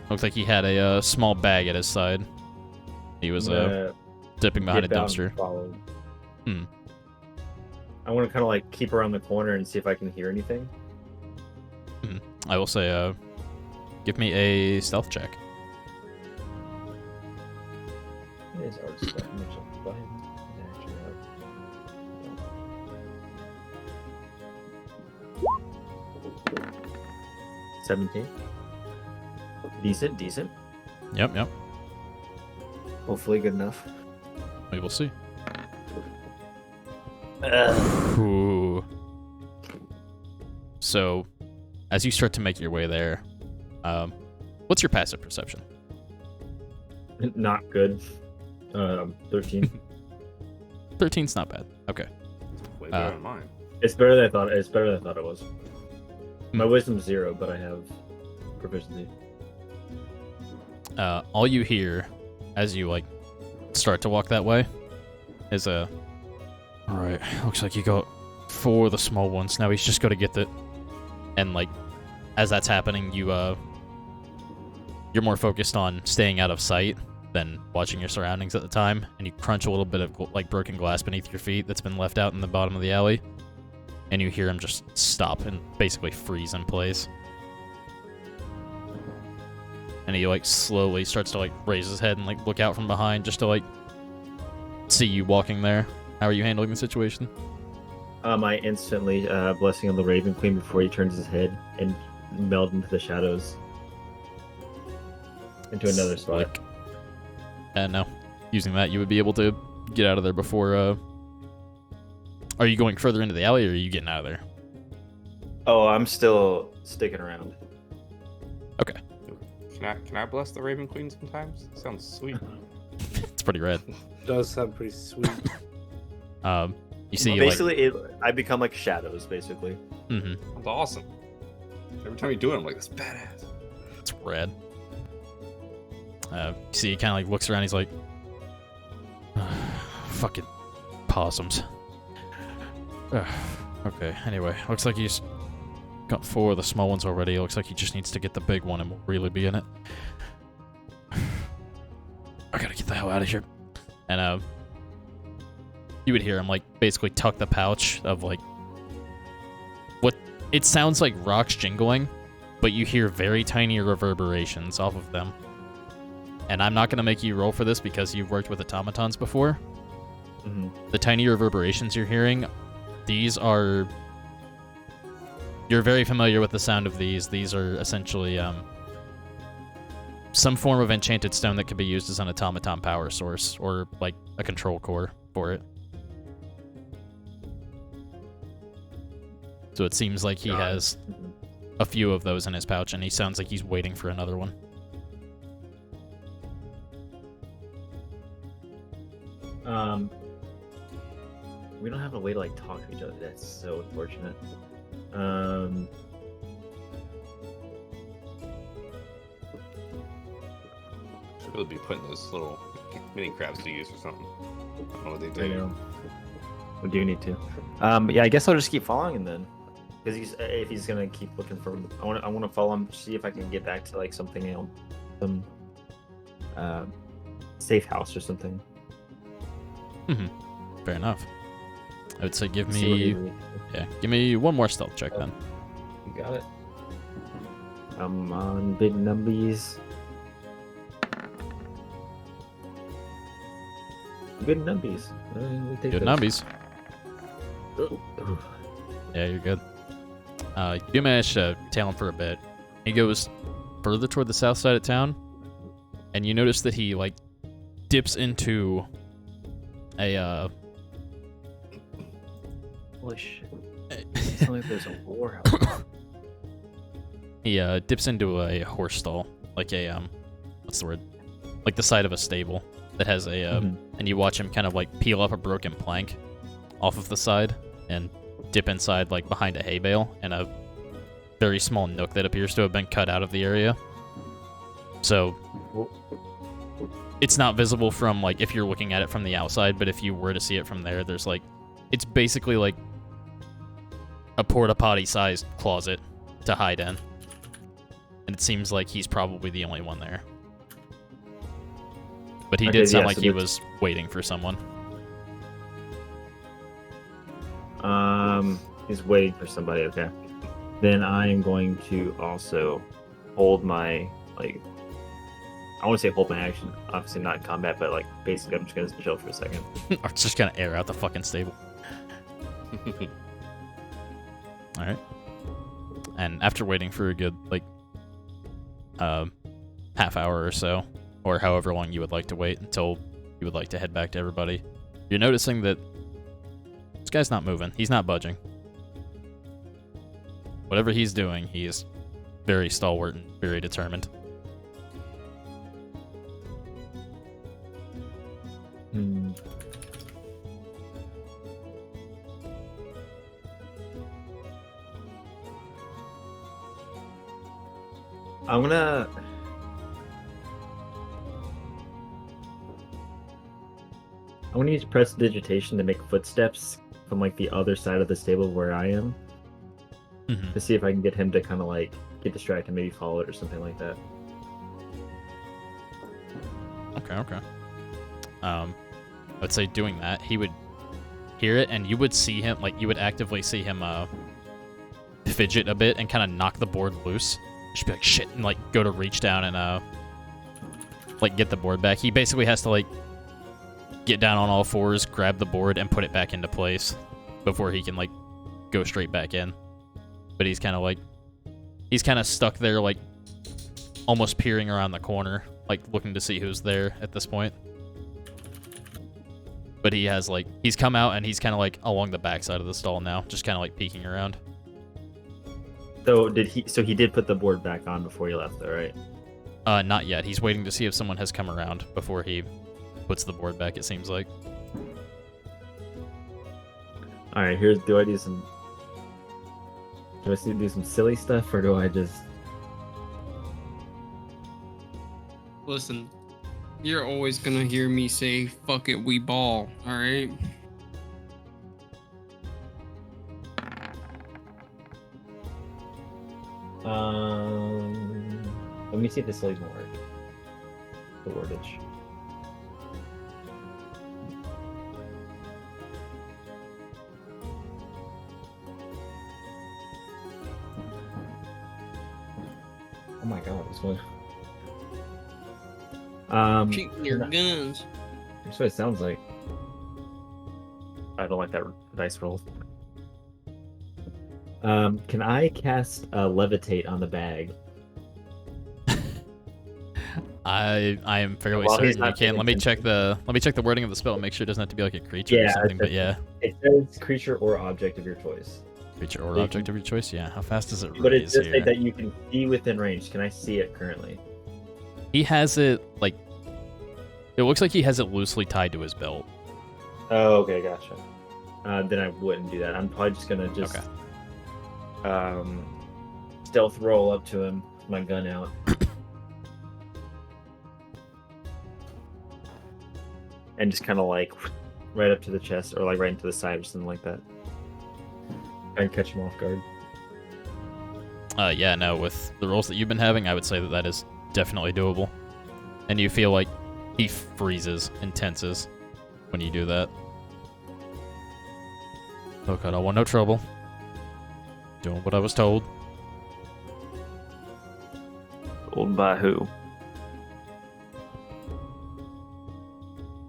Looked like he had a small bag at his side. He was dipping behind a
Get down
dumpster.
and follow.
Hmm.
I want to kind of like keep around the corner and see if I can hear anything.
I will say, give me a stealth check.
It is Art's stuff. I'm gonna check behind him. Actually, 17. Decent.
Yep.
Hopefully good enough.
We will see. Ooh. So, as you start to make your way there, what's your passive perception?
Not good. 13.
13's not bad. Okay.
Way better than mine.
It's better than I thought. It's better than I thought it was. My wisdom's 0, but I have proficiency.
All you hear as you like start to walk that way is a. All right, looks like you got 4 of the small ones. Now he's just got to get the. And like, as that's happening, you're more focused on staying out of sight than watching your surroundings at the time, and you crunch a little bit of like broken glass beneath your feet that's been left out in the bottom of the alley, and you hear him just stop and basically freeze in place. And he like slowly starts to like raise his head and like look out from behind just to like see you walking there. How are you handling the situation?
I instantly blessing on the Raven Queen before he turns his head and meld into the shadows into another spot.
No, using that you would be able to get out of there before. Are you going further into the alley, or are you getting out of there?
Oh, I'm still sticking around.
Okay.
Can I bless the Raven Queen sometimes? Sounds sweet.
It's pretty rad.
Does sound pretty sweet.
You see,
basically, I become like shadows, basically.
Mm-hmm.
That's awesome. Every time you do it, I'm like, that's badass.
It's rad. You see, he kind of like looks around. He's like, "Fucking possums." Okay. Anyway, looks like he's got 4 of the small ones already. Looks like he just needs to get the big one, and we'll really be in it. I gotta get the hell out of here. And you would hear him like basically tuck the pouch of like what it sounds like rocks jingling, but you hear very tiny reverberations off of them. And I'm not gonna make you roll for this because you've worked with automatons before.
Mm-hmm.
The tiny reverberations you're hearing, these are. You're very familiar with the sound of these. These are essentially some form of enchanted stone that could be used as an automaton power source or like a control core for it. So it seems like he has a few of those in his pouch, and he sounds like he's waiting for another one.
We don't have a way to like talk to each other. That's so unfortunate.
Should really be putting those little mini crabs to use or something. I don't know what they do.
I know. We do need to. Yeah, I guess I'll just keep following him then. Because if he's gonna keep looking for, I want to follow him, see if I can get back to like something else, some safe house or something.
Mm-hmm. Fair enough. I would say give me one more stealth check then.
You got it. I'm on big numbies. Good numbies.
Good numbies. Yeah, you're good. You do manage to tail him for a bit. He goes further toward the south side of town, and you notice that he like dips into a
Holy shit! It's like there's a war out.
He dips into a horse stall, like a what's the word? Like the side of a stable that has a and you watch him kind of like peel up a broken plank off of the side and dip inside like behind a hay bale in a very small nook that appears to have been cut out of the area. So it's not visible from like if you're looking at it from the outside, but if you were to see it from there, there's like it's basically like a porta potty sized closet to hide in. And it seems like he's probably the only one there. But he did sound like he was waiting for someone.
He's waiting for somebody, okay. Then I am going to also hold my, like, I want to say hold my action. Obviously not in combat, but, like, basically I'm just going to chill for a second.
Or just going to air out the fucking stable. Alright. And after waiting for a good, like, half hour or so, or however long you would like to wait until you would like to head back to everybody, you're noticing that this guy's not moving. He's not budging. Whatever he's doing, he is very stalwart and very determined.
I'm gonna. Use prestidigitation to make footsteps from like the other side of the stable where I am, to see if I can get him to kind of like get distracted, maybe follow it or something like that.
Okay. I'd say doing that, he would hear it, and you would see him, like, you would actively see him fidget a bit and kind of knock the board loose. Just be like, shit, and like go to reach down and like get the board back. He basically has to like get down on all fours, grab the board, and put it back into place before he can like go straight back in. But he's kind of stuck there, like almost peering around the corner, like looking to see who's there at this point. But he has like, he's come out and he's kind of like along the backside of the stall now, just kind of like peeking around.
So he did put the board back on before he left, though, right?
Not yet. He's waiting to see if someone has come around before he puts the board back, it seems like.
All right, do I do some silly stuff, or do I just...
Listen, you're always gonna hear me say, fuck it, we ball, alright?
Let me see if this will even work. The wordage. Oh my god, this one.
Shooting your guns.
That's what it sounds like. I don't like that dice roll. Can I cast levitate on the bag?
I am fairly
Well,
certain you can. Let me check the wording of the spell and make sure it doesn't have to be like a creature or something. But yeah,
it says creature or object of your choice.
Creature or object of your choice. Yeah. How fast does it raise?
But it does say
here?
that you can see within range. Can I see it currently?
He has it like. It looks like he has it loosely tied to his belt.
Oh, okay, gotcha. Then I wouldn't do that. I'm probably just gonna stealth roll up to him with my gun out. And just kind of like right up to the chest or like right into the side or something like that. And catch him off guard.
Yeah, no, with the rolls that you've been having, I would say that is definitely doable. And you feel like he freezes and tenses when you do that. Oh god, I want no trouble. Doing what I was told.
Told by who?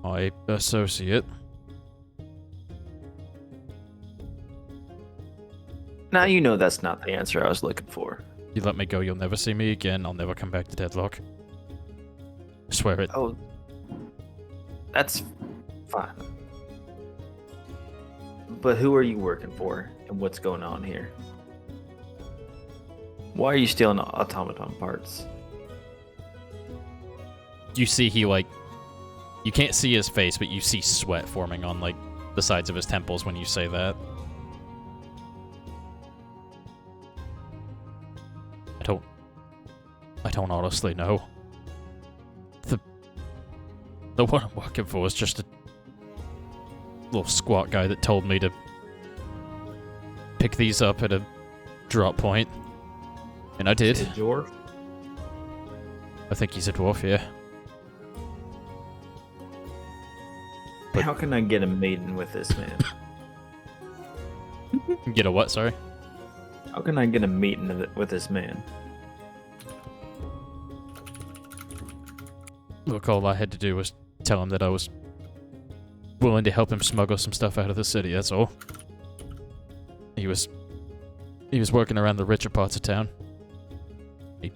My associate.
Now you know that's not the answer I was looking for.
You let me go, you'll never see me again. I'll never come back to Deadlock. I swear it.
Oh, that's fine. But who are you working for, and what's going on here? Why are you stealing automaton parts?
You see he like... You can't see his face, but you see sweat forming on like the sides of his temples when you say that. I don't honestly know. The one I'm working for is just a little squat guy that told me to pick these up at a drop point. And I did.
Is it a dwarf?
I think he's a dwarf, yeah. But
how can I get a maiden with this man?
Get a what, sorry?
How can I get a maiden with this man?
Look, all I had to do was tell him that I was willing to help him smuggle some stuff out of the city, that's all. He was working around the richer parts of town. He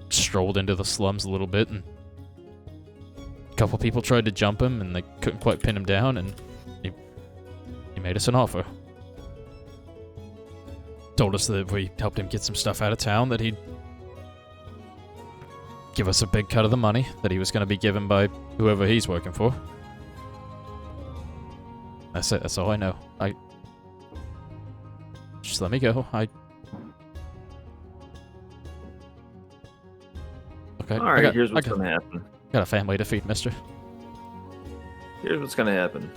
strolled into the slums a little bit, and a couple people tried to jump him, and they couldn't quite pin him down, and he made us an offer. Told us that if we helped him get some stuff out of town, that he'd give us a big cut of the money that he was going to be given by whoever he's working for. That's it. That's all I know. Just let me go. okay.
All right, here's what's gonna happen.
Got a family to feed, mister.
Here's what's gonna happen.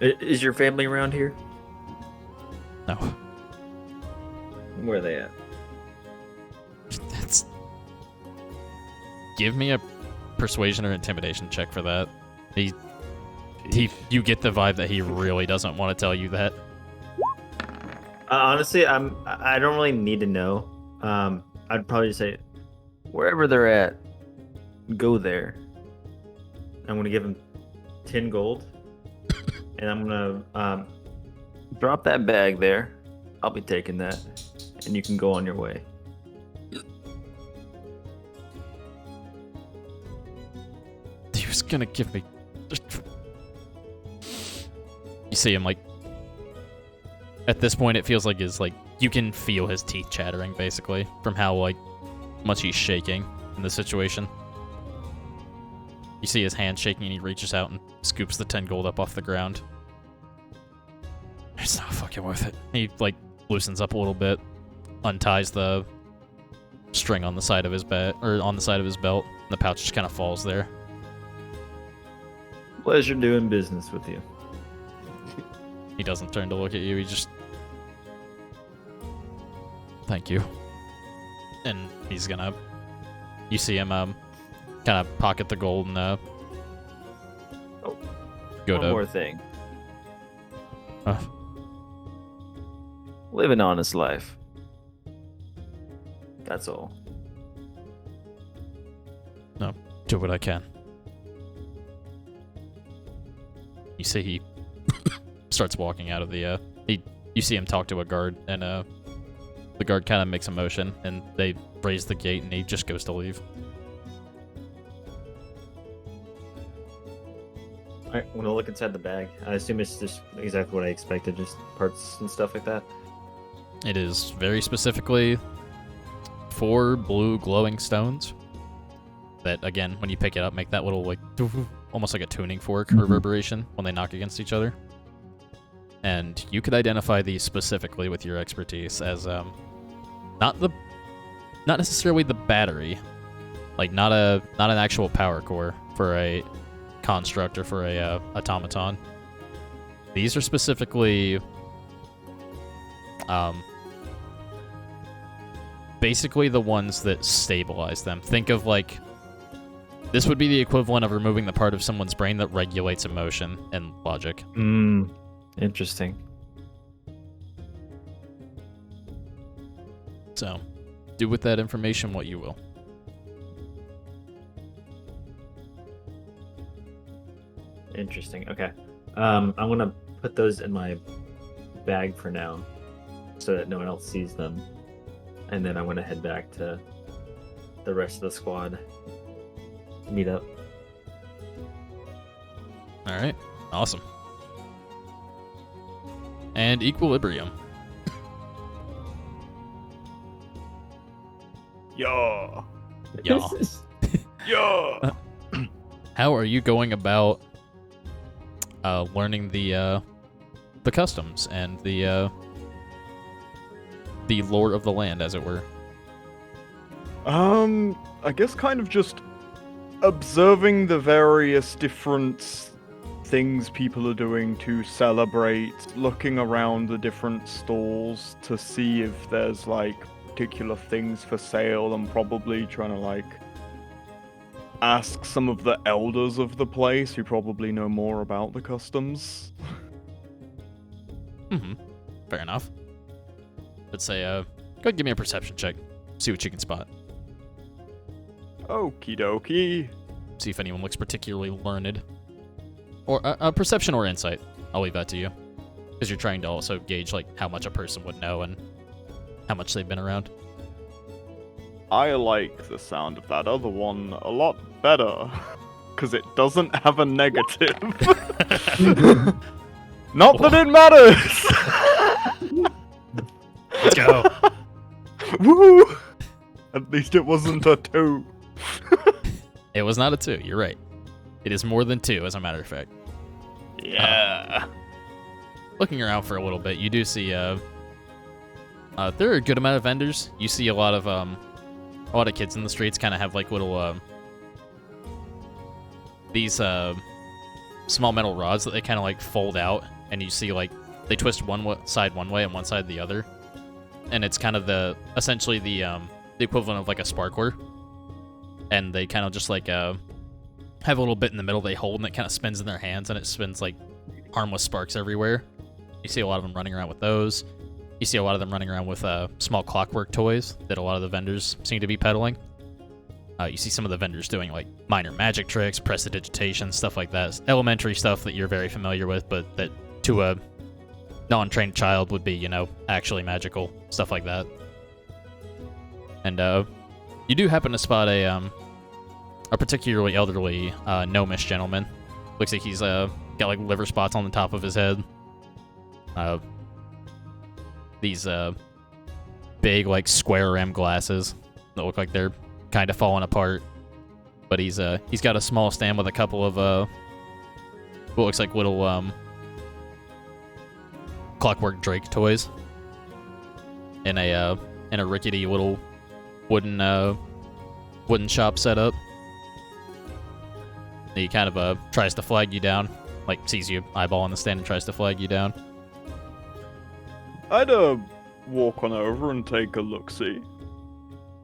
Is your family around here?
No.
Where are they at?
That's... Give me a persuasion or intimidation check for that. You get the vibe that he really doesn't want to tell you that.
Honestly, I don't really need to know. I'd probably say wherever they're at, go there. I'm gonna give him 10 gold, and I'm gonna drop that bag there. I'll be taking that, and you can go on your way.
He was gonna give me. You see him like. At this point, it feels like you can feel his teeth chattering basically from how like much he's shaking in the situation. You see his hand shaking, and he reaches out and scoops the 10 gold up off the ground. It's not fucking worth it. He like loosens up a little bit, unties the string on the side of his belt, and the pouch just kind of falls there.
Pleasure doing business with you.
He doesn't turn to look at you. He just, thank you. And he's gonna. You see him kind of pocket the gold and go
One
to.
more thing. Live an honest life. That's all.
No, do what I can. You see he starts walking out of the you see him talk to a guard, and the guard kind of makes a motion, and they raise the gate, and he just goes to leave.
Alright, I'm gonna look inside the bag. I assume it's just exactly what I expected, just parts and stuff like that.
It is very specifically 4 blue glowing stones that, again, when you pick it up, make that little like almost like a tuning fork reverberation when they knock against each other. And you could identify these specifically with your expertise as not necessarily the battery, like not an actual power core for a construct or for a automaton. These are specifically basically the ones that stabilize them. Think of like this would be the equivalent of removing the part of someone's brain that regulates emotion and logic.
Interesting.
So, do with that information what you will.
Interesting. Okay. I'm gonna put those in my bag for now, so that no one else sees them, and then I'm gonna head back to the rest of the squad. Meet up.
All right. Awesome. And equilibrium.
Yeah.
Yeah.
Yeah.
How are you going about learning the customs and the lore of the land, as it were?
I guess kind of just observing the various different things people are doing to celebrate, looking around the different stalls to see if there's like particular things for sale, and probably trying to like ask some of the elders of the place who probably know more about the customs.
Fair enough. Let's say, go ahead and give me a perception check. See what you can spot.
Okie dokie.
See if anyone looks particularly learned. Or perception or insight. I'll leave that to you. Because you're trying to also gauge like how much a person would know and how much they've been around.
I like the sound of that other one a lot better, because it doesn't have a negative. Not that it matters!
Let's go.
Woo! At least it wasn't a 2.
It was not a 2, you're right. It is more than 2, as a matter of fact.
Yeah.
Looking around for a little bit, you do see there are a good amount of vendors. You see a lot of a lot of kids in the streets kind of have like little these small metal rods that they kind of like fold out, and you see like they twist side one way and one side the other, and it's kind of essentially the equivalent of like a sparkler, and they kind of just like have a little bit in the middle they hold, and it kind of spins in their hands, and it spins like harmless sparks everywhere. You see a lot of them running around with those. You see a lot of them running around with small clockwork toys that a lot of the vendors seem to be peddling. You see some of the vendors doing like minor magic tricks, prestidigitation, stuff like that. Elementary stuff that you're very familiar with, but that to a non-trained child would be, actually magical. Stuff like that. And you do happen to spot a particularly elderly gnomish gentleman. Looks like he's got like liver spots on the top of his head. These big like square rim glasses that look like they're kind of falling apart. But he's got a small stand with a couple of what looks like little clockwork Drake toys in a rickety little wooden shop setup. He kind of tries to flag you down, like sees you eyeballing the stand and tries to flag you down.
I'd walk on over and take a look-see.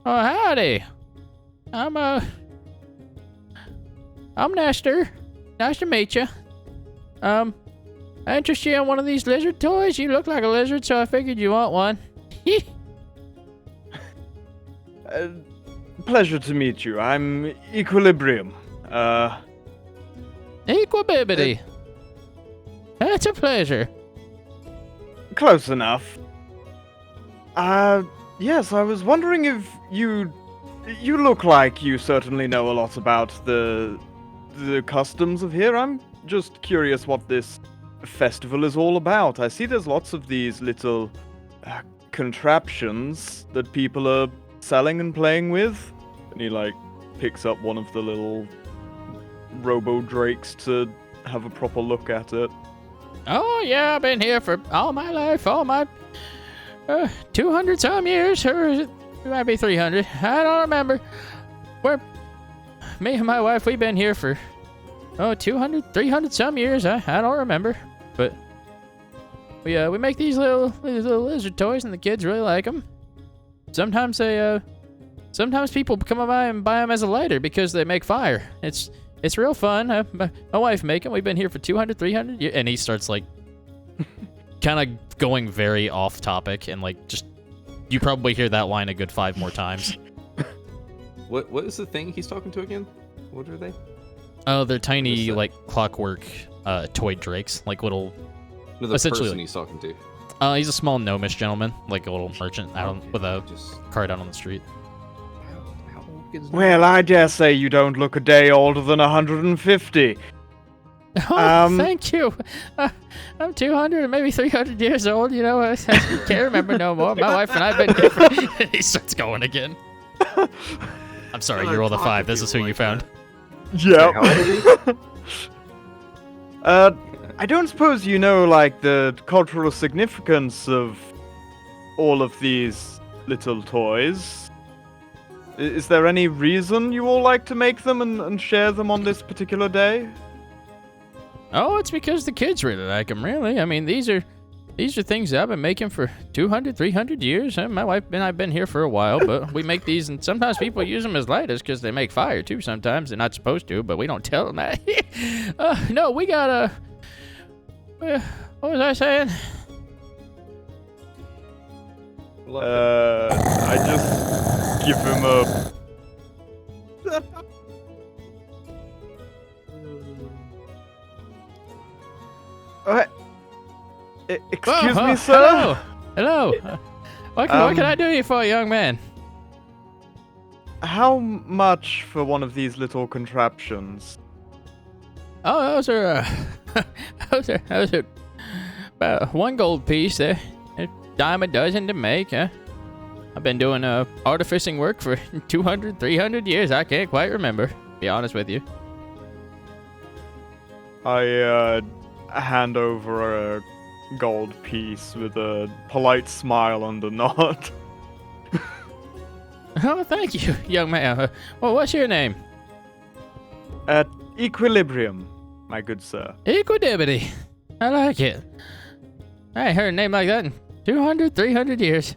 Oh, howdy. I'm Nestor. Nice to meet you. I interest you in one of these lizard toys? You look like a lizard, so I figured you want one.
Pleasure to meet you. I'm Equilibrium.
Equibibity. That's a pleasure.
Close enough. Yes, I was wondering if you look like you certainly know a lot about the customs of here. I'm just curious what this festival is all about. I see there's lots of these little contraptions that people are selling and playing with. And he like picks up one of the little robo drakes to have a proper look at it.
Oh yeah, I've been here for all my life, all my 200 some years, or is it might be 300? I don't remember. Me and my wife, we've been here for 200, 300 some years. I don't remember, but we make these little lizard toys, and the kids really like them. Sometimes people come by and buy them as a lighter because they make fire. It's real fun. My wife make them. We've been here for 200, 300 years. And he starts, like, kind of going very off topic. And, like, just... You probably hear that line a good 5 more times.
What is the thing he's talking to again? What are they?
Oh, they're tiny, like, clockwork toy drakes. Like, little...
No, the person he's talking to.
He's a small gnomish gentleman. Like, a little merchant with a cart out on the street.
Well, I dare say you don't look a day older than 150.
Oh, thank you. I'm 200, maybe 300 years old, I can't remember no more. My wife and I have been different. He starts going again. I'm sorry, you rolled a 5. This is who you found.
Yeah. I don't suppose you know, like, the cultural significance of all of these little toys? Is there any reason you all like to make them and share them on this particular day?
Oh, it's because the kids really like them, really. I mean, these are things that I've been making for 200, 300 years. My wife and I have been here for a while, but we make these, and sometimes people use them as lighters because they make fire, too, sometimes. They're not supposed to, but we don't tell them that. No, we got what was I saying?
I just give him a... Excuse me, sir?
Hello. What can I do you for, young man?
How much for one of these little contraptions?
Oh, those are about 1 gold piece. They're a dime a dozen to make, huh? I've been doing artificing work for 200, 300 years. I can't quite remember, to be honest with you.
I hand over a gold piece with a polite smile and a nod.
Oh, thank you, young man. Well, what's your name?
Equilibrium, my good sir.
Equidibity. I like it. I ain't heard a name like that in 200, 300 years.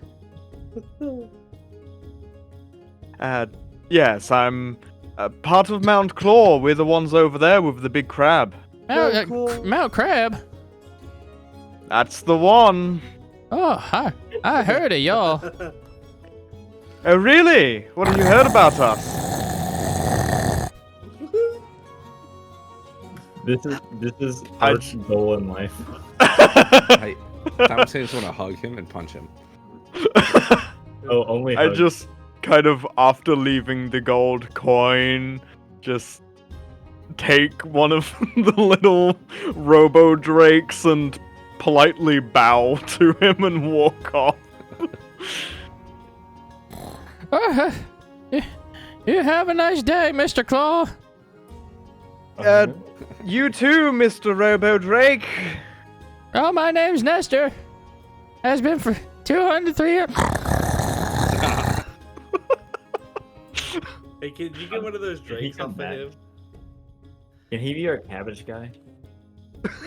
Yes, I'm part of Mount Claw. We're the ones over there with the big crab.
Mount Crab?
That's the one.
Oh, I heard of y'all.
Oh, really? What have you heard about us?
This is Art's goal in life.
I simultaneously want to hug him and punch him.
Oh, only
I
hug.
just kind of, after leaving the gold coin, just take one of the little robo drakes and politely bow to him and walk off.
You have a nice day, Mr. Claw.
You too, Mr. Robo Drake.
Oh, my name's Nestor. Has been for 200, 300.
Hey, can you get one of those drakes off of him?
Can he be our cabbage guy?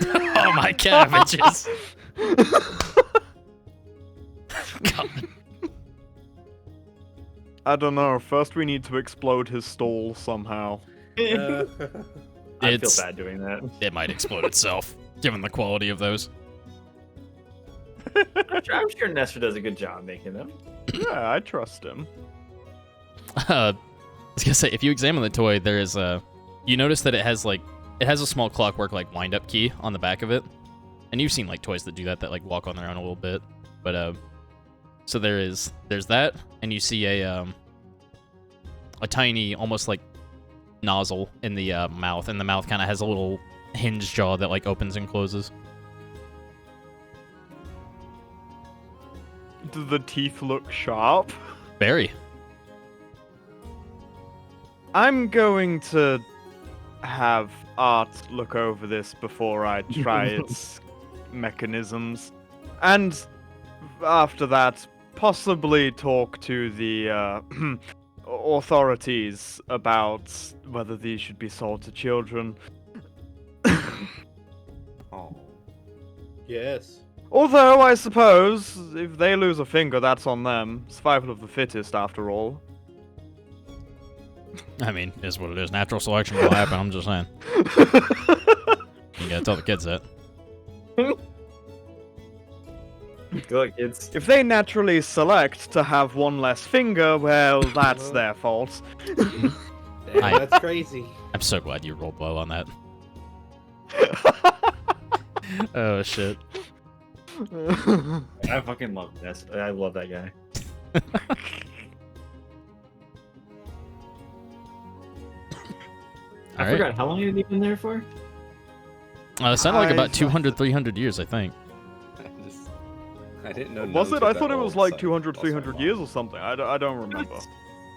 Oh, my cabbages. God.
I don't know. First, we need to explode his stall somehow.
I feel
It's-
bad doing that.
It might explode itself, given the quality of those.
I'm sure Nestor does a good job making them.
Yeah, I trust him.
I was gonna say, if you examine the toy, there is you notice that it has a small clockwork like wind-up key on the back of it, and you've seen like toys that do that like walk on their own a little bit, but so there's that, and you see a tiny, almost like nozzle in the mouth, and the mouth kind of has a little hinge jaw that like opens and closes.
Do the teeth look sharp?
Very.
I'm going to have Art look over this before I try its mechanisms. And after that, possibly talk to the authorities about whether these should be sold to children.
Oh.
Yes.
Although, I suppose, if they lose a finger, that's on them. Survival of the fittest, after all.
I mean, is what it is. Natural selection will happen. I'm just saying. You gotta tell the kids that.
Good luck, kids.
If they naturally select to have one less finger, well, that's their fault.
Damn,
I-
that's crazy.
I'm so glad you rolled low on that. Oh shit.
I fucking love this. I love that guy. I
All right.
forgot, how long have you been there for?
It sounded like
I-
about 200, 300 years, I think.
I didn't know.
Was
nuns
it?
were
I
that
thought it
old,
was like
so
200,
also
300
long.
years or something. I don't remember.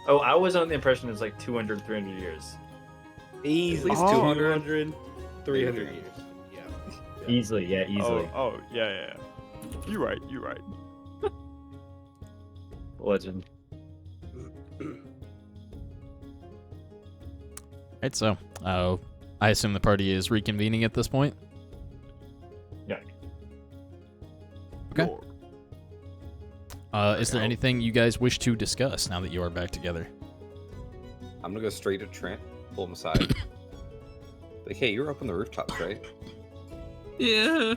Oh, I was on the impression it's like 200, 300 years.
Easily
least
200, 300 years. Yeah.
Easily, yeah, easily.
Oh, yeah. You're right.
Legend.
Right, so I assume the party is reconvening at this point.
Yeah.
Okay.
Sure.
Is there anything you guys wish to discuss now that you are back together?
I'm gonna go straight to Trent, pull him aside. Like, hey, you were up on the rooftops, right?
Yeah.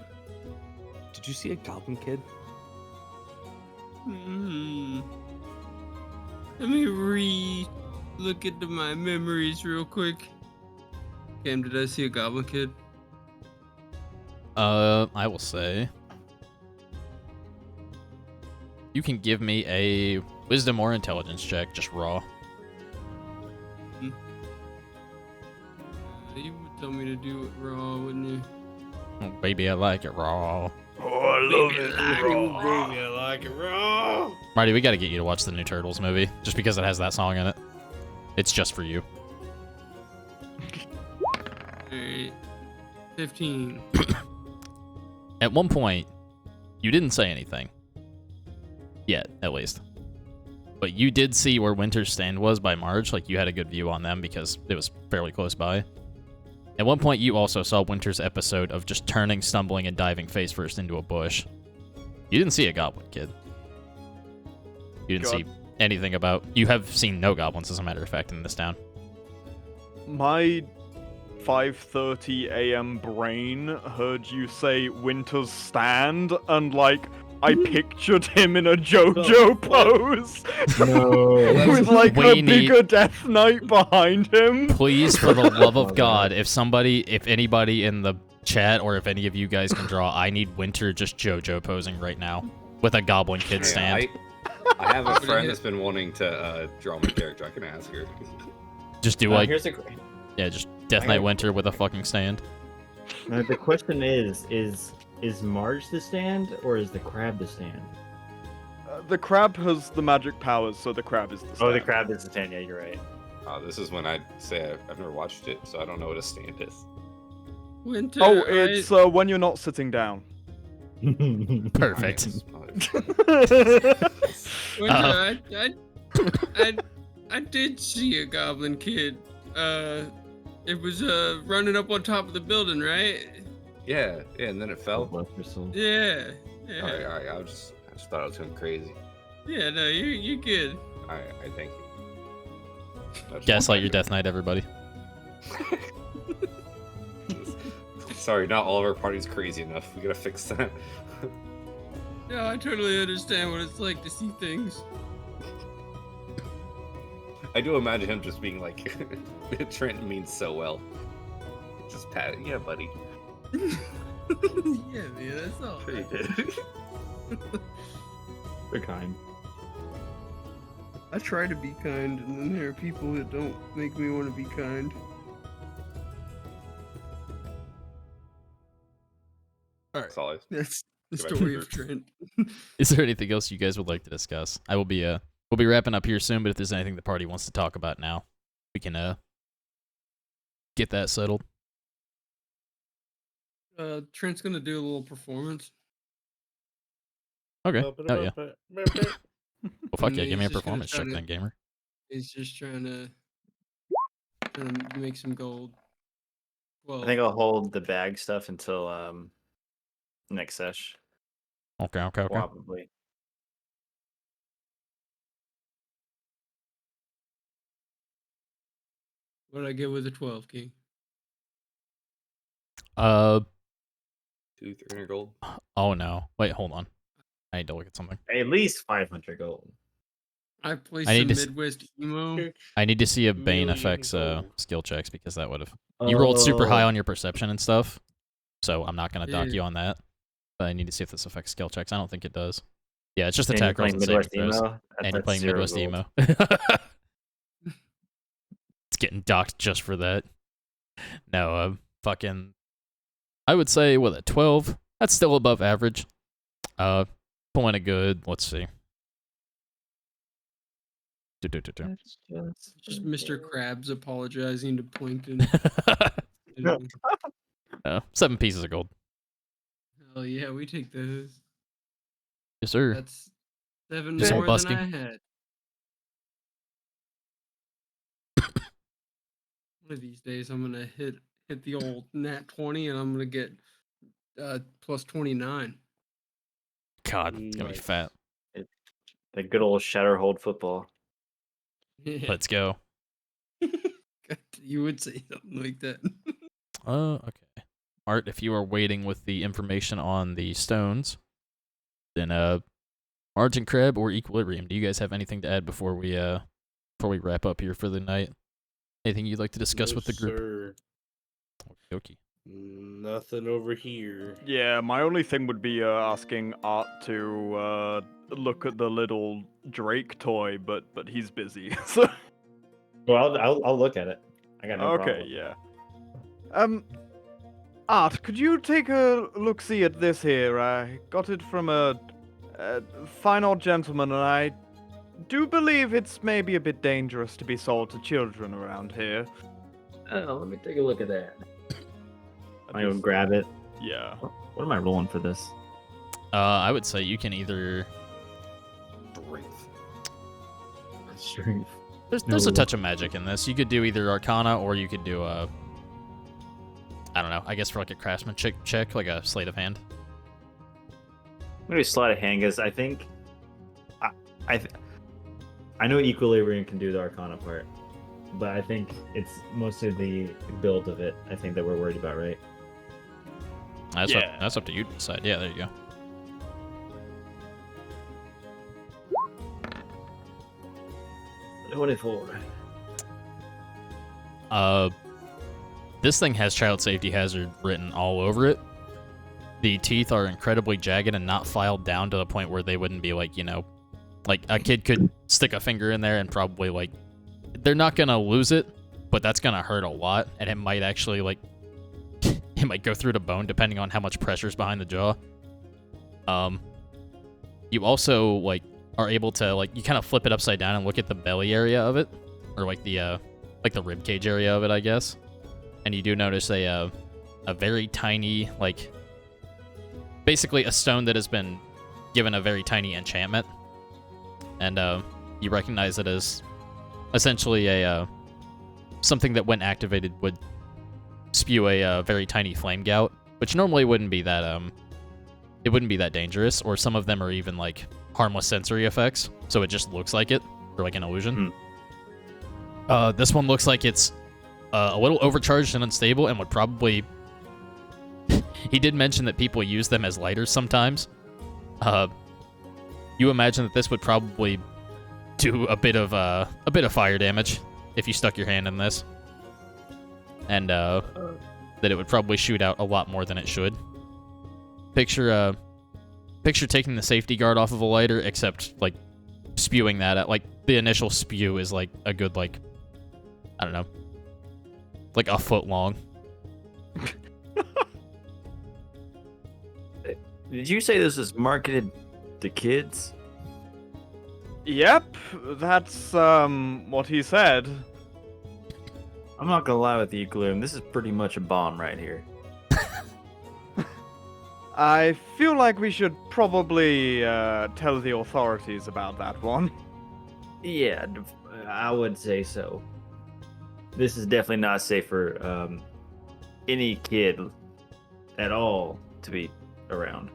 Did you see a goblin kid?
Let me look into my memories real quick. Cam, did I see a goblin kid?
I will say you can give me a wisdom or intelligence check, just raw.
You would tell me to do it raw, wouldn't you?
Oh, baby, I like it raw.
Oh, I love it.
Baby, I like it raw.
Marty, we got to get you to watch the new Turtles movie, just because it has that song in it. It's just for you.
Alright. 15.
At one point, you didn't say anything. Yet, at least. But you did see where Winter's stand was by Marge. Like, you had a good view on them because it was fairly close by. At one point, you also saw Winter's episode of just turning, stumbling, and diving face first into a bush. You didn't see a goblin, kid. You didn't see anything about... You have seen no goblins, as a matter of fact, in this town.
My 5:30 a.m. brain heard you say Winter's stand, and like I pictured him in a JoJo pose, with like a bigger Death Knight behind him.
Please, for the love of God, if anybody in the chat or if any of you guys can draw, I need Winter just JoJo posing right now with a Goblin Kid stand.
I have a friend that's been wanting to draw my character. I can ask her.
Just do just Death Knight Winter with a fucking stand.
The question is Marge the stand or is the crab the stand?
The crab has the magic powers, so the crab is the stand.
Oh, the crab is the stand. Yeah, you're right.
This is when I say I've never watched it, so I don't know what a stand is.
Winter,
it's when you're not sitting down.
Perfect.
Winter, I did see a Goblin Kid. It was running up on top of the building, right?
Yeah, and then it fell.
Yeah.
All right. I just thought I was going crazy.
Yeah, no, you're good.
All right, thank you.
Gaslight your Death Knight, everybody.
Sorry, not all of our party's crazy enough. We gotta fix that.
Yeah, I totally understand what it's like to see things.
I do imagine him just being like, Trent means so well. Just pat it. Yeah, buddy.
Yeah, man, that's all.
Sure you did.
They're kind.
I try to be kind, and then there are people that don't make me want to be kind.
Alright.
That's the story of Trent.
Is there anything else you guys would like to discuss? I will be we'll be wrapping up here soon, but if there's anything the party wants to talk about now, we can get that settled.
Trent's gonna do a little performance.
Okay. Oh yeah. Well, fuck yeah, give me a
He's just gonna
performance
try
check
to-
then, gamer.
He's just trying to make some gold. Well,
I think I'll hold the bag stuff until next sesh.
Okay.
Probably.
what did I get with a 12, King?
200-300 gold.
Oh no. Wait, hold on. I need to look at something.
At least 500 gold.
I placed
I
some
need to
Midwest emo.
I need to see a Bane
Million
effects
gold.
skill checks because that would have. You rolled super
Oh.
high on your perception and stuff, so I'm not gonna dock
Yeah.
you on that. But I need to see if this affects skill checks. I don't think it does. Yeah, it's just
And you're
attack rolls
playing
and saving
Midwest
throws.
emo.
And you're
That's
playing
0
Midwest
gold.
emo. It's getting docked just for that. No, fucking. I would say what a 12. That's still above average. Pulling a good. Let's see.
That's
Just Mr. Krabs apologizing to Plankton.
No, 7 pieces of gold.
Hell yeah, we take those.
Yes, sir.
That's 7
Do some
more
busking.
than I had. One of these days, I'm gonna hit the old nat 20, and I'm gonna get plus 29.
God, it's gonna be
Nice.
fat.
The good old Shatterhold football.
Yeah.
Let's go.
You would say something like that.
Okay. Art, if you are waiting with the information on the stones, then Marge and Crab or Equilibrium, do you guys have anything to add before we wrap up here for the night? Anything you'd like to discuss with the group?
Sir.
Okay.
Nothing over here.
Yeah, my only thing would be asking Art to look at the little Drake toy, but he's busy. So
Well, I'll look at it. I got no
okay,
problem.
yeah. Art, could you take a look-see at this here? I got it from a fine old gentleman, and I do believe it's maybe a bit dangerous to be sold to children around here.
Oh, let me take a look at that. I go grab it.
Yeah.
What am I rolling for this?
I would say you can either.
Strength.
strength.
There's a
No.
touch of magic in this. You could do either Arcana or you could do I don't know. I guess for like a craftsmanship check, like a sleight of hand.
Maybe sleight of hand, because I think I know Equilibrium can do the Arcana part, but I think it's mostly the build of it. I think that we're worried about, right?
That's up to you to decide. Yeah, there you go. This thing has child safety hazard written all over it. The teeth are incredibly jagged and not filed down to the point where they wouldn't be like, you know, like a kid could stick a finger in there and probably like, they're not gonna lose it, but that's gonna hurt a lot, and it might actually like, it might go through the bone depending on how much pressure's behind the jaw. You also like are able to like, you kind of flip it upside down and look at the belly area of it, or like the rib cage area of it, I guess. And you do notice a very tiny, like, basically a stone that has been given a very tiny enchantment. And you recognize it as essentially a something that when activated would spew a very tiny flame gout, which normally wouldn't be that it wouldn't be that dangerous, or some of them are even like harmless sensory effects, so it just looks like it, or like an illusion. This one looks like it's a little overcharged and unstable, and would probably... He did mention that people use them as lighters sometimes. You imagine that this would probably do a bit of fire damage if you stuck your hand in this, and that it would probably shoot out a lot more than it should. Picture taking the safety guard off of a lighter, except like spewing that at, like, the initial spew is like a good, like, I don't know, like a foot long.
Did you say this is marketed to kids?
Yep, that's what he said.
I'm not gonna lie with you, Gloom. This is pretty much a bomb right here.
I feel like we should probably tell the authorities about that one.
Yeah, I would say so. This is definitely not safe for any kid at all to be around.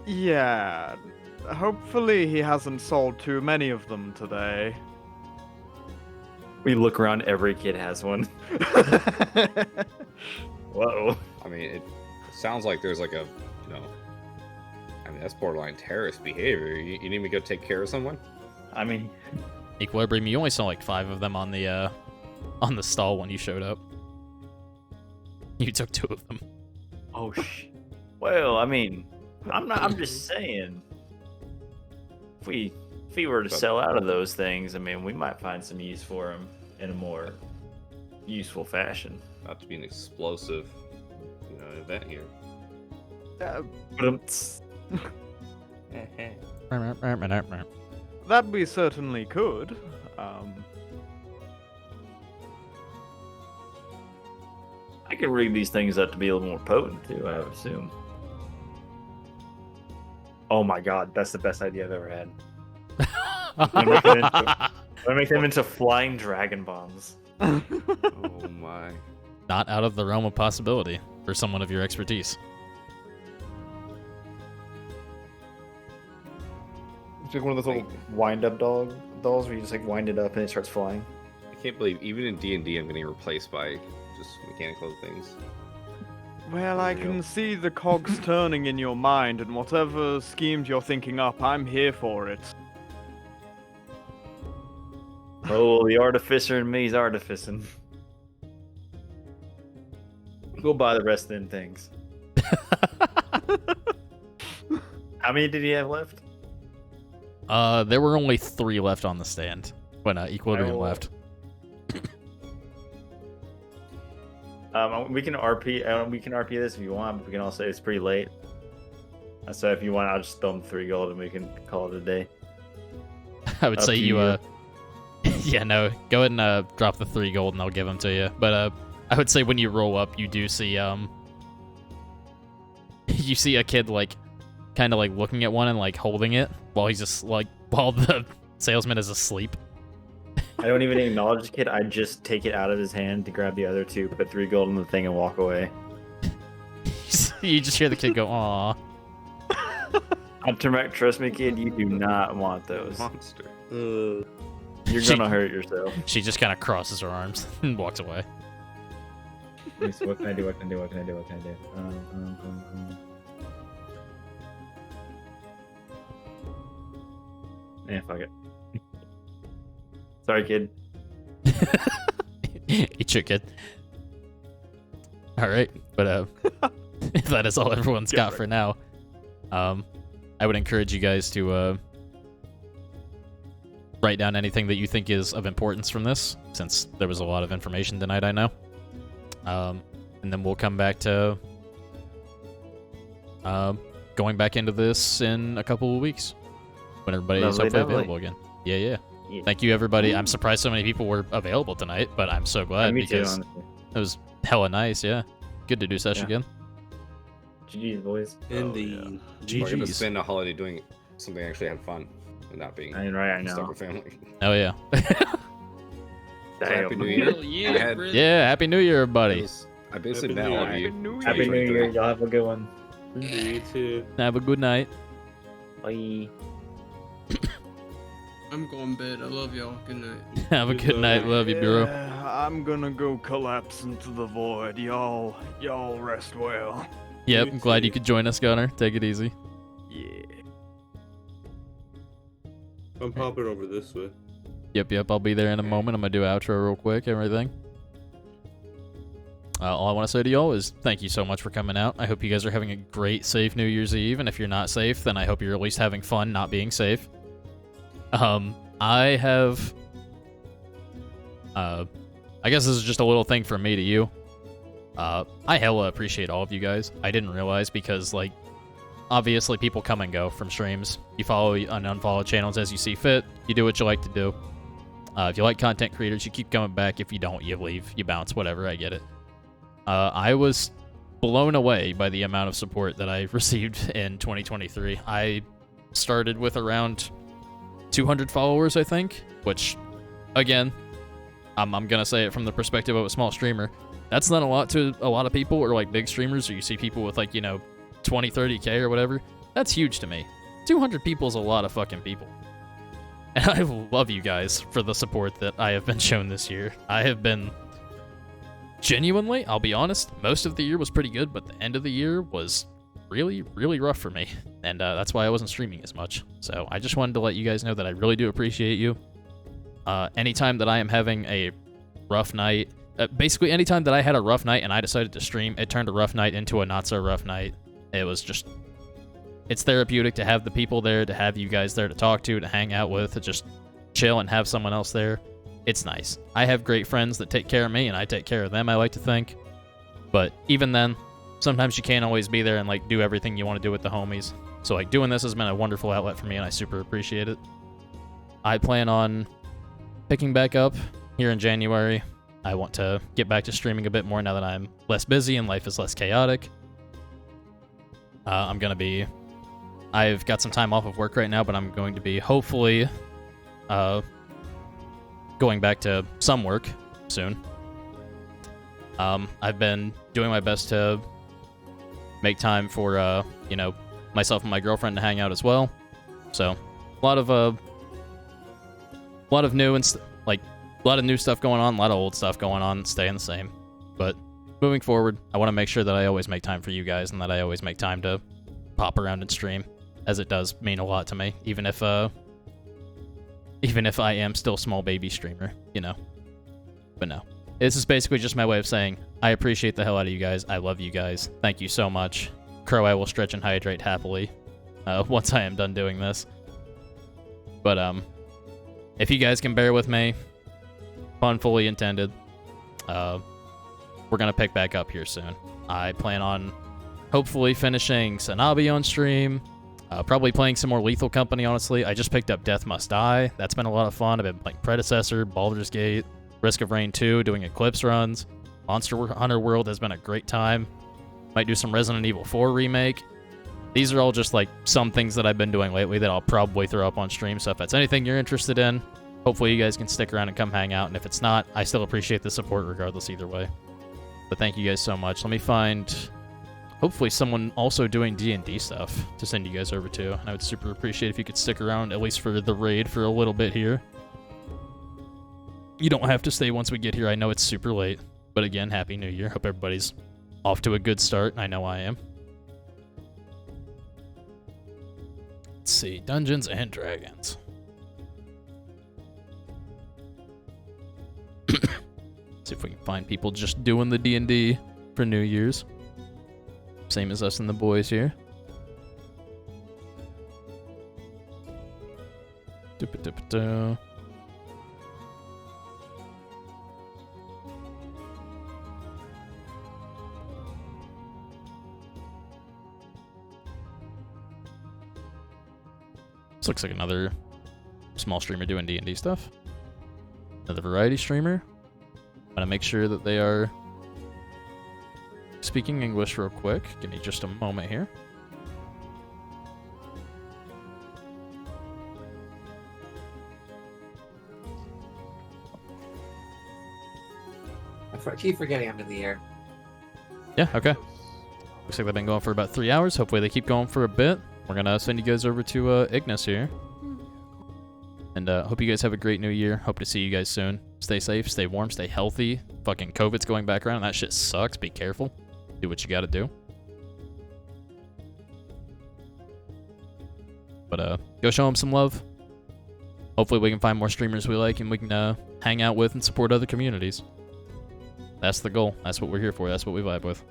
Yeah, hopefully he hasn't sold too many of them today.
We look around, every kid has one. Whoa.
I mean, it sounds like there's like a, you know, I mean, that's borderline terrorist behavior. You need me to go take care of someone?
I mean,
Equilibrium, you only saw like 5 of them on the stall when you showed up. You took 2 of them.
oh well, I mean, I'm just saying. If we were to sell out of those things, I mean, we might find some use for them in a more useful fashion.
Not to be an explosive, you know, event here.
That we certainly could.
I can rig these things up to be a little more potent too, I would assume. Oh my god, that's the best idea I've ever had. I'm gonna make them into flying dragon bombs.
Oh my.
Not out of the realm of possibility for someone of your expertise.
It's like one of those little wind-up dolls where you just like wind it up and it starts flying.
I can't believe even in D&D I'm getting replaced by just mechanical things.
Well, I can see the cogs turning in your mind, and whatever schemes you're thinking up, I'm here for it.
Oh, the artificer in me's artificing. Go buy the rest of them things. How many did he have left?
There were only 3 left on the stand when Equilibrium left.
We can RP. We can RP this if you want. But we can also. It's pretty late. So if you want, I'll just throw them 3 gold and we can call it a day.
I would say you. Yeah, no. Go ahead and drop the 3 gold and I'll give them to you. But I would say when you roll up, you do see you see a kid like kind of like looking at one and like holding it while he's just like while the salesman is asleep.
I don't even acknowledge the kid. I just take it out of his hand to grab the other 2, put 3 gold in the thing, and walk away.
You just hear the kid go, "Aw."
I turn back. Trust me, kid. You do not want those.
Monster.
You're gonna hurt yourself.
She just kind of crosses her arms and walks away.
So what can I do? What can I do? What can I do? What can I do? Yeah, fuck it. Sorry, kid.
Eat your kid. All right, but if that is all everyone's got for now, I would encourage you guys to write down anything that you think is of importance from this, since there was a lot of information tonight, I know. And then we'll come back to going back into this in a couple of weeks when everybody is hopefully available again. Yeah. Thank you, everybody. I'm surprised so many people were available tonight, but I'm so glad because it was hella nice. Yeah, good to do such again.
GG's, boys.
Indeed.
We're gonna spend a holiday doing something I actually had fun and not being
I know.
stuck with family.
Oh yeah.
So Happy New Year.
Yeah, Happy New Year, everybody.
I basically met all of you.
Happy New Year. Y'all have a good one.
You too.
Have a good night.
Bye.
I'm going to bed. I love y'all. Good night.
Have a good night. Love you, bro.
I'm gonna go collapse into the void. Y'all rest well.
Yep, I'm glad you could join us, Gunner. Take it easy.
Yeah.
I'm popping over this way.
Yep, I'll be there in a moment. I'm gonna do outro real quick, everything. All I want to say to y'all is thank you so much for coming out. I hope you guys are having a great, safe New Year's Eve, and if you're not safe, then I hope you're at least having fun not being safe. I have... I guess this is just a little thing from me to you. I hella appreciate all of you guys. I didn't realize because, like, obviously people come and go from streams. You follow and unfollow channels as you see fit. You do what you like to do. If you like content creators, you keep coming back. If you don't, you leave. You bounce, whatever. I get it. I was blown away by the amount of support that I received in 2023. I started with around 200 followers, I think, which, again, I'm going to say it from the perspective of a small streamer. That's not a lot to a lot of people, or like big streamers, or you see people with like, 20, 30K or whatever. That's huge to me. 200 people is a lot of fucking people. And I love you guys for the support that I have been shown this year. I have been genuinely, I'll be honest, most of the year was pretty good, but the end of the year was really, really rough for me. And that's why I wasn't streaming as much. So I just wanted to let you guys know that I really do appreciate you. Anytime that I am having a rough night, basically anytime that I had a rough night and I decided to stream, it turned a rough night into a not so rough night. It was just, it's therapeutic to have the people there, to have you guys there to talk to hang out with, to just chill and have someone else there. It's nice. I have great friends that take care of me and I take care of them, I like to think. But even then, sometimes you can't always be there and like do everything you want to do with the homies. So like doing this has been a wonderful outlet for me and I super appreciate it. I plan on picking back up here in January. I want to get back to streaming a bit more now that I'm less busy and life is less chaotic. I've got some time off of work right now, but I'm going to be hopefully going back to some work soon. I've been doing my best to make time for, myself and my girlfriend to hang out as well. So, a lot of new and a lot of new stuff going on, a lot of old stuff going on, staying the same. But moving forward, I want to make sure that I always make time for you guys and that I always make time to pop around and stream, as it does mean a lot to me, even if I am still a small baby streamer, But no. This is basically just my way of saying I appreciate the hell out of you guys. I love you guys. Thank you so much. Crow, I will stretch and hydrate happily once I am done doing this. But if you guys can bear with me, pun fully intended, we're going to pick back up here soon. I plan on hopefully finishing Sanabi on stream, probably playing some more Lethal Company, honestly. I just picked up Death Must Die. That's been a lot of fun. I've been playing Predecessor, Baldur's Gate, Risk of Rain 2, doing Eclipse runs. Monster Hunter World has been a great time. Might do some Resident Evil 4 remake. these are all just like some things that I've been doing lately that I'll probably throw up on stream. So if that's anything you're interested in, hopefully you guys can stick around and come hang out. And if it's not, I still appreciate the support regardless either way. But thank you guys so much. Let me find, hopefully, someone also doing D&D stuff to send you guys over to. And I would super appreciate if you could stick around, at least for the raid, for a little bit here. You don't have to stay once we get here. I know it's super late. But again, Happy New Year. Hope everybody's off to a good start. I know I am. Let's see. Dungeons and Dragons. See if we can find people just doing the D&D for New Year's. Same as us and the boys here. Doo-ba-doo-ba-doo. This looks like another small streamer doing D&D stuff. Another variety streamer. I'm gonna make sure that they are speaking English real quick. Give me just a moment here.
I keep forgetting I'm in the air.
Yeah, okay. Looks like they've been going for about 3 hours. Hopefully they keep going for a bit. We're gonna send you guys over to Ignis here. And hope you guys have a great new year. Hope to see you guys soon. Stay safe, stay warm, stay healthy. Fucking COVID's going back around. That shit sucks. Be careful. Do what you gotta do. But go show them some love. Hopefully we can find more streamers we like and we can hang out with and support other communities. That's the goal. That's what we're here for. That's what we vibe with.